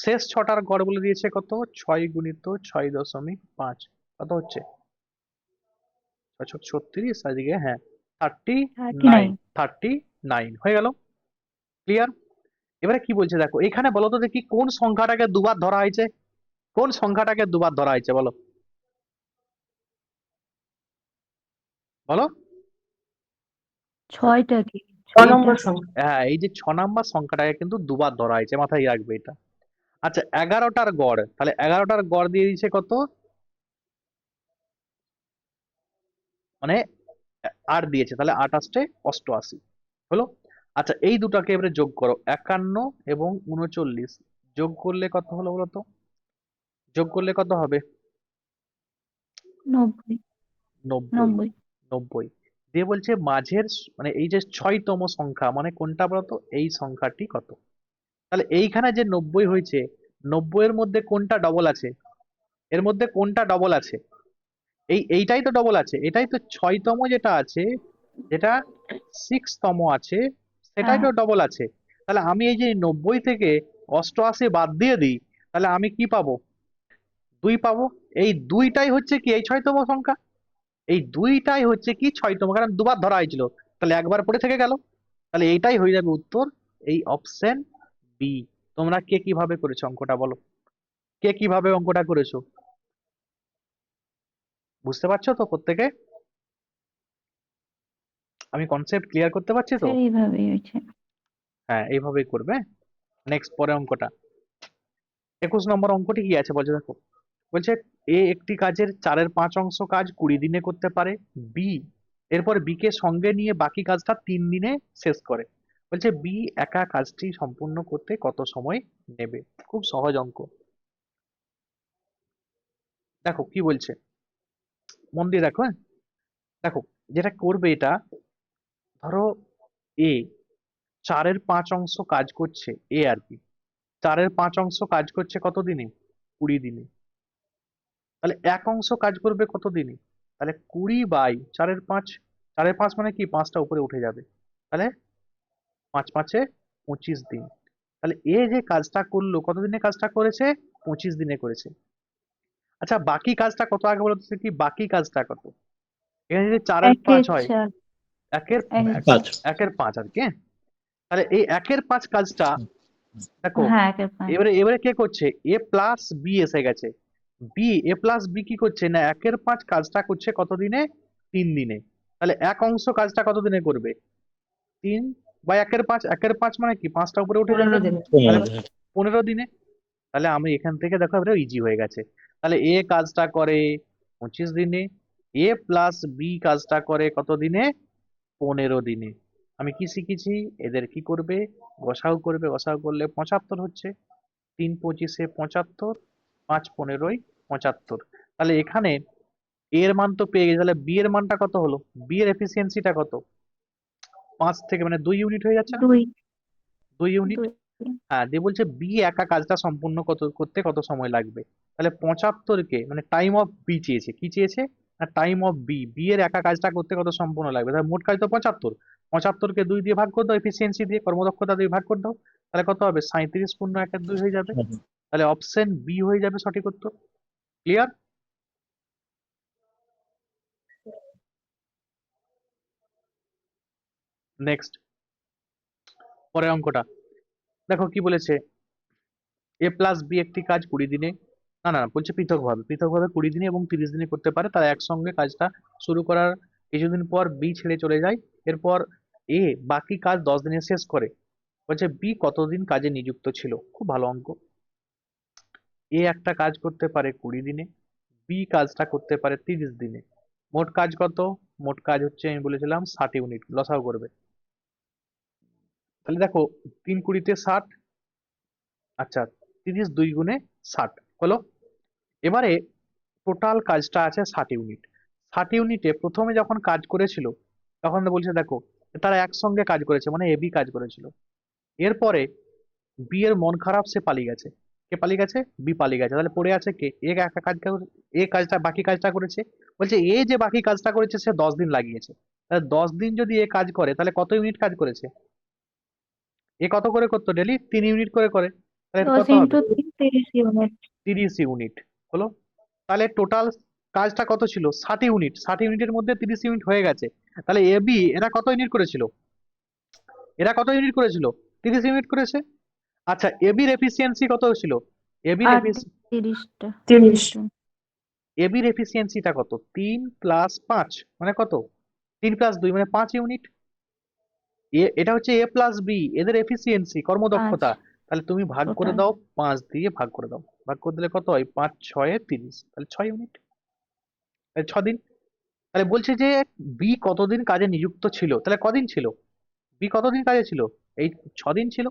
শেষ 6টার গড় বলে দিয়েছে কত, 6 গুণিত 6.5, কত হচ্ছে, 36, আজকে হ্যাঁ 39, 39 হয়ে গেল, ক্লিয়ার। এবারে কি বলছে দেখো, এখানে বলো তো দেখি কোন সংখ্যাটাকে দুবার ধরা হয়েছে, কোন সংখ্যাটাকে দুবার ধরা হয়েছে বলো, বলো। 6টা কি 6 6টা নম্বর সংখ্যা। হ্যাঁ, এই যে 6 নাম্বার সংখ্যাটাকে কিন্তু দুবার ধরা হয়েছে, মাথায় রাখবে এটা। আচ্ছা 11টার গড়, তাহলে 11টার গড় দিয়ে দিয়েছে কত, মানে 8 দিয়েছে, তাহলে 8 আসছে 88 হলো। আচ্ছা এই দুটাকে এবারে যোগ করো, 51 এবং 39 যোগ করলে কত হলো বলো তো, যোগ করলে কত হবে, 90 90, 90 90 দিয়ে বলছে মাঝের মানে এই যে 6তম সংখ্যা মানে কোনটা বলতো, এই সংখ্যাটি কত। তাহলে এইখানে যে 90 হয়েছে, 90 এর মধ্যে কোনটা ডবল আছে, এর মধ্যে কোনটা ডবল আছে, এইটাই তো ডবল আছে, এটাই তো 6তম যেটা আছে, যেটা 6তম আছে, সেটাই হ্যাঁ তো ডবল আছে। তাহলে আমি এই যে 90 থেকে 88 বাদ দিয়ে দিই, তাহলে আমি কি পাবো, 2 পাবো। এই দুইটাই হচ্ছে কি এই 6তম সংখ্যা, এই দুইটাই হচ্ছে কি 6তম, কারণ দুবার ধরা হয়েছিল, তাহলে একবার পড়ে থেকে গেল, তাহলে এইটাই হয়ে যাবে উত্তর, এই অপশন বি। তোমরা কে কিভাবে করেছো অঙ্কটা বলো, কে কিভাবে অঙ্কটা করেছো, বুঝতে পারছো তো প্রত্যেকে, আমি কনসেপ্ট ক্লিয়ার করতে পারছি তো? স্যার এইভাবেই হয়েছে। হ্যাঁ এইভাবেই করবে। নেক্সট পরে অঙ্কটা, 21 নম্বর অঙ্কটি কি আছে বলছে দেখো, বলছে এ একটি কাজের 4/5 কাজ 20 দিনে করতে পারে, বি এরপর বি কে সঙ্গে নিয়ে বাকি কাজটা 3 দিনে শেষ করে। বলছে বি একা কাজটি সম্পূর্ণ করতে কত সময় নেবে, খুব সহজ অঙ্ক। দেখো কি বলছে, মন দিয়ে দেখো, হ্যাঁ? দেখো যেটা করবে এটা, ধরো এ 4/5 কাজ করছে, এ আর কি 4/5 কাজ করছে কত দিনে, 20 দিনে। তাহলে এক অংশ কাজ করবে কত দিনে? তাহলে 20/4 4 5 মানে কি 5টা উপরে উঠে যাবে। তাহলে 5 5 25 দিন। তাহলে এ যে কাজটা করলো কত দিনে কাজটা করেছে? 25 দিনে করেছে। আচ্ছা বাকি কাজটা কত আগে বলো তো কি বাকি কাজটা কত? এখানে যদি 4 5 হয়, 1/4 একের 1/4 একের 5 আর কি, হ্যাঁ? তাহলে এই একের 5 কাজটা দেখো, হ্যাঁ 1/5 এবারে কে করছে? এ প্লাস বি এসে গেছে। এ প্লাস বি কি করছে না একের 5 কাজটা করছে কত দিনে? 3 দিনে। তাহলে এক অংশ কাজটা কত দিনে করবে? 3/1/5, 1/5 মানে কি 5টা উপরে উঠে যাবে, 15 দিনে। তাহলে 15 দিনে। তাহলে আমি এখান থেকে দেখো এবারে ইজি হয়ে গেছে। তাহলে এ কাজটা করে 25 দিনে, এ প্লাস বি কাজটা করে কত দিনে? 15 দিনে। আমি কি শিখেছি? এদের কি করবে? গসাগু করবে, গসাগু করলে 75 হচ্ছে। 3 25 75, 5 15 75। তাহলে এখানে এর মান তো পেয়ে গেছি, তাহলে বি এর মানটা কত হলো? বি এর এফিসিয়েন্সিটা কত? 5 থেকে মানে 2 ইউনিট হয়ে যাচ্ছে না? 2 2 ইউনিট। 2 হ্যাঁ, দিয়ে বলছে বি একা কাজটা সম্পূর্ণ করতে কত সময় লাগবে? তাহলে 75 কে মানে টাইম অফ বি চেয়েছে, কি চেয়েছে? না টাইম অফ বি এর একা কাজটা করতে কত সম্পূর্ণ লাগবে? তাহলে মোট কাজ তো 75, 75 কে 2 দিয়ে ভাগ করে দাও, এফিসিয়েন্সি দিয়ে কর্মদক্ষতা দিয়ে ভাগ করে দাও। তাহলে কত হবে? 37 পূর্ণ 1/2 হয়ে যাবে। তাহলে অপশন বি হয়ে যাবে সঠিক উত্তর। ক্লিয়ার? নেক্সট পরের অঙ্কটা দেখো কি বলেছে। এ প্লাস বি একটি কাজ 20 দিনে, না না বলছে পৃথকভাবে 20 দিনে এবং 30 দিনে করতে পারে। তারা একসঙ্গে কাজটা শুরু করার কিছুদিন পর বি ছেড়ে চলে যায়। এরপর এ বাকি কাজ 10 দিনে শেষ করে। বলছে বি কতদিন কাজে নিযুক্ত ছিল? খুব ভালো অঙ্ক। এ একটা কাজ করতে পারে 20 দিনে, বি কাজটা করতে পারে 30 দিনে। মোট কাজ কত? মোট কাজ হচ্ছে আমি বলেছিলাম 60 ইউনিট। লসাগু করবে। তাহলে দেখো 3 20 60, আচ্ছা 30 2 গুণে 60 হলো। এবারে টোটাল কাজটা আছে 60 ইউনিট। 60 ইউনিটে প্রথমে যখন কাজ করেছিল তখন তো বলছে দেখো তারা একসঙ্গে কাজ করেছে মানে এবি কাজ করেছিল। এরপরে বি এর মন খারাপ, সে পালিয়ে গেছে। কে পালিয়ে গেছে? বি পালিয়ে গেছে। তাহলে পড়ে আছে কে? এ একা এ কাজটা বাকি কাজটা করেছে। বলছে এ যে বাকি কাজটা করেছে সে 10 দিন লাগিয়েছে। তাহলে 10 দিন যদি এ কাজ করে তাহলে কত ইউনিট কাজ করেছে? এ কত করে করতো? ডেলি 3 ইউনিট করে করে। তাহলে এটা 10 কত হবে? × 3 30 ইউনিট 30 ইউনিট হলো। তাহলে টোটাল কাজটা কত ছিল? 60 ইউনিট। 60 ইউনিটের মধ্যে 30 ইউনিট হয়ে গেছে। তাহলে এ বি এরা কত ইউনিট করেছিল? 30 ইউনিট করেছে। আচ্ছা এবির এফিসিয়েন্সি কত ছিল? এবির আর 30টা 30। এবির এফিসিয়েন্সিটা কত? 3 + 5 মানে কত? 3 + 2 মানে 5 ইউনিট। এটা হচ্ছে এ প্লাস বি, এদের এফিসিয়েন্সি 5 কর্মদক্ষতা। তাহলে তুমি ভাগ করে টোটাল দাও, 5 দিয়ে ভাগ করে দাও। ভাগ করে দিলে কত হয়? 5 6 30, তাহলে 6 ইউনিট। তাহলে 6 দিন। তাহলে বলছে যে বি কতদিন কাজে নিযুক্ত ছিল? তাহলে কদিন ছিল? বি কতদিন কাজে ছিল? এই 6 দিন ছিল।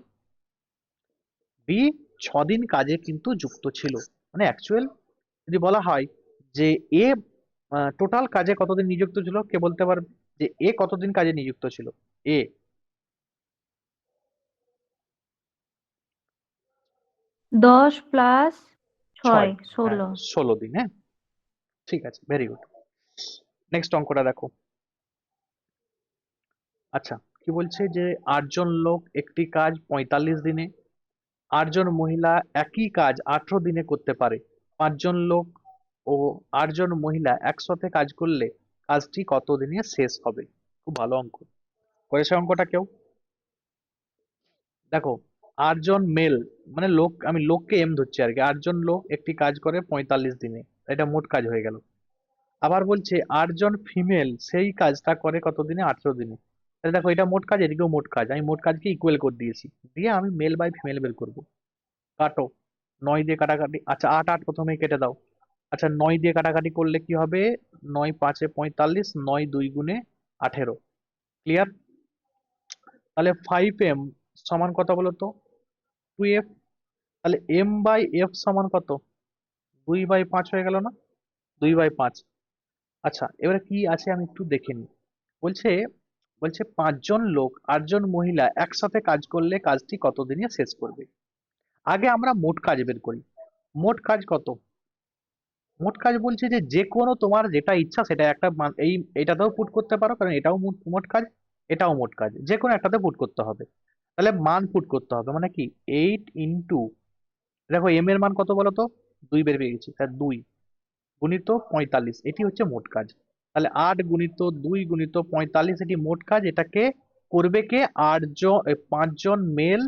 বি 6 দিন কাজে কিন্তু যুক্ত ছিল। মানে অ্যাকচুয়াল যদি বলা হয় যে এ টোটাল কাজে কতদিন নিযুক্ত ছিল, কে বলতে পারবে যে এ কতদিন কাজে নিযুক্ত ছিল? এ 10 + 6, 6 হ্যাঁ 16 16 দিন। হ্যাঁ ঠিক আছে, ভেরি গুড। নেক্সট অঙ্কটা দেখো। আচ্ছা কি বলছে যে 8 জন লোক একটি কাজ 45 দিনে, 8 জন মহিলা একই কাজ 18 দিনে করতে পারে। 5 জন লোক ও 8 জন মহিলা একসাথে কাজ করলে কাজটি কত দিনে শেষ হবে? খুব ভালো অঙ্ক। করেছে অঙ্কটা কেউ? দেখো 8 জন মেল মানে লোক, আমি লোককে এম ধরছি আর কি। 8 জন লোক একটি কাজ করে 45 দিনে, এটা মোট কাজ হয়ে গেল। আবার বলছে 8 জন ফিমেল সেই কাজটা করে কত দিনে? 18 দিনে। তাহলে দেখো এটা মোট কাজ, এদিকেও মোট কাজ। আমি মোট কাজকে ইকুয়াল করে দিয়েছি, দিয়ে আমি মেল বাই ফিমেল বের করবো। কাটো, 9 দিয়ে কাটাকাটি, আচ্ছা 8 8 প্রথমেই কেটে দাও। আচ্ছা 9 দিয়ে কাটাকাটি করলে কি হবে? 9 5 45, 9 2 গুণে 18। ক্লিয়ার? তাহলে 5m সমান কত বলো তো? 2f। তাহলে m/f সমান কত? 2/5 হয়ে গেল না? 2/5। আচ্ছা এবারে কি আছে আমি একটু দেখে নিই। বলছে বলছে 5 জন লোক 8 জন মহিলা একসাথে কাজ করলে কাজটি কত দিনে শেষ করবে? আগে আমরা মোট কাজ বের করি। মোট কাজ কত? মোট কাজ বলছে যে যে কোনো তোমার যেটা ইচ্ছা সেটা একটা এইটাতেও পুট করতে পারো, কারণ এটাও মোট কাজ, এটাও মোট কাজ, যে কোনো একটাতে পুট করতে হবে। তাহলে মান পুট করতে হবে, মানে কি 8 ইন্টু, দেখো এম এর মান কত বলো তো, 2 বের পেয়ে গেছি, তাহলে 2 গুণিত 45, এটি হচ্ছে মোট কাজ। তাহলে 8 গুণিত 2 গুণিত 45, এটি মোট কাজ। এটাকে করবে কে? 5 জন মেল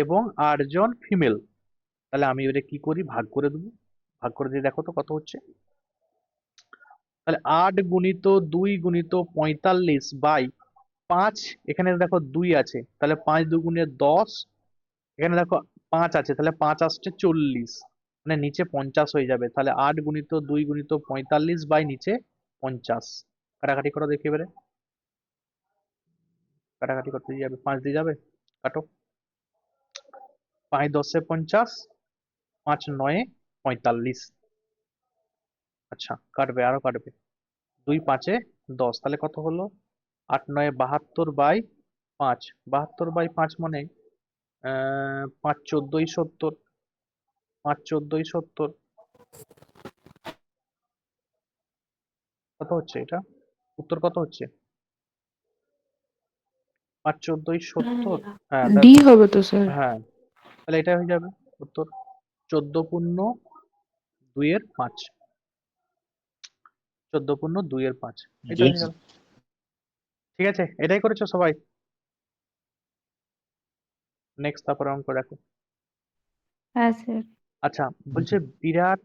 এবং 8 জন ফিমেল। তাহলে আমি এবারে কি করি, ভাগ করে দেবো। ভাগ করে দিয়ে দেখো তো কত হচ্ছে। তাহলে 8 গুণিত 2 গুণিত 45 বাই 5, এখানে দেখো 2 আছে, তাহলে 5 দুগুণে 10, এখানে দেখো 5 আছে, তাহলে 5 আসছে 40, মানে নিচে 50 হয়ে যাবে। তাহলে 8 গুণিত 2 গুণিত 45 বাই নিচে 50। কাটাকাটি করো দেখি এবারে, কাটাকাটি করতে দিয়ে যাবে, 5 দিয়ে যাবে, কাটো। 5 10 50, 5 9 45। আচ্ছা কাটবে, আরো কাটবে, 2 5 10, তাহলে কত হলো? 8 9 72 বাই 5, 72 বাই 5 মানে 5 14 70, 5 14 70, কত হচ্ছে এটা? উত্তর কত হচ্ছে? 5 14 70। হ্যাঁ ডি হবে তো স্যার। হ্যাঁ, তাহলে এটা হয়ে যাবে উত্তর, 14 পূর্ণ 2 এর 5, 14 পূর্ণ 2 এর 5, এটা হয়ে গেল। ঠিক আছে, এটাই করেছো সবাই? নেক্সট তারপর অঙ্ক দেখো। হ্যাঁ স্যার। আচ্ছা, বলছে বিরাট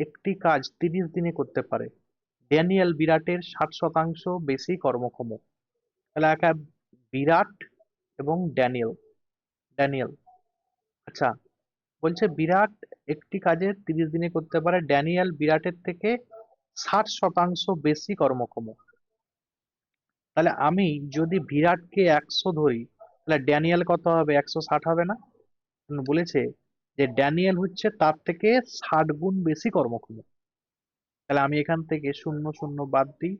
একটি কাজ 30 দিনে করতে পারে, ড্যানিয়েল বিরাটের 60% বেশি কর্মক্ষম। তাহলে একা বিরাট এবং ড্যানিয়েল, ড্যানিয়েল, আচ্ছা বলছে বিরাট একটি কাজের 30 দিনে করতে পারে, ড্যানিয়েল বিরাটের থেকে 60% বেশি কর্মক্ষম। তাহলে আমি যদি বিরাটকে 100 ধরি, তাহলে ড্যানিয়েল কত হবে? 160 হবে না? কারণ বলেছে যে ড্যানিয়েল হচ্ছে তার থেকে 60 গুণ বেশি কর্মক্ষম। তাহলে আমি এখান থেকে 0 0 বাদ দিই,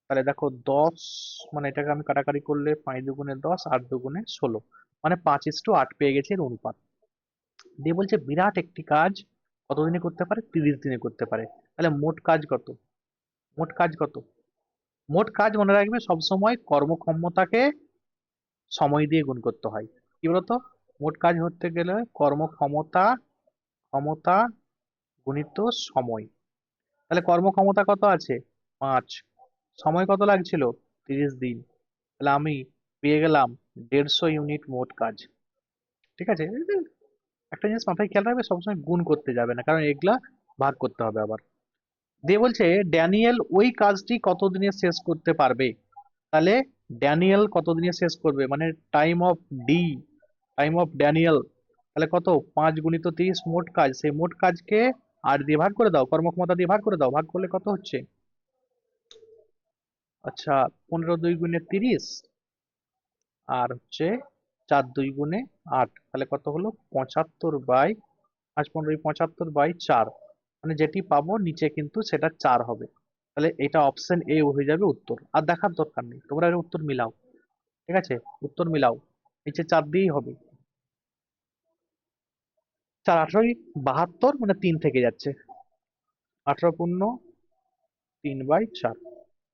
তাহলে দেখো 10, মানে এটাকে আমি কাটাকাটি করলে 5 দুগুণে 10, 8 দুগুণে 16, মানে 5:8 পেয়ে গেছে এর অনুপাত। দিয়ে বলছে বিরাট একটি কাজ কত দিনে করতে পারে? 30 দিনে করতে পারে। তাহলে মোট কাজ কত? মোট কাজ কত? মোট কাজ মনে রাখবে সবসময় কর্মক্ষমতাকে সময় দিয়ে গুণ করতে হয়। কি বলতো? মোট কাজ হতে গেলে কর্মক্ষমতা, ক্ষমতা গুণিত সময়। তাহলে কর্মক্ষমতা কত আছে? 5, সময় কত লাগছিল? 30 দিন, তাহলে আমি পেয়ে গেলাম 150 ইউনিট মোট কাজ। ঠিক আছে, এই যে একটা জিনিস মাথায় খেয়াল রাখবে, সবসময় গুণ করতে যাবে না, কারণ এগুলা ভাগ করতে হবে আবার। দিয়ে বলছে ড্যানিয়েল ওই কাজটি কত দিনে শেষ করতে পারবে। তাহলে ড্যানিয়েল কত দিনে শেষ করবে, মানে time of D, time of Daniel, তাহলে কত? 5 গুণিত 30 মোট কাজ, সেই মোট কাজকে 8 দিয়ে ভাগ করে দাও, কর্মক্ষমতা দিয়ে ভাগ করে দাও, ভাগ করলে কত হচ্ছে? আচ্ছা 15 2 গুণে 30, আর হচ্ছে 4 2 গুণে 8, তাহলে কত হলো? 75 বাই 5 15 75 বাই 4, মানে যেটি পাবো নিচে কিন্তু সেটা 4 হবে। তাহলে এটা অপশন এ হয়ে যাবে উত্তর, আর দেখার দরকার নেই, তোমরা এর উত্তর মিলাও। ঠিক আছে, উত্তর মিলাও, নিচে 4 দিয়েই হবে। 4 18 72, মানে 3 থেকে যাচ্ছে, 18 পূর্ণ 3 বাই 4।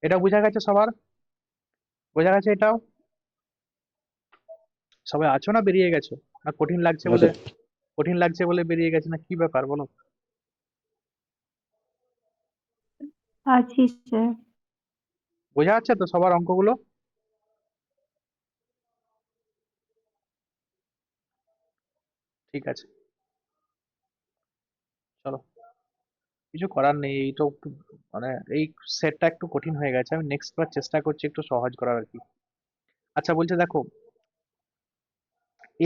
এটা বোঝা গেছে সবার? বোঝা গেছে এটাও? সবাই আছো না বেরিয়ে গেছো? না কঠিন লাগছে বলে, কঠিন লাগছে বলে বেরিয়ে গেছে, না কি ব্যাপার বলো? আছি স্যার। বোঝা যাচ্ছে তো সবার অঙ্কগুলো? ঠিক আছে, চলো, কিছু করার নেই, এই তো একটু মানে এই সেটটা একটু কঠিন হয়ে গেছে, আমি নেক্সট বার চেষ্টা করছি একটু সহজ করার আর কি। আচ্ছা বলছে দেখো,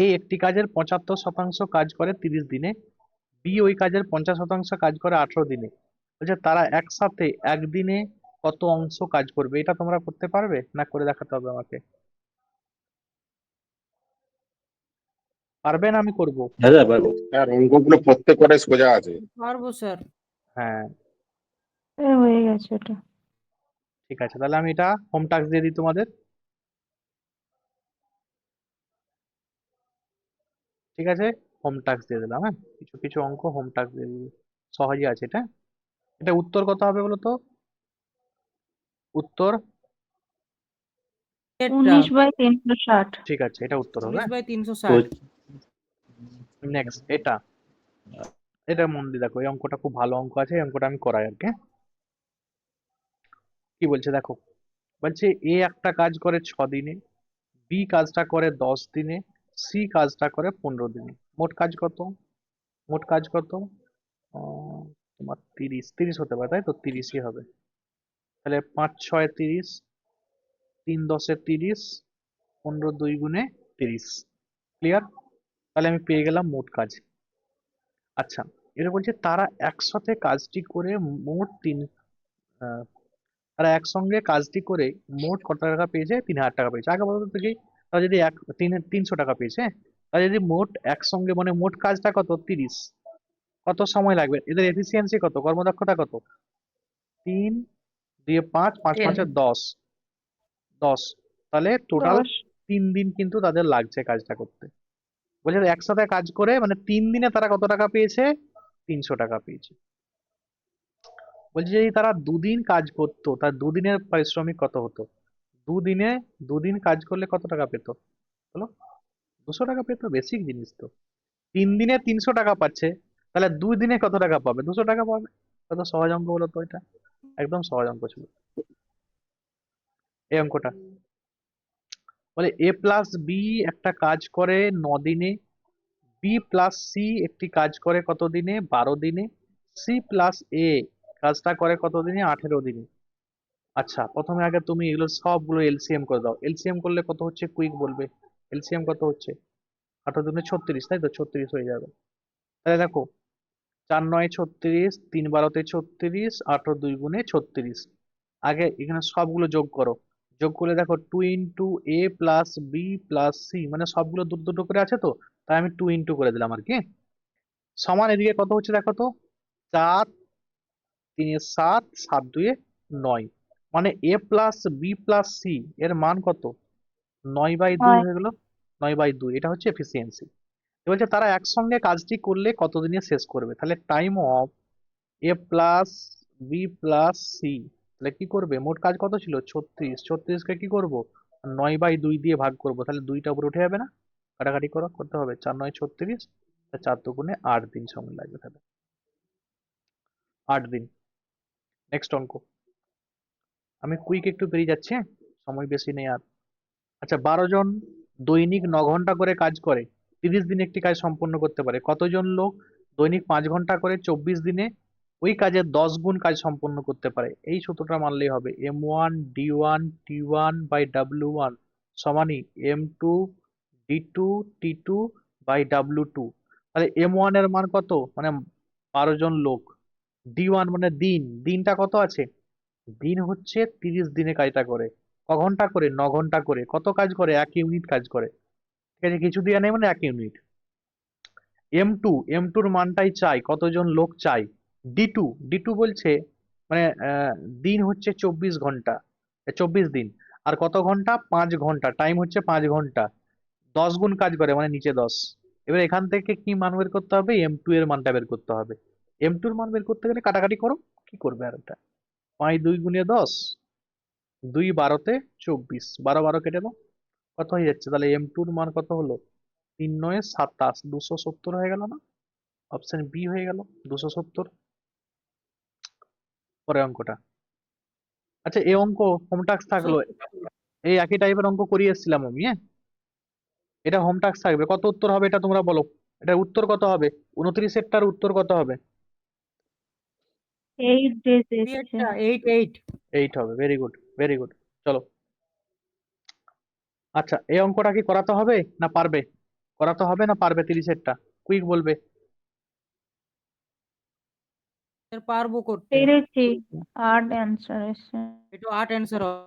এ একটি কাজের 75% কাজ করে 30 দিনে, বি ওই কাজের 50% কাজ করে 18 দিনে। বলছে তারা একসাথে একদিনে কত অংশ কাজ করবে, এটা তোমরা করতে পারবে না করে দেখাতে হবে আমাকে? পারবে না? আমি করব। হ্যাঁ স্যার পারবো। আর অঙ্কগুলো প্রত্যেকটাই সোজা আছে। পারবো স্যার। হ্যাঁ স্যার হয়ে গেছে ওটা। ঠিক আছে, তাহলে আমি এটা হোম টাস্ক দিয়ে দিই তোমাদের। ঠিক আছে, হোম টাস্ক দিয়ে দিলাম। হ্যাঁ, কিছু কিছু অঙ্ক হোম টাস্ক দিয়ে দিবি, সহজই আছে এটা। এটা উত্তর কত হবে বলো তো? উত্তর 19/360। ঠিক আছে, এটা উত্তর হবে। 19/360। নেক্সট এটা, এটা মন দিয়ে দেখো, এই অঙ্কটা খুব ভালো অঙ্ক আছে, এই অঙ্কটা আমি করাই আর কি। হ্যাঁ? কি বলছে দেখো, বলছে এ একটা কাজ করে 6 দিনে, বি কাজটা করে 10 দিনে, সি কাজটা করে 15 দিনে। মোট কাজ কত? মোট কাজ কত? আহ, তোমার 30 হতে পারে, তাই তো? 30ই হবে। তাহলে 5 6 30, 3 10 30, 15 2 গুণে 30। ক্লিয়ার? তাহলে আমি পেয়ে গেলাম মোট কাজ। আচ্ছা, এটা বলছে তারা একসাথে কাজটি করে মোট আহ, তারা একসঙ্গে কাজটি করে মোট কত টাকা পেয়েছে? 3000 টাকা পেয়েছে। আগে বলতো দেখি, তারা যদি 300 টাকা পেয়েছে, তারা যদি মোট একসঙ্গে, মানে মোট কাজটা কত? 30, কত সময় লাগবে? এদের এফিসিয়েন্সি কত, কর্মদক্ষতা কত? 3 দিয়ে 5, 5 10। 5 10, 10। তাহলে টোটাল 10। 3 দিন কিন্তু তাদের লাগছে কাজটা করতে। বলছে একসাথে কাজ করে মানে 3 দিনে তারা কত টাকা পেয়েছে? 300 টাকা পেয়েছে। বলছে যদি তারা 2 দিন কাজ করতো, তার 2 দিনের পারিশ্রমিক কত হতো? দুদিনে, 2 দিন কাজ করলে কত টাকা পেত বলো? 200 টাকা পেত, বেসিক জিনিস তো। 3 দিনে 300 টাকা পাচ্ছে, তাহলে 2 দিনে কত টাকা পাবে? 200 টাকা পাবে। কত সহজ অঙ্ক বলো তো এটা, একদম সহজ অঙ্ক ছিল এই অঙ্কটা। বলে এ প্লাস বি একটা কাজ করে 9 দিনে, বি প্লাস সি একটি কাজ করে কত দিনে? 12 দিনে, সি প্লাস এ কাজটা করে কত দিনে? 18 দিনে। আচ্ছা, প্রথমে আগে তুমি এগুলো সবগুলো এলসিএম করে দাও। এলসিএম করলে কত হচ্ছে কুইক বলবে। এলসিএম কত হচ্ছে? 18 দুনে 36, তাই তো? 36 হয়ে যাবে। তাহলে দেখো, 4 9 36, 3 12 36, 18 2 গুণে 36। আগে এখানে সবগুলো যোগ করো। যোগ করলে দেখো 2 ইন্টু এ প্লাস বি প্লাস সি, মানে সবগুলো দুটো দুটো করে আছে তো, তাই আমি 2 ইন্টু করে দিলাম আর কি। সমান এদিকে কত হচ্ছে দেখো তো, 4 3 7, 7 2 9, মানে এ প্লাস বি প্লাস সি এর মান কত? 9/2 হয়। হয়ে গেল। 9/2, এটা হচ্ছে এফিসিয়েন্সি। বলছে তারা একসঙ্গে কাজটি করলে কতদিনে শেষ করবে। তাহলে time of A plus B plus C, তাহলে কি করবে? মোট কাজ কত ছিল? 36, 36কে কি করব? 9/2 দিয়ে ভাগ করব, তাহলে 2টা উপরে উঠে যাবে না? কাটাকাটি করতে হবে। 4 9 36, 4 দুগুণে 8 দিন সময় লাগবে, তাহলে 8 দিন। নেক্সট অঙ্ক, আমি কুইক একটু বেরিয়ে যাচ্ছে, সময় বেশি নেই আর। আচ্ছা, 12 জন দৈনিক 9 ঘন্টা করে কাজ করে 30 দিনে একটি কাজ সম্পন্ন করতে পারে। কতজন লোক দৈনিক 5 ঘন্টা করে 24 দিনে ওই কাজের 10 গুণ কাজ সম্পন্ন করতে পারে? এই সূত্রটা মানলেই হবে। M1 D1 T1/W1 সমানই M2 D2 T2/W2। তাহলে M1 এর মান কত? মানে 12 জন লোক। D1 মানে দিন, দিনটা কত আছে? দিন হচ্ছে 30 দিনে কাজটা করে। ক ঘন্টা করে? 9 ঘন্টা করে। কত কাজ করে? 1 ইউনিট কাজ করে। ঠিক আছে, কিছু দেওয়া নেই মানে 1 ইউনিট। এম টুর মানটাই চাই, কতজন লোক চাই। ডি টু বলছে মানে দিন হচ্ছে 24 ঘন্টা, 24 দিন। আর কত ঘন্টা? 5 ঘন্টা। টাইম হচ্ছে 5 ঘন্টা। 10 গুণ কাজ করে মানে নিচে 10। এবার এখান থেকে কি মান বের করতে হবে? M2 এর মানটা বের করতে হবে। M2 এর মান বের করতে গেলে কাটাকাটি করো, কি করবে আর এটা? 5 2 গুণে 10, 2 12 24, 12 12 কেটে দাও, কত হয়ে যাচ্ছে? তাহলে M2 এর মান কত হলো? 3 9 27, 270 হয়ে গেল না? অপশন বি হয়ে গেল 270। পরের অঙ্কটা। আচ্ছা, এই অঙ্ক হোম টাস্ক থাকলো, এই একই টাইপের অঙ্ক করিয়ে এসেছিলাম আমি। হ্যাঁ, এটা হোম টাস্ক থাকবে। কত উত্তর হবে এটা তোমরা বলো? এটার উত্তর কত হবে? 29-এরটার উত্তর কত হবে? 8 days এসছে। 8 8 হবে। Very good, very good. চলো, আচ্ছা এই অঙ্কটা কি করাতে হবে না পারবে? করাতে হবে না পারবে? 30-এরটা কুইক বলবে। পারবো করতে। পেরেছি। 8 অ্যান্সার এসছে। এটা 8 অ্যান্সার হবে।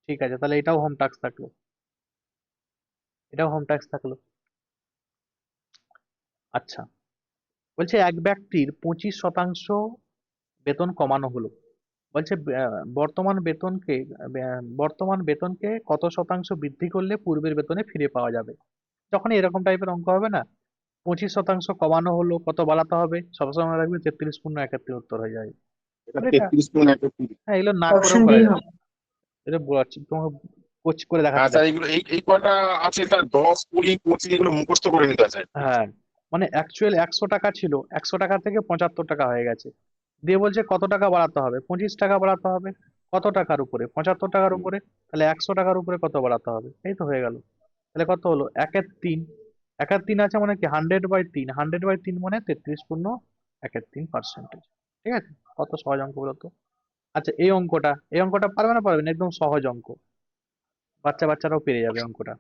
ঠিক আছে, তাহলে এটাও হোম টাস্ক থাকলো, এটাও হোম টাস্ক থাকলো। আচ্ছা, বলছে এক ব্যক্তির 25% বেতন কমানো হলো। বলছে বর্তমান বেতনকে কত শতাংশ বৃদ্ধি করলে পূর্বের বেতনে ফিরে পাওয়া যাবে? যখন এরকম টাইপের অঙ্ক হবে না, 25% কমানো হলো, কত বাড়াতে হবে? সবসময় মনে রাখবে 33.71 উত্তর হয়ে যায়। এটা এটা 33.71। হ্যাঁ, এগুলো না করেও অপশন ডি করা যায়। হবে। এটা বোঝাচ্ছি তোমাকে, কোচ করে হ্যাঁ দেখাচ্ছি স্যার, দেখো। এগুলো এই কয়টা আছে স্যার, 10, 20, 25 এগুলো মুখস্থ করে নিতে হয় স্যার। হ্যাঁ, মানে অ্যাকচুয়াল 100 টাকা ছিল, 100 টাকা থেকে 75 টাকা হয়ে গেছে। দিয়ে বলছে কত টাকা বাড়াতে হবে? 25 টাকা বাড়াতে হবে। কত টাকার উপরে? 75 টাকার উপরে। তাহলে 100 টাকার উপরে কত বাড়াতে হবে? এই তো হয়ে গেল। তাহলে কত হলো? 1/3। 1/3 আছে মানে কি? 100/3। 100/3 মানে 33.13%। ঠিক আছে? কত সহজ অঙ্ক বলতো? আচ্ছা, এই অঙ্কটা পারবে না? পারবে না, একদম সহজ অঙ্ক। বাচ্চারাও পেরে যাবে অঙ্কটা।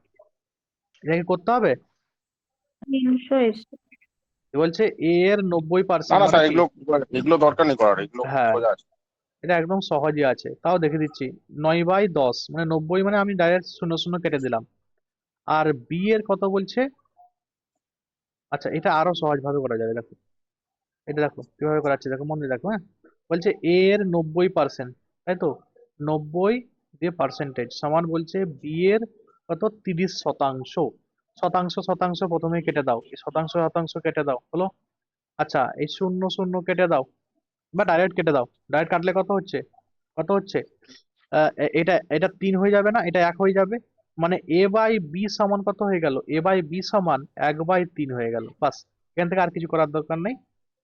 এটা কি করতে হবে? 300 এসছে। বলছে এ এর না 90% না মানে স্যার, কি? এগুলো দরকার নেই করার, এগুলো হ্যাঁ, সোজা আছে। এটা একদম সহজই আছে, তাও দেখে দিচ্ছি। 9/10 মানে 90, মানে আমি ডাইরেক্ট 0 কেটে দিলাম। আর বি এর কত বলছে? আচ্ছা, এটা আরো সহজ ভাবে করা যাবে, দেখো। এটা দেখো কিভাবে করাচ্ছে, দেখো, মন দিয়ে দেখো। হ্যাঁ, বলছে এ এর 90%, তাই তো? 90 দিয়ে পার্সেন্টেজ সমান বলছে বি এর কত? 30%। শতাংশ প্রথমে কেটে দাও, এই শতাংশ কেটে দাও, হলো? আচ্ছা, এই 0 কেটে দাও, বা ডাইরেক্ট কেটে দাও। ডাইরেক্ট কাটলে কত হচ্ছে? কত হচ্ছে? এটা এটা 3 হয়ে যাবে না? এটা 1 হয়ে যাবে। মানে এ বাই বি সমান কত হয়ে গেল? এ বাই বি সমান 1/3 হয়ে গেল। বাস, এখান থেকে আর কিছু করার দরকার নেই।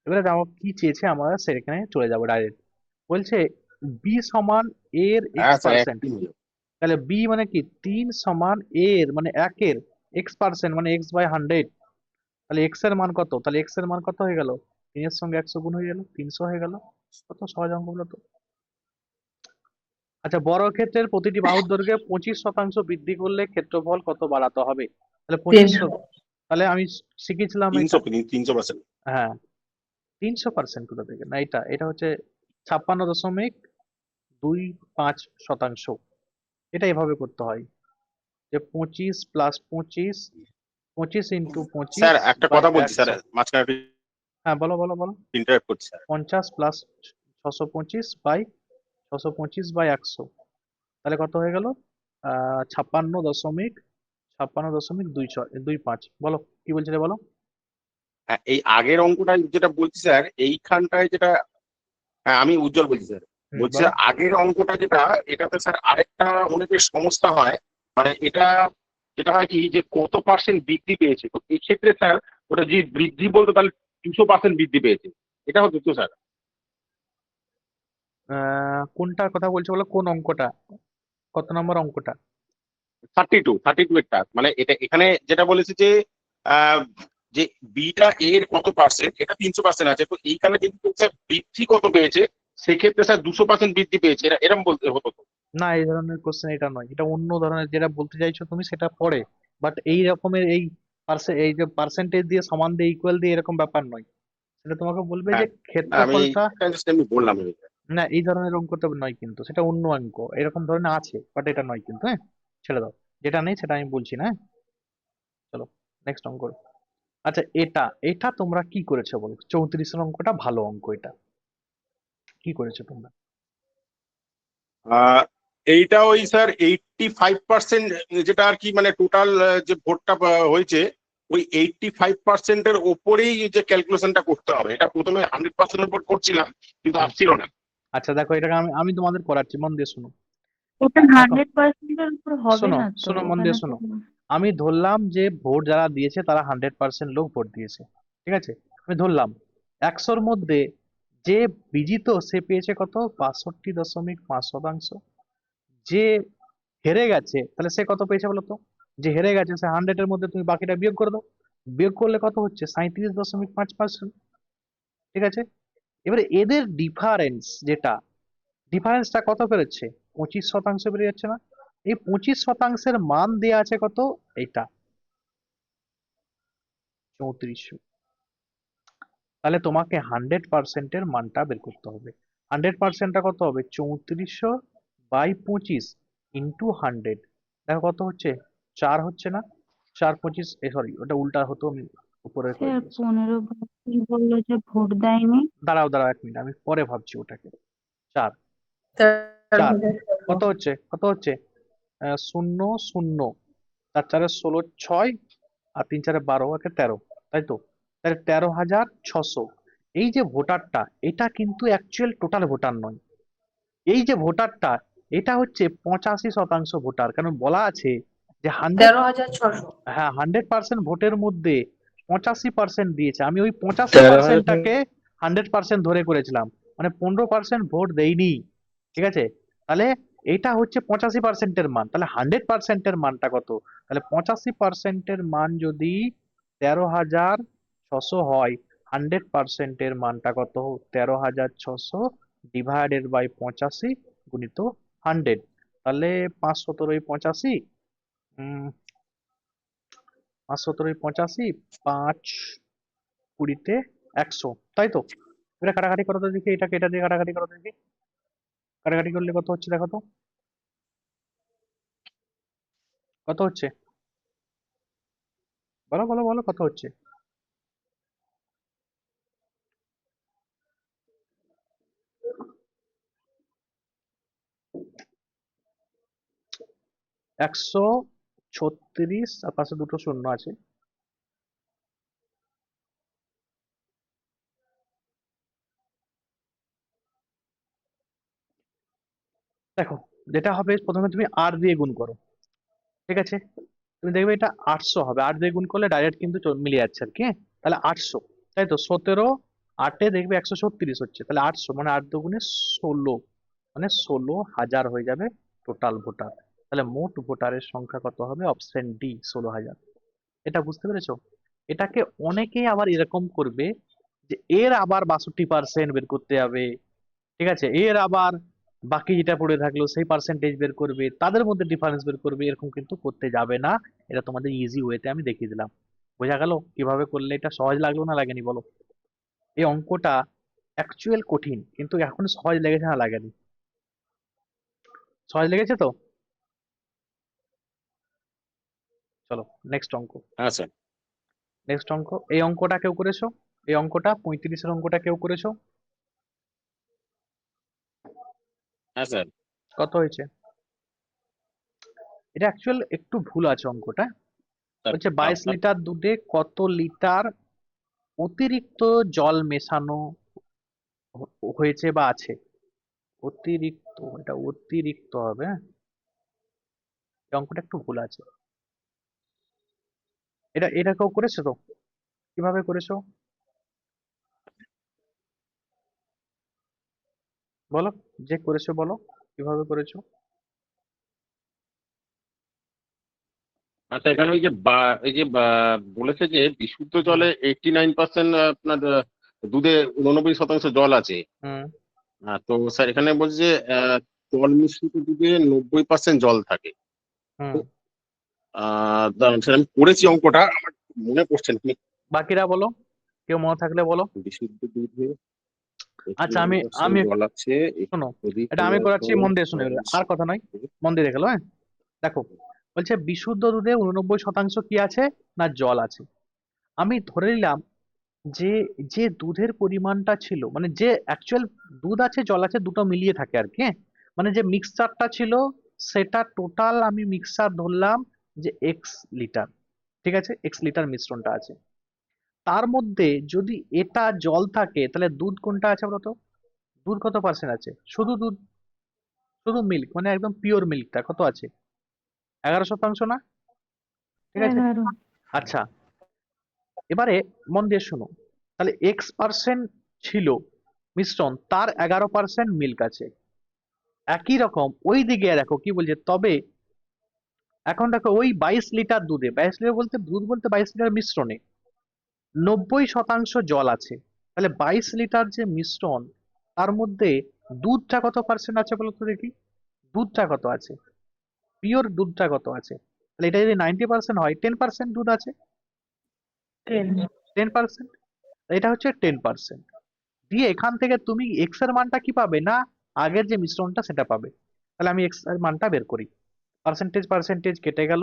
এবারে আমার কি চেয়েছে, আমরা সেখানে চলে যাবো ডাইরেক্ট। বলছে বি সমান এর এক্স হ্যাঁ স্যার, পার্সেন্ট। একই হয়ে যাবে। তাহলে বি মানে কি? 3 সমান এর মানে একের এক্স পার্সেন্ট মানে x/100। তাহলে এক্স এর মান কত? তাহলে এক্স এর মান কত হয়ে গেল? 3 এর সঙ্গে 100 গুণ হয়ে গেল, 300 হয়ে গেল। কত সহজ অঙ্ক বলো তো? আচ্ছা, বর্গক্ষেত্রের প্রতিটি বাহুর দৈর্ঘ্যে 25% বৃদ্ধি করলে ক্ষেত্রফল কত বাড়াতে হবে? তাহলে 300। 25, তাহলে আমি শিখেছিলাম 300, এটা। 300%। হ্যাঁ, 300% কোথা থেকে? না, এটা হচ্ছে 56.25%। এটা এভাবে করতে হয় যে 25 প্লাস 25, 25 ইন্টু 25 স্যার একটা বাই কথা বলছি স্যার, 100। মাঝখানে হ্যাঁ, বলো। ইন্টারাপ্ট করছি স্যার। 50 প্লাস 625/100, তাহলে কত হয়ে গেল? 56.25। বলো, কি বলছিলে বলো। হ্যাঁ, এই আগের অঙ্কটা যেটা বলছি স্যার, এইখানটায় যেটা, হ্যাঁ আমি উজ্জ্বল বলছি স্যার। বলছি বলো। স্যার, আগের অঙ্কটা যেটা, এটাতে স্যার আরেকটা অনেকের সমস্যা হয়। মানে যেটা হয় কি, যে কত পার্সেন্ট বৃদ্ধি পেয়েছে, তো এক্ষেত্রে স্যার ওটা যে বৃদ্ধি বলতো, তাহলে 200% বৃদ্ধি পেয়েছে, এটা হতো তো স্যার। কোনটার কথা বলছো বলো, কোন অঙ্কটা? কত নম্বর অঙ্কটা? 32 এরটা, মানে এটা এখানে যেটা বলেছে যে আহ, যে বিটা এর কত পার্সেন্ট, এটা 300% আছে, তো এইখানে কিন্তু স্যার বৃদ্ধি কত পেয়েছে, সেক্ষেত্রে স্যার 200% বৃদ্ধি পেয়েছে, এরকম বলতে হতো তো। না, এই ধরনের কোশ্চেন এটা নয়, এটা অন্য ধরনের। যেটা বলতে চাইছো তুমি সেটা পড়ে, বাট এই রকমের এই যে পার্সেন্টেজ দিয়ে, সমান দিয়ে, ইকুয়াল দিয়ে, এরকম ব্যাপার নয়। সেটা তোমাকে বলবে যে হ্যাঁ, আমি ক্ষেত্রফলটা। জাস্ট এমনি বললাম। না, এই ধরনের অঙ্কটা নয় কিন্তু, সেটা অন্য অঙ্ক। এরকম ধরনের আছে, বাট এটা নয় কিন্তু। হ্যাঁ, ছেড়ে দাও, যেটা নেই সেটা আমি বলছি না। হ্যাঁ, চলো নেক্সট অঙ্ক। আচ্ছা, এটা এটা তোমরা কি করেছো বলো? 34 অঙ্কটা ভালো অঙ্ক, এটা কি করেছো তোমরা? এইটা ওই স্যার 85%, যেটা আর কি, মানে টোটাল যে ভোটটা হয়েছে, ওই 85%-এর ওপরেই যে ক্যালকুলেশনটা করতে হবে। এটা প্রথমে 100%-এর উপর করছিলাম, কিন্তু হুম। আসছিল না। আচ্ছা, দেখো, এটাকে আমি আমি তোমাদের করাচ্ছি, মন দিয়ে শোনো। ওটা এখন 100% এর উপর হবে শোনো না তো, শোনো, মন ওখানে দিয়ে তো। শোনো। আমি ধরলাম যে ভোট যারা দিয়েছে তারা 100% লোক ভোট দিয়েছে। ঠিক আছে? আমি ধরলাম 100-র মধ্যে যে বিজিত সে পেয়েছে কত? 62.5%। যে হেরে গেছে তাহলে সে কত পেয়েছে বলো তো? যে হেরে গেছে সে 100-এর মধ্যে তুমি বাকিটা বিয়োগ করে দাও। বিয়োগ করলে কত হচ্ছে? 37.5%। ঠিক আছে? এবারে এদের ডিফারেন্সটা কত বেরোচ্ছে? 25% বেরিয়ে যাচ্ছে না? এই 25%-এর মান দেয়া আছে কত? এটা 3400। তাহলে তোমাকে 100%-এর মানটা বের করতে হবে। 100%টা কত হবে? 3400/25 ইন্টু 100। দেখো কত হচ্ছে? 4 হচ্ছে না? 4×25, সরি, ওটা উল্টা হতো, আমি উপরে করে স্যার দিয়েছি। 15 বার কি বললো যে ভোট দেয়নি? দাঁড়াও 1 মিনিট, আমি পরে ভাবছি ওটাকে। 4 তার 4 মধ্যে কত হচ্ছে? 0 0, 4 4 16, 6, আর 3 4 12, 13। তাই তো? তাহলে 13,600। এই যে ভোটারটা, এটা কিন্তু অ্যাকচুয়াল টোটাল ভোটার নয়। এই যে ভোটারটা, এটা হচ্ছে 85% ভোটার। কারণ বলা আছে যে 13,600। হ্যাঁ 100% ভোটের মধ্যে 85% দিয়েছে। আমি ওই 13,000 85%টাকে 100% ধরে করেছিলাম, মানে 15% ভোট দেয়নি। ঠিক আছে, তাহলে এটা হচ্ছে 85%-এর মান। তাহলে 100%-এর মানটা কত? তাহলে 85%-এর মান যদি 13,600 হয়, 100%-এর মানটা কত? 13,600 ডিভাইডেড বাই 85 গুণিত 100। তাহলে 5 17 85, 5 17 85, 5 20 100, তাই তো? এটা কাটাকাটি করো তো দেখি, এটাকে এটা দিয়ে কাটাকাটি করো তো দেখি। কাটাকাটি করলে কত হচ্ছে দেখো তো, কত হচ্ছে? বলো বলো বলো, কত হচ্ছে? 136, আর পাশে দুটো শূন্য আছে। দেখো, যেটা হবে প্রথমে তুমি আর দিয়ে গুণ করো। ঠিক আছে, তুমি দেখবে এটা 800 হবে। 8 দিয়ে গুণ করলে ডাইরেক্ট কিন্তু মিলে যাচ্ছে আর কি। তাহলে 800, তাই তো? 17 8-এ দেখবে 136 হচ্ছে। তাহলে 800 মানে 8 দুগুণে 16, মানে 16,000 হয়ে যাবে টোটাল ভোটার। তাহলে মোট ভোটারের সংখ্যা কত হবে? Option D, 16,000। এটা বুঝতে পেরেছো? এটাকে অনেকেই আবার এরকম করবে যে এর আবার 62% বের করতে হবে। ঠিক আছে, এর আবার বাকি যেটা পড়ে থাকলো সেই পার্সেন্টেজ বের করবে, তাদের মধ্যে ডিফারেন্স বের করবে। এরকম কিন্তু করতে যাবে না। এটা তোমাদের ইজি ওয়েতে আমি দেখিয়ে দিলাম। বোঝা গেল কিভাবে করলে? এটা সহজ লাগলো না লাগেনি বলো? এই অঙ্কটা অ্যাকচুয়াল কঠিন, কিন্তু এখন সহজ লেগেছে না লাগেনি? সহজ লেগেছে তো? চলো নেক্সট অঙ্ক। হ্যাঁ স্যার। নেক্সট অঙ্ক, এই অঙ্কটা কেউ করেছো? এই অঙ্কটা 35-এর অঙ্কটা কেউ করেছো? হ্যাঁ স্যার। কত হয়েছে? এটা অ্যাকচুয়াল একটু ভুল আছে অঙ্কটা। স্যার বলছে 22 লিটার দুধে কত লিটার অতিরিক্ত জল মেশানো হয়েছে বা আছে? অতিরিক্ত, এটা অতিরিক্ত হবে, হ্যাঁ? এই অঙ্কটা একটু ভুল আছে। এটা এটা কেউ করেছো তো? কিভাবে করেছো বলো? যে করেছো বলো, কিভাবে করেছো? আচ্ছা, এখানে ওই যে বলেছে যে বিশুদ্ধ জলে 89% আপনার দুধে 89% জল আছে। হুম। তো স্যার এখানে বলছে যে জল মিশ্রিত দুধে 90% জল থাকে। হুম। দাঁড়ান স্যার, আমি করেছি অঙ্কটা, আমার মনে পড়ছে না। বাকিরা বলো, কেউ মনে থাকলে বলো। বিশুদ্ধ দুধে আচ্ছা, 89% আমি জল আছে, একটু শোনো, অধিক এটা আমি হওয়ার করাচ্ছি, পর মন দিয়ে শুনে জল গেলে আর মিশ্রিত। কথা নয়, মন দিয়ে দেখলো, হ্যাঁ? দেখো, বলছে বিশুদ্ধ দুধে 89% কি আছে? না জল আছে। আমি ধরে নিলাম যে যে দুধের পরিমাণটা ছিল, মানে যে অ্যাকচুয়াল দুধ আছে জল আছে দুটো মিলিয়ে থাকে আর কি, হ্যাঁ? মানে যে মিক্সচারটা ছিল, সেটা টোটাল আমি মিক্সচার ধরলাম যে এক্স লিটার। ঠিক আছে, এক্স লিটার মিশ্রণটা আছে। তার মধ্যে যদি এটা জল থাকে, তাহলে দুধ কোনটা আছে বলতো? দুধ কত পার্সেন্ট আছে? শুধু দুধ, শুধু মিল্ক, মানে একদম পিওর মিল্কটা কত আছে? 11% না? ঠিক আছে। 11। আচ্ছা, এবারে মন দিয়ে শোনো, তাহলে X% ছিল মিশ্রণ, তার 11% মিল্ক আছে। একই রকম ওই দিকে দেখো কি বলছে, তবে এখন দেখো ওই 22 লিটার দুধে, 22 লিটার বলতে দুধ বলতে 22 লিটার মিশ্রণে 90% জল আছে। তাহলে 22 লিটার যে মিশ্রণ, তার মধ্যে দুধটা কত পার্সেন্ট আছে বলো তো দেখি? দুধটা কত আছে? পিওর দুধটা কত আছে? তাহলে এটা যদি 90% হয়, 10% দুধ আছে। 10। 10%, এটা হচ্ছে 10%। দিয়ে এখান থেকে তুমি এক্স এর মানটা কি পাবে? না আগের যে মিশ্রণটা সেটা পাবে। তাহলে আমি এক্স এর মানটা বের করি। পার্সেন্টেজ পার্সেন্টেজ কেটে গেল,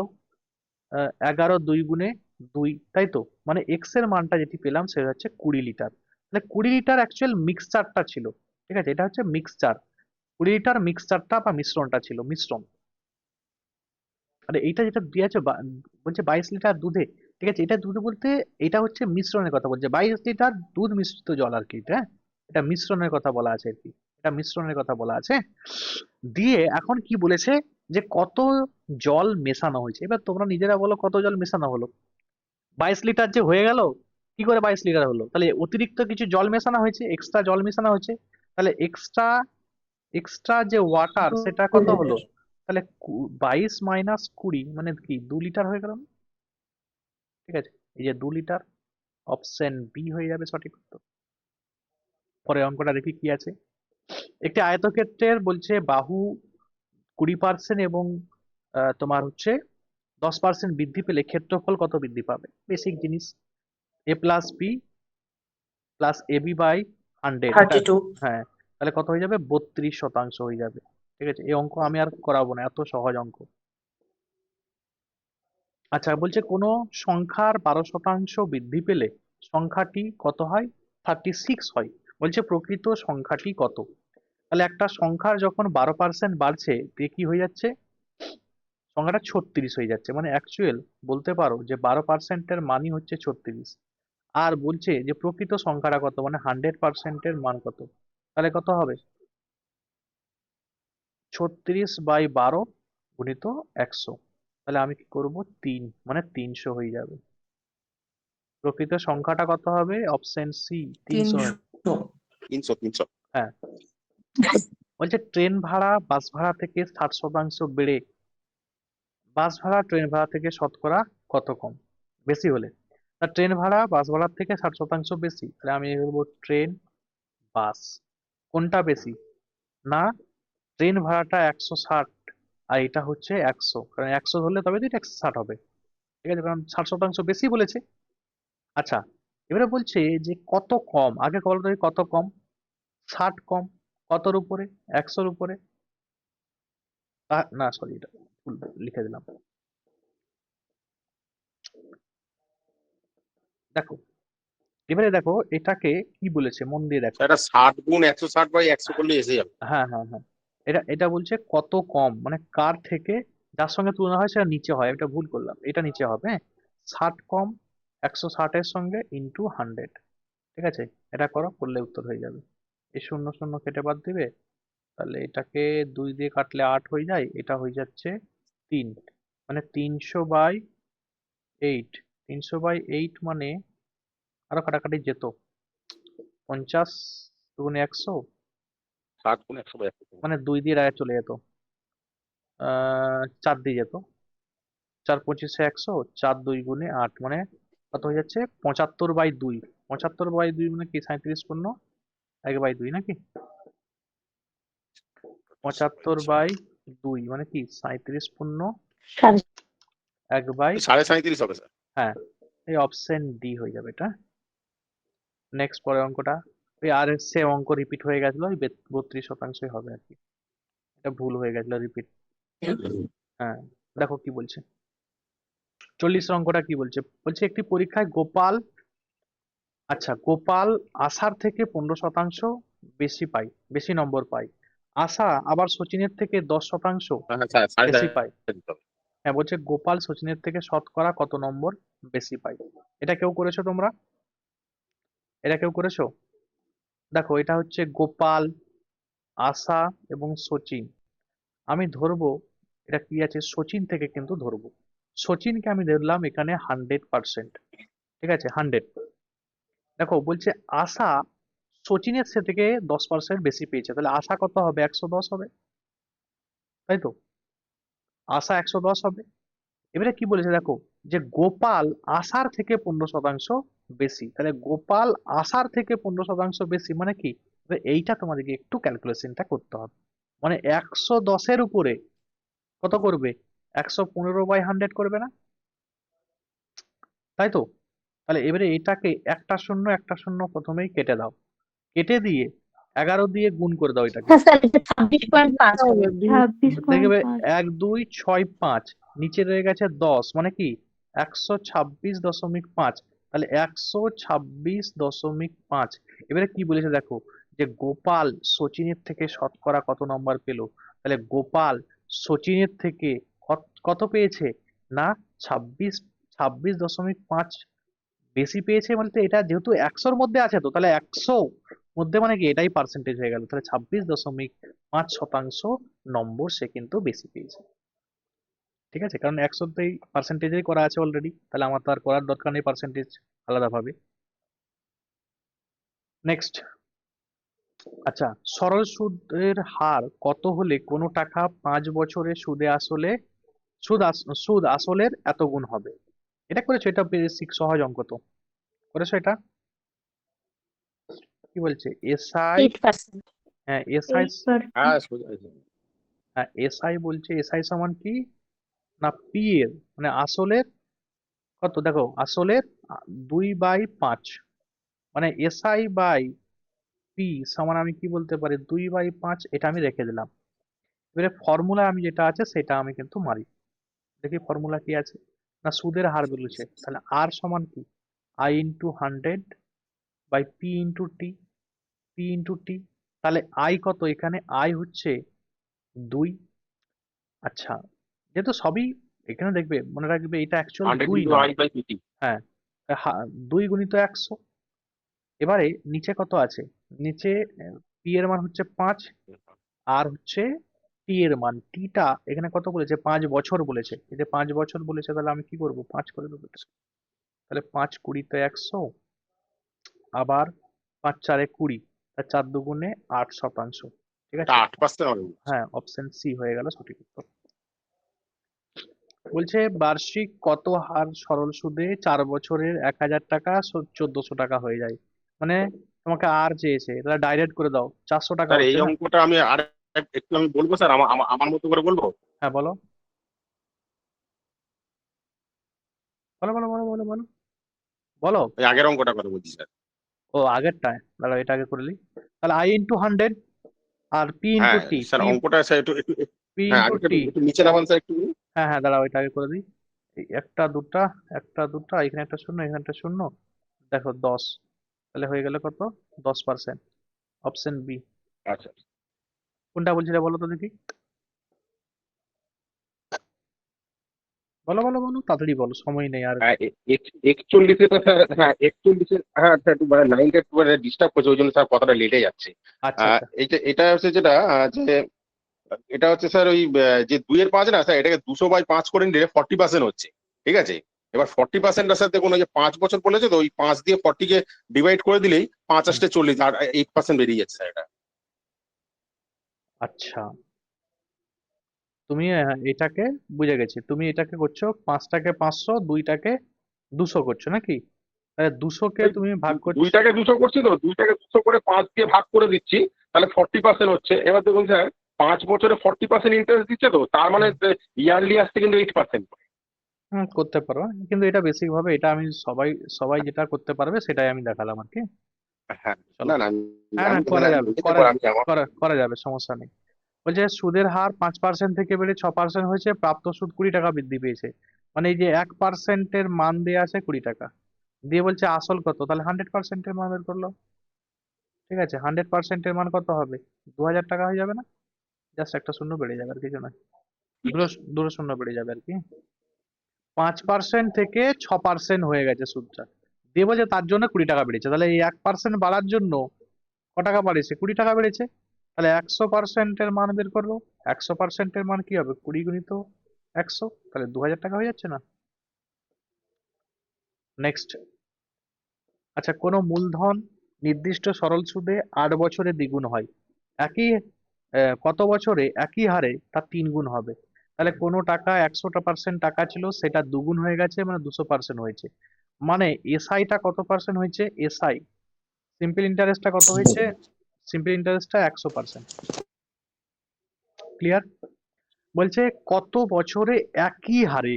11 2 গুণে 2, তাই তো? মানে এক্স এর মানটা যেটি পেলাম সেটা হচ্ছে 20 লিটার। তাহলে 20 লিটার অ্যাকচুয়াল মিক্সচারটা ছিল। ঠিক আছে, এটা হচ্ছে মিক্সচার। 20 লিটার মিক্সচারটা বা মিশ্রণটা ছিল, মিশ্রণ। আর এইটা যেটা দিয়েছে বলছে 22 লিটার দুধে ঠিক আছে, এটা দুধ বলতে এটা হচ্ছে মিশ্রণের কথা বলছে, 22 লিটার দুধ মিশ্রিত জল আর কি, এটা এটা মিশ্রণের কথা বলা আছে আর কি, এটা মিশ্রণের কথা বলা আছে। দিয়ে এখন কি বলেছে যে কত জল মেশানো হয়েছে, এবার তোমরা নিজেরা বলো কত জল মেশানো হলো। 22 লিটার যে হয়ে গেল, কি করে 22 লিটার হলো? তাহলে অতিরিক্ত কিছু জল মেশানো হয়েছে, এক্সট্রা জল মেশানো হয়েছে, তাহলে এক্সট্রা এক্সট্রা যে ওয়াটার সেটা কত হলো? তাহলে 22 - 20 মানে কি 2 লিটার হয়ে গেল না? ঠিক আছে, এই যে 2 লিটার, অপশন বি হয়ে যাবে সঠিক উত্তর। পরে অঙ্কটা দেখি কি আছে। একটি আয়তক্ষেত্রের বলছে বাহু 20% এবং তোমার হচ্ছে 10% বৃদ্ধি পেলে ক্ষেত্রফল কত বৃদ্ধি পাবে? বেসিক জিনিস, a plus B plus a b by 100, 32। হ্যাঁ, তাহলে কত হয়ে যাবে? 32% হয়ে যাবে। ঠিক আছে, এই অঙ্ক আমি আর করাবো না, এত সহজ অঙ্ক। আচ্ছা, বলছে কোনো সংখ্যার 12% বৃদ্ধি পেলে সংখ্যাটি কত হয়? 36 হয়। বলছে প্রকৃত সংখ্যাটি কত? তাহলে একটা সংখ্যার যখন 12% বাড়ছে, দিয়ে কি হয়ে যাচ্ছে? সংখ্যাটা 36 হয়ে যাচ্ছে, মানে অ্যাকচুয়াল বলতে পারো যে 12%-এর মানই হচ্ছে 36। আর বলছে যে প্রকৃত সংখ্যাটা কত, মানে 100%-এর মান কত? তাহলে কত হবে? 36/12 গুণিত 100। তাহলে আমি কি করব? 3, মানে 300 হয়ে যাবে। প্রকৃত সংখ্যাটা কত হবে? অপশন সি 300 হবে। 300 হ্যাঁ, বলছে ট্রেন ভাড়া বাস ভাড়া থেকে 60% বেড়ে বাস ভাড়া ট্রেন ভাড়া থেকে শতকরা কত কম? বেশি হলে, তা ট্রেন ভাড়া বাস ভাড়ার থেকে 60% বেশি, তাহলে আমি বলবো ট্রেন বাস। কোনটা বেশি? না, ট্রেন ভাড়াটা 160 আর এটা হচ্ছে 100, কারণ 100 হলে তবে তো এটা 160 হবে। ঠিক আছে, কারণ 60% বেশি বলেছে। আচ্ছা, এবারে বলছে যে কত কম, আগে বলো তো কত কম? 60 কম, কতর উপরে? 100-র উপরে। না সরি, এটা ভুল লিখে দিলাম। দেখো, এবারে দেখো এটাকে কি বলেছে, মন দিয়ে দেখো। এটা 60 গুণ 160/100 করলে এসে যাবে। হ্যাঁ হ্যাঁ হ্যাঁ, এটা এটা বলছে কত কম, মানে কার থেকে যার সঙ্গে তুলনা হয় সেটা নিচে হয়, এটা ভুল করলাম, এটা নিচে হবে, হ্যাঁ। 60 কম 160-এর সঙ্গে ইন্টু 100, ঠিক আছে, এটা করো, করলে উত্তর হয়ে যাবে। এই 0 0 কেটে বাদ দিবে, তাহলে এটাকে 2 দিয়ে কাটলে 8 হয়ে যায়, এটা হয়ে যাচ্ছে 3, মানে 300/8। 300/8 মানে আরো কাটাকাটি যেত, 50 দুগুণে 100, 60 গুণ 100/100 মানে 2 দিয়ে রায় চলে যেত, 4 দিয়ে যেত, 4 25-এ 100, 4 2 গুণে 8, মানে কত হয়ে যাচ্ছে? 75/2। 75/2 মানে কি? 37 1/2 নাকি? 75/2 মানে কি? 37 সাড়ে 1/, 37.5 হবে স্যার। হ্যাঁ, এই অপশন ডি হয়ে যাবে এটা। নেক্সট পরের অঙ্কটা, ওই আর সে অঙ্ক রিপিট হয়ে গেছিল, ওই 32%-ই হবে আর কি, এটা ভুল হয়ে গেছিল রিপিট। হ্যাঁ, দেখো কি বলছে, 40 অঙ্কটা কি বলছে? বলছে একটি পরীক্ষায় গোপাল, আচ্ছা গোপাল আশার থেকে 15% বেশি পায়, বেশি নম্বর পায়। আশা আবার সচিনের থেকে 10% হ্যাঁ স্যার, বেশি পায়। 37 দিতে হবে। হ্যাঁ, বলছে গোপাল সচিনের থেকে শতকরা কত নম্বর বেশি পায়? এটা কেউ করেছো তোমরা? এটা কেউ করেছো? দেখো, এটা হচ্ছে গোপাল, আশা এবং সচিন। আমি ধরবো এটা কি আছে, সচিন থেকে কিন্তু ধরবো, সচিনকে আমি ধরলাম এখানে 100%, ঠিক আছে 100। দেখো বলছে আশা সচিনের সে থেকে 10% বেশি পেয়েছে, তাহলে আশা কত হবে? 110 হবে, তাই তো? আশা 110 হবে। এবারে কি বলেছে দেখো, যে গোপাল আশার থেকে 15% বেশি, তাহলে গোপাল আশার থেকে 15% বেশি মানে কি? এবার এইটা তোমাদেরকে একটু ক্যালকুলেশনটা করতে হবে, মানে 110-এর উপরে কত করবে? 115/100 করবে না, তাই তো? তাহলে এবারে এটাকে একটা শূন্য একটা শূন্য প্রথমেই কেটে দাও, কেটে দিয়ে 11 দিয়ে গুণ করে দাও এটাকে, হ্যাঁ স্যার, এটা 26.5 হবে। দেখবে 26.5। 1 2 6 5, নিচে রয়ে গেছে 10, মানে কি 126.5, তাহলে 126.5। এবারে কি বলেছে দেখো, যে গোপাল সচিনের থেকে শতকরা কত নম্বর পেলো, তাহলে গোপাল সচিনের থেকে কত পেয়েছে? না 26 26.5 বেশি পেয়েছে বলতে এটা যেহেতু 100-র মধ্যে আছে, তো তাহলে 100 মধ্যে মানে কি এটাই পার্সেন্টেজ হয়ে গেল, তাহলে 26.5% নম্বর সে কিন্তু বেশি পেয়েছে। ঠিক আছে, কারণ 100তেই পার্সেন্টেজেই করা আছে অলরেডি, তাহলে আমার তো আর করার দরকার নেই পার্সেন্টেজ আলাদাভাবে। নেক্সট, আচ্ছা, সরল সুদের হার কত হলে কোনো টাকা 5 বছরে সুদ আসলের এত গুণ হবে? এটা করেছো, এটা বেসিক সহজ অঙ্ক তো, করেছো এটা? কি বলছে? এসআই, 8%। হ্যাঁ এসআই, হ্যাঁ সোজা আছে। হ্যাঁ এসআই বলছে, এসআই সমান কি না পি এর মানে আসলের কত, দেখো আসলের 2/5, মানে এসআই বাই পি সমান আমি কি বলতে পারি 2/5, এটা আমি রেখে দিলাম। এবারে ফর্মুলা আমি যেটা আছে সেটা আমি কিন্তু মারি, দেখি ফর্মুলা কি আছে না সুদের হার বলেছে, তাহলে আর সমান কি I into 100 by p into t, তাহলে আই কত, এখানে আই হচ্ছে 2। আচ্ছা, যেহেতু সবই এখানে দেখবে মনে রাখবে এটা অ্যাকচুয়াল 100 2 into নয়, I by PT। হ্যাঁ 2 গুণিত 100। এবারে নিচে কত আছে, নিচে পি এর মান হচ্ছে 5, আর হচ্ছে টি এর মান, টিটা এখানে কত বলেছে 5 বছর বলেছে, এই যে 5 বছর বলেছে, তাহলে আমি কি করব 5 করে দেবো এটা। তাহলে 5 20 100, আবার 5 4 20, তার 4 দুগুণে 8%। ঠিক আছে, 8% হবে। হ্যাঁ অপশন সি হয়ে গেল সঠিক উত্তর। বলছে বার্ষিক কত হার সরল সুদে 4 বছরের 1000 টাকা 1400 টাকা হয়ে যায়, মানে তোমাকে আর চেয়েছে, তাহলে ডাইরেক্ট করে দাও, 400 টাকা স্যার এই হচ্ছে না? অঙ্কটা আমি আর একটু আমি বলবো স্যার, আমার মতো করে বলবো। হ্যাঁ বলো বলো বলো বলো বলো বলো বলো। ওই আগের অঙ্কটা করে বলছি স্যার। ও আগেরটায়, দাঁড়াও এটা আগে করে নিই। তাহলে আই ইন্টু 100 আর পি ইন্টু হ্যাঁ টি, স্যার অঙ্কটা স্যার পি হ্যাঁ ইন্টু আগে একটু টি, একটু নিচে নামান স্যার একটু। হ্যাঁ হ্যাঁ দাঁড়াও এটা আগে করে দিই। এই একটা দুটা এখানে একটা শূন্য, এখানে একটা শূন্য, দেখো 10, তাহলে হয়ে গেল কত 10%। Option B. আচ্ছা কোনটা বলছিলে বলো তো দেখি, বলো বলো বলো তাড়াতাড়ি বলো, সময় নেই আর। হ্যাঁ 41 তো স্যার, হ্যাঁ 41 হ্যাঁ স্যার একটু লাইনটা একটু ডিস্টার্ব করছে, ওই জন্য স্যার কথাটা লেটে যাচ্ছে। আচ্ছা আচ্ছা, এটা হচ্ছে যেটা যে এটা হচ্ছে স্যার ওই যে 2/5 না স্যার, এটাকে 200/5 করে নিলে 40% হচ্ছে। ঠিক আছে, এবার 40%টার সাথে দেখুন ওই যে 5 বছর বলেছে, তো ওই 5 দিয়ে 40 কে ডিভাইড করে দিলেই 5 হুম, 8 40 আর 8% বেরিয়ে যাচ্ছে স্যার এটা। আচ্ছা তুমি এটাকে বুঝে গেছি, তুমি এটাকে করছো 5টাকে 500, 2টাকে 200 করছো নাকি? তাহলে 200কে ওই তুমি ভাগ করছো, 2টাকে 200 করছি, তো 2টাকে 200 করে 5 দিয়ে ভাগ করে দিচ্ছি, তাহলে 40% হচ্ছে। এবার দেখুন স্যার 5 বছরে 40% ইন্টারেস্ট দিচ্ছে, তো তার মানে ইয়ারলি আসছে কিন্তু 8%। করতে পারো, কিন্তু এটা বেসিক ভাবে এটা আমি সবাই সবাই যেটা করতে পারবে সেটাই আমি দেখালাম আর কি। হ্যাঁ চলো, না না হ্যাঁ আমি হ্যাঁ তো করা মানে যাবে, বুঝতে পারি আমি আমার। করা যাবে, সমস্যা নেই। বলছে সুদের হার 5% থেকে বেড়ে 6% হয়েছে, প্রাপ্ত সুদ 20 টাকা বৃদ্ধি পেয়েছে, মানে এই যে 1%-এর মান দেয়া আছে 20 টাকা, দিয়ে বলছে আসল কত, তাহলে 100%-এর মান বের করলো। ঠিক আছে, 100%-এর মান কত হবে, 2000 টাকা হয়ে যাবে না? জাস্ট একটা শূন্য বেড়ে যাবে আর কিছু নয়, দুটো দুটো শূন্য বেড়ে যাবে আর কি। 5% থেকে 6% হয়ে গেছে সুদটা, দিয়ে বলছে তার জন্য 20 টাকা বেড়েছে, তাহলে এই 1% বাড়ার জন্য ক টাকা বাড়িয়েছে, 20 টাকা বেড়েছে, তাহলে 100%-এর মান বের করবো। 100%-এর মান কি হবে 20 গুণিত 100, তাহলে 2000 টাকা হয়ে যাচ্ছে না? নেক্সট, আচ্ছা কোনো মূলধন নির্দিষ্ট সরল সুদে 8 বছরে দ্বিগুণ হয়, একই কত বছরে একই হারে তার 3 গুণ হবে? তাহলে কোনো টাকা 100% টাকা ছিল, সেটা দুগুণ হয়ে গেছে, মানে 200% হয়েছে, মানে এসআইটা কত পার্সেন্ট হয়েছে, এসআই সিম্পল ইন্টারেস্টটা কত হয়েছে, সিম্পল ইন্টারেস্টটা 100%। ক্লিয়ার? বলছে কত বছরে একই হারে,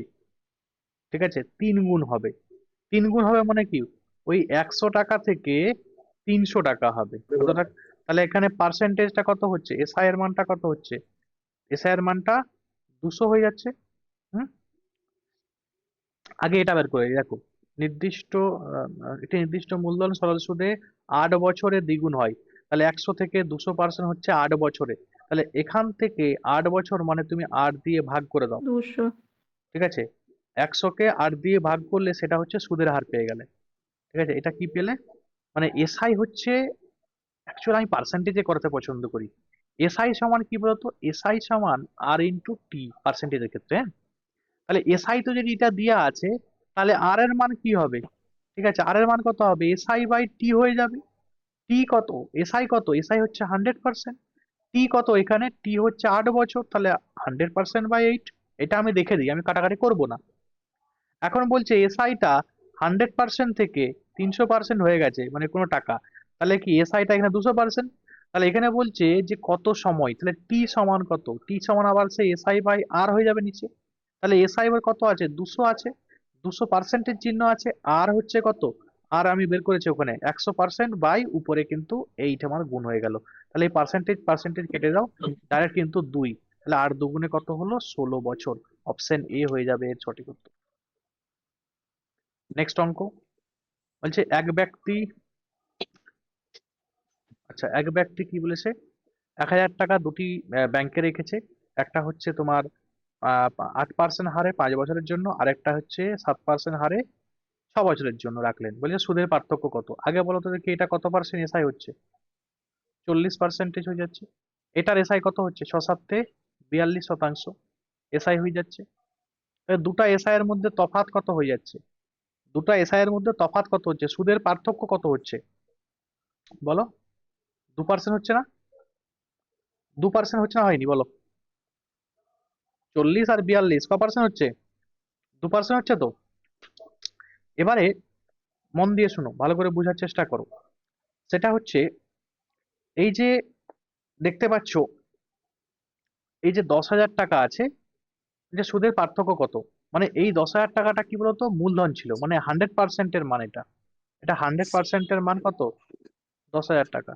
ঠিক আছে 3 গুণ হবে, 3 গুণ হবে মানে কি ওই 100 টাকা থেকে 300 টাকা হবে, কত টাকা? তাহলে এখানে পার্সেন্টেজটা কত হচ্ছে, এসআই এর মানটা কত হচ্ছে, এসআই এর মানটা 200 হয়ে যাচ্ছে। হুম, আগে এটা বের করে দেখো, নির্দিষ্ট একটি নির্দিষ্ট মূলধন সরল সুদে 8 বছরে দ্বিগুণ হয়, তাহলে 100 থেকে 200% হচ্ছে 8 বছরে, তাহলে এখান থেকে 8 বছর মানে তুমি 8 দিয়ে ভাগ করে দাও। 200। ঠিক আছে, 100-কে 8 দিয়ে ভাগ করলে সেটা হচ্ছে সুদের হার পেয়ে গেলে। ঠিক আছে, এটা কি পেলে? মানে এসআই হচ্ছে, অ্যাকচুয়ালি আমি পার্সেন্টেজে করাতে পছন্দ করি। এসআই সমান কি বলতো? এসআই সমান আর ইন্টু টি পার্সেন্টেজের ক্ষেত্রে, হ্যাঁ? তাহলে এসআই তো যদি এটা দেওয়া আছে, তাহলে আর এর মান কি হবে? ঠিক আছে, আর এর মান কত হবে? এসআই বাই টি হয়ে যাবে। টি কত? এসআই কত? এসআই হচ্ছে 100%। টি কত এখানে? টি হচ্ছে 8 বছর, তাহলে 100%/8। এটা আমি দেখে দিই, আমি কাটাকাটি করব না। এখন বলছে এসআইটা 100% থেকে 300% হয়ে গেছে, মানে কোনো টাকা, তাহলে কি এসআইটা এখানে 200%? তাহলে এখানে বলছে যে কত সময়, তাহলে টি সমান কত? টি সমান আবার সে এসআই বাই আর হয়ে যাবে নিচে। তাহলে এসআই এবার কত আছে? 200 আছে, 200%-এর চিহ্ন আছে, আর হচ্ছে কত? আর আমি বের করেছি ওখানে 100% বাই উপরে কিন্তু এইটা আমার গুণ হয়ে গেল। তাহলে এই পার্সেন্টেজ পার্সেন্টেজ কেটে দাও, ডাইরেক্ট কিন্তু 2। তাহলে 8 দুগুণে কত হলো? 16 বছর। অপশন এ হয়ে যাবে এর সঠিক উত্তর। নেক্সট অঙ্ক বলছে এক ব্যক্তি, আচ্ছা এক ব্যক্তি কি বলেছে, 1000 টাকা দুটি ব্যাংকে রেখেছে। একটা হচ্ছে তোমার 8% হারে 5 বছরের জন্য, আর একটা হচ্ছে 7% হারে 6 বছরের জন্য রাখলেন। বলছে সুদের পার্থক্য কত? আগে বলো তো দেখি, এটা কত পার্সেন্ট এসআই হচ্ছে? 40% হয়ে যাচ্ছে। এটার এসআই কত হচ্ছে? 6-7 42% এসআই হয়ে যাচ্ছে। তাহলে দুটা এসআই এর মধ্যে তফাৎ কত হয়ে যাচ্ছে? দুটা এসআই এর মধ্যে তফাৎ কত হচ্ছে? সুদের পার্থক্য কত হচ্ছে বলো? 2% হচ্ছে না? 2% হচ্ছে না, হয়নি? বলো। 40 আর 42 ক% হচ্ছে? 2% হচ্ছে তো। এবারে মন দিয়ে শুনো, ভালো করে বোঝার চেষ্টা করো। সেটা হচ্ছে এই যে দেখতে পাচ্ছ, এই যে 10,000 টাকা আছে, যে সুদের পার্থক্য কত? মানে এই 10,000 টাকাটা কি বলতো? মূলধন ছিল, মানে 100%-এর মান এটা। এটা 100%-এর মান কত? 10,000 টাকা।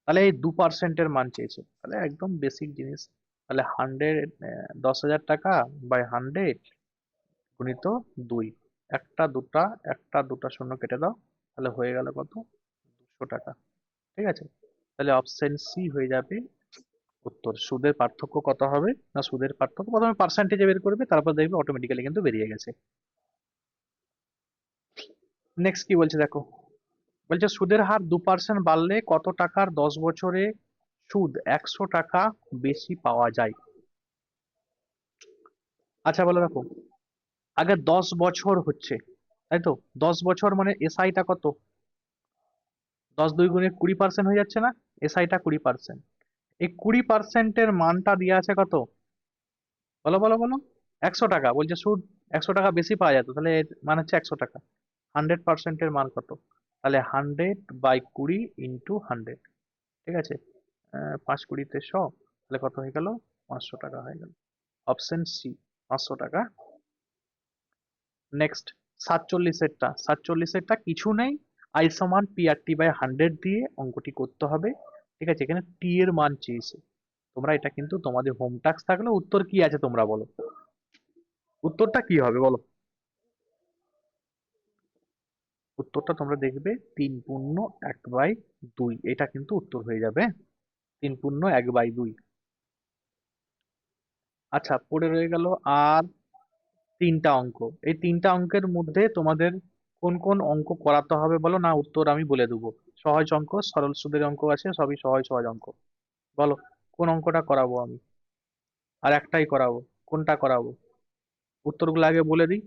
তাহলে এই 2%-এর মান চেয়েছে, তাহলে একদম বেসিক জিনিস। তাহলে 10,000 টাকা বাই 100 গুণিত 2। একটা দুটা শূন্য কেটে দাও, তাহলে হয়ে গেল কত? 200 টাকা। ঠিক আছে, তাহলে অপশন সি হয়ে যাবে উত্তর। সুদের পার্থক্য কত হবে না? সুদের পার্থক্য প্রথমে পার্সেন্টেজে বের করবে, তারপর দেখবে অটোমেটিক্যালি কিন্তু বেরিয়ে গেছে। নেক্সট কি বলছে দেখো, বলছে সুদের হার 2% বাড়লে কত টাকার 10 বছরে সুদ 100 টাকা বেশি পাওয়া যায়? আচ্ছা বলো দেখো, আগে 10 বছর হচ্ছে, তাই তো? 10 বছর মানে এসআইটা কত? 10 2 গুণে 20% হয়ে যাচ্ছে না? এসআইটা 20%। এই 20%-এর মানটা দিয়ে আছে কত? বলো বলো বলো। 100 টাকা। বলছে সুদ 100 টাকা বেশি পাওয়া যেত, তাহলে এর মান হচ্ছে 100 টাকা। 100%-এর মান কত? তাহলে 100/20 ইন্টু 100। ঠিক আছে, 5 20 100, তাহলে কত হয়ে গেল? 500 টাকা হয়ে গেল। অপশন সি 500 টাকা। নেক্সট 47-এরটা কিছু নেই, আই সমান PRT/100 দিয়ে অঙ্কটি করতে হবে। ঠিক আছে, এখানে টি এর মান চেয়েছে। তোমরা এটা কিন্তু তোমাদের হোম টাস্ক থাকলে, উত্তর কি আছে তোমরা বলো, উত্তরটা কি হবে বলো? উত্তরটা তোমরা দেখবে 3×1/2, এটা কিন্তু উত্তর হয়ে যাবে 3×1/2। আচ্ছা পড়ে রয়ে গেল আর 3টা অঙ্ক। এই 3টা অঙ্কের মধ্যে তোমাদের কোন কোন অঙ্ক করাতে হবে বলো, না উত্তর আমি বলে দেবো। সহজ অঙ্ক, সরল সুদের অঙ্ক আছে, সবই সহজ সহজ অঙ্ক। বলো কোন অঙ্কটা করাবো আমি? আর একটাই করাবো, কোনটা করাবো? উত্তরগুলো আগে বলে দিই।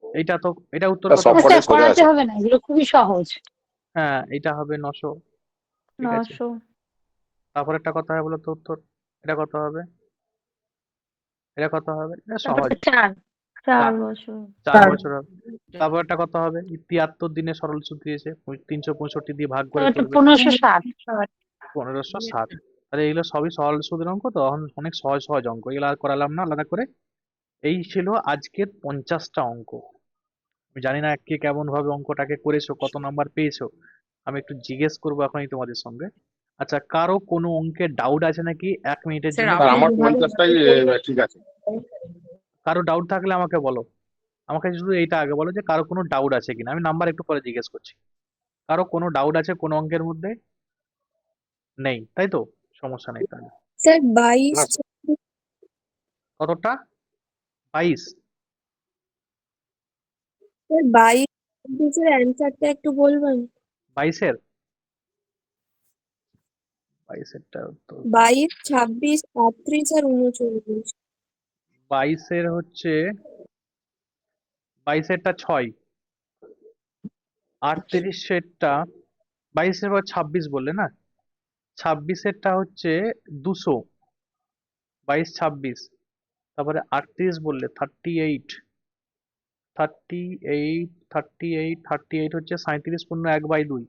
এইটা তো, এটা উত্তর কত সব হবে? কটাই সোজা করাতে আছে। হবে না, এগুলো খুবই সহজ। হ্যাঁ এটা হবে 900। ঠিক আছে, 900। তারপর একটা কথা হবে বলো তো উত্তর, এটা কত হবে? এটা কত হবে? এটা সহজ। তারপরে 4 4 চা- বছর। 4 বছর হবে। তারপর একটা কথা হবে, 73 দিনে সরল সুদ দিয়েছে, 365 দিয়ে ভাগ করে তারপরে করবে 1560। 1560। তাহলে এগুলো সবই সরল সুদের অঙ্ক, তো এখন অনেক সহজ সহজ অঙ্ক, এগুলো আর করালাম না আলাদা করে। এই ছিল আজকের 50টা অঙ্ক। আমি জানি না কে কেমন ভাবে অঙ্কটাকে করেছো, কত নাম্বার পেয়েছো, আমি একটু জিজ্ঞেস করবো এখনই তোমাদের সঙ্গে। আচ্ছা কারো কোনো অঙ্কে ডাউট আছে নাকি 1 মিনিটের স্যার জন্য? আর আপনি আমার যেভাবে 50টাই ঠিক আছে। কারো ডাউট থাকলে আমাকে বলো। আমাকে শুধু এইটা আগে বলো যে কারো কোনো ডাউট আছে কিনা, আমি নাম্বার একটু পরে জিজ্ঞেস করছি। কারো কোনো ডাউট আছে কোনো অঙ্কের মধ্যে? নেই তাই তো, সমস্যা নেই তাহলে। স্যার না 22 কতটা? 22। স্যার 22 অ্যান্সারটা একটু বলবেন? 22-এর 22-এরটা তো 22, 26, 38 আর 39। 22-এর হচ্ছে 22-এরটা 6, 38-এরটা 22-এর পর 26 বললে না, 26-এরটা হচ্ছে 200, 22, 26, তারপরে 38 বললে 38, 38, 38 হচ্ছে 37 পূর্ণ 1/2,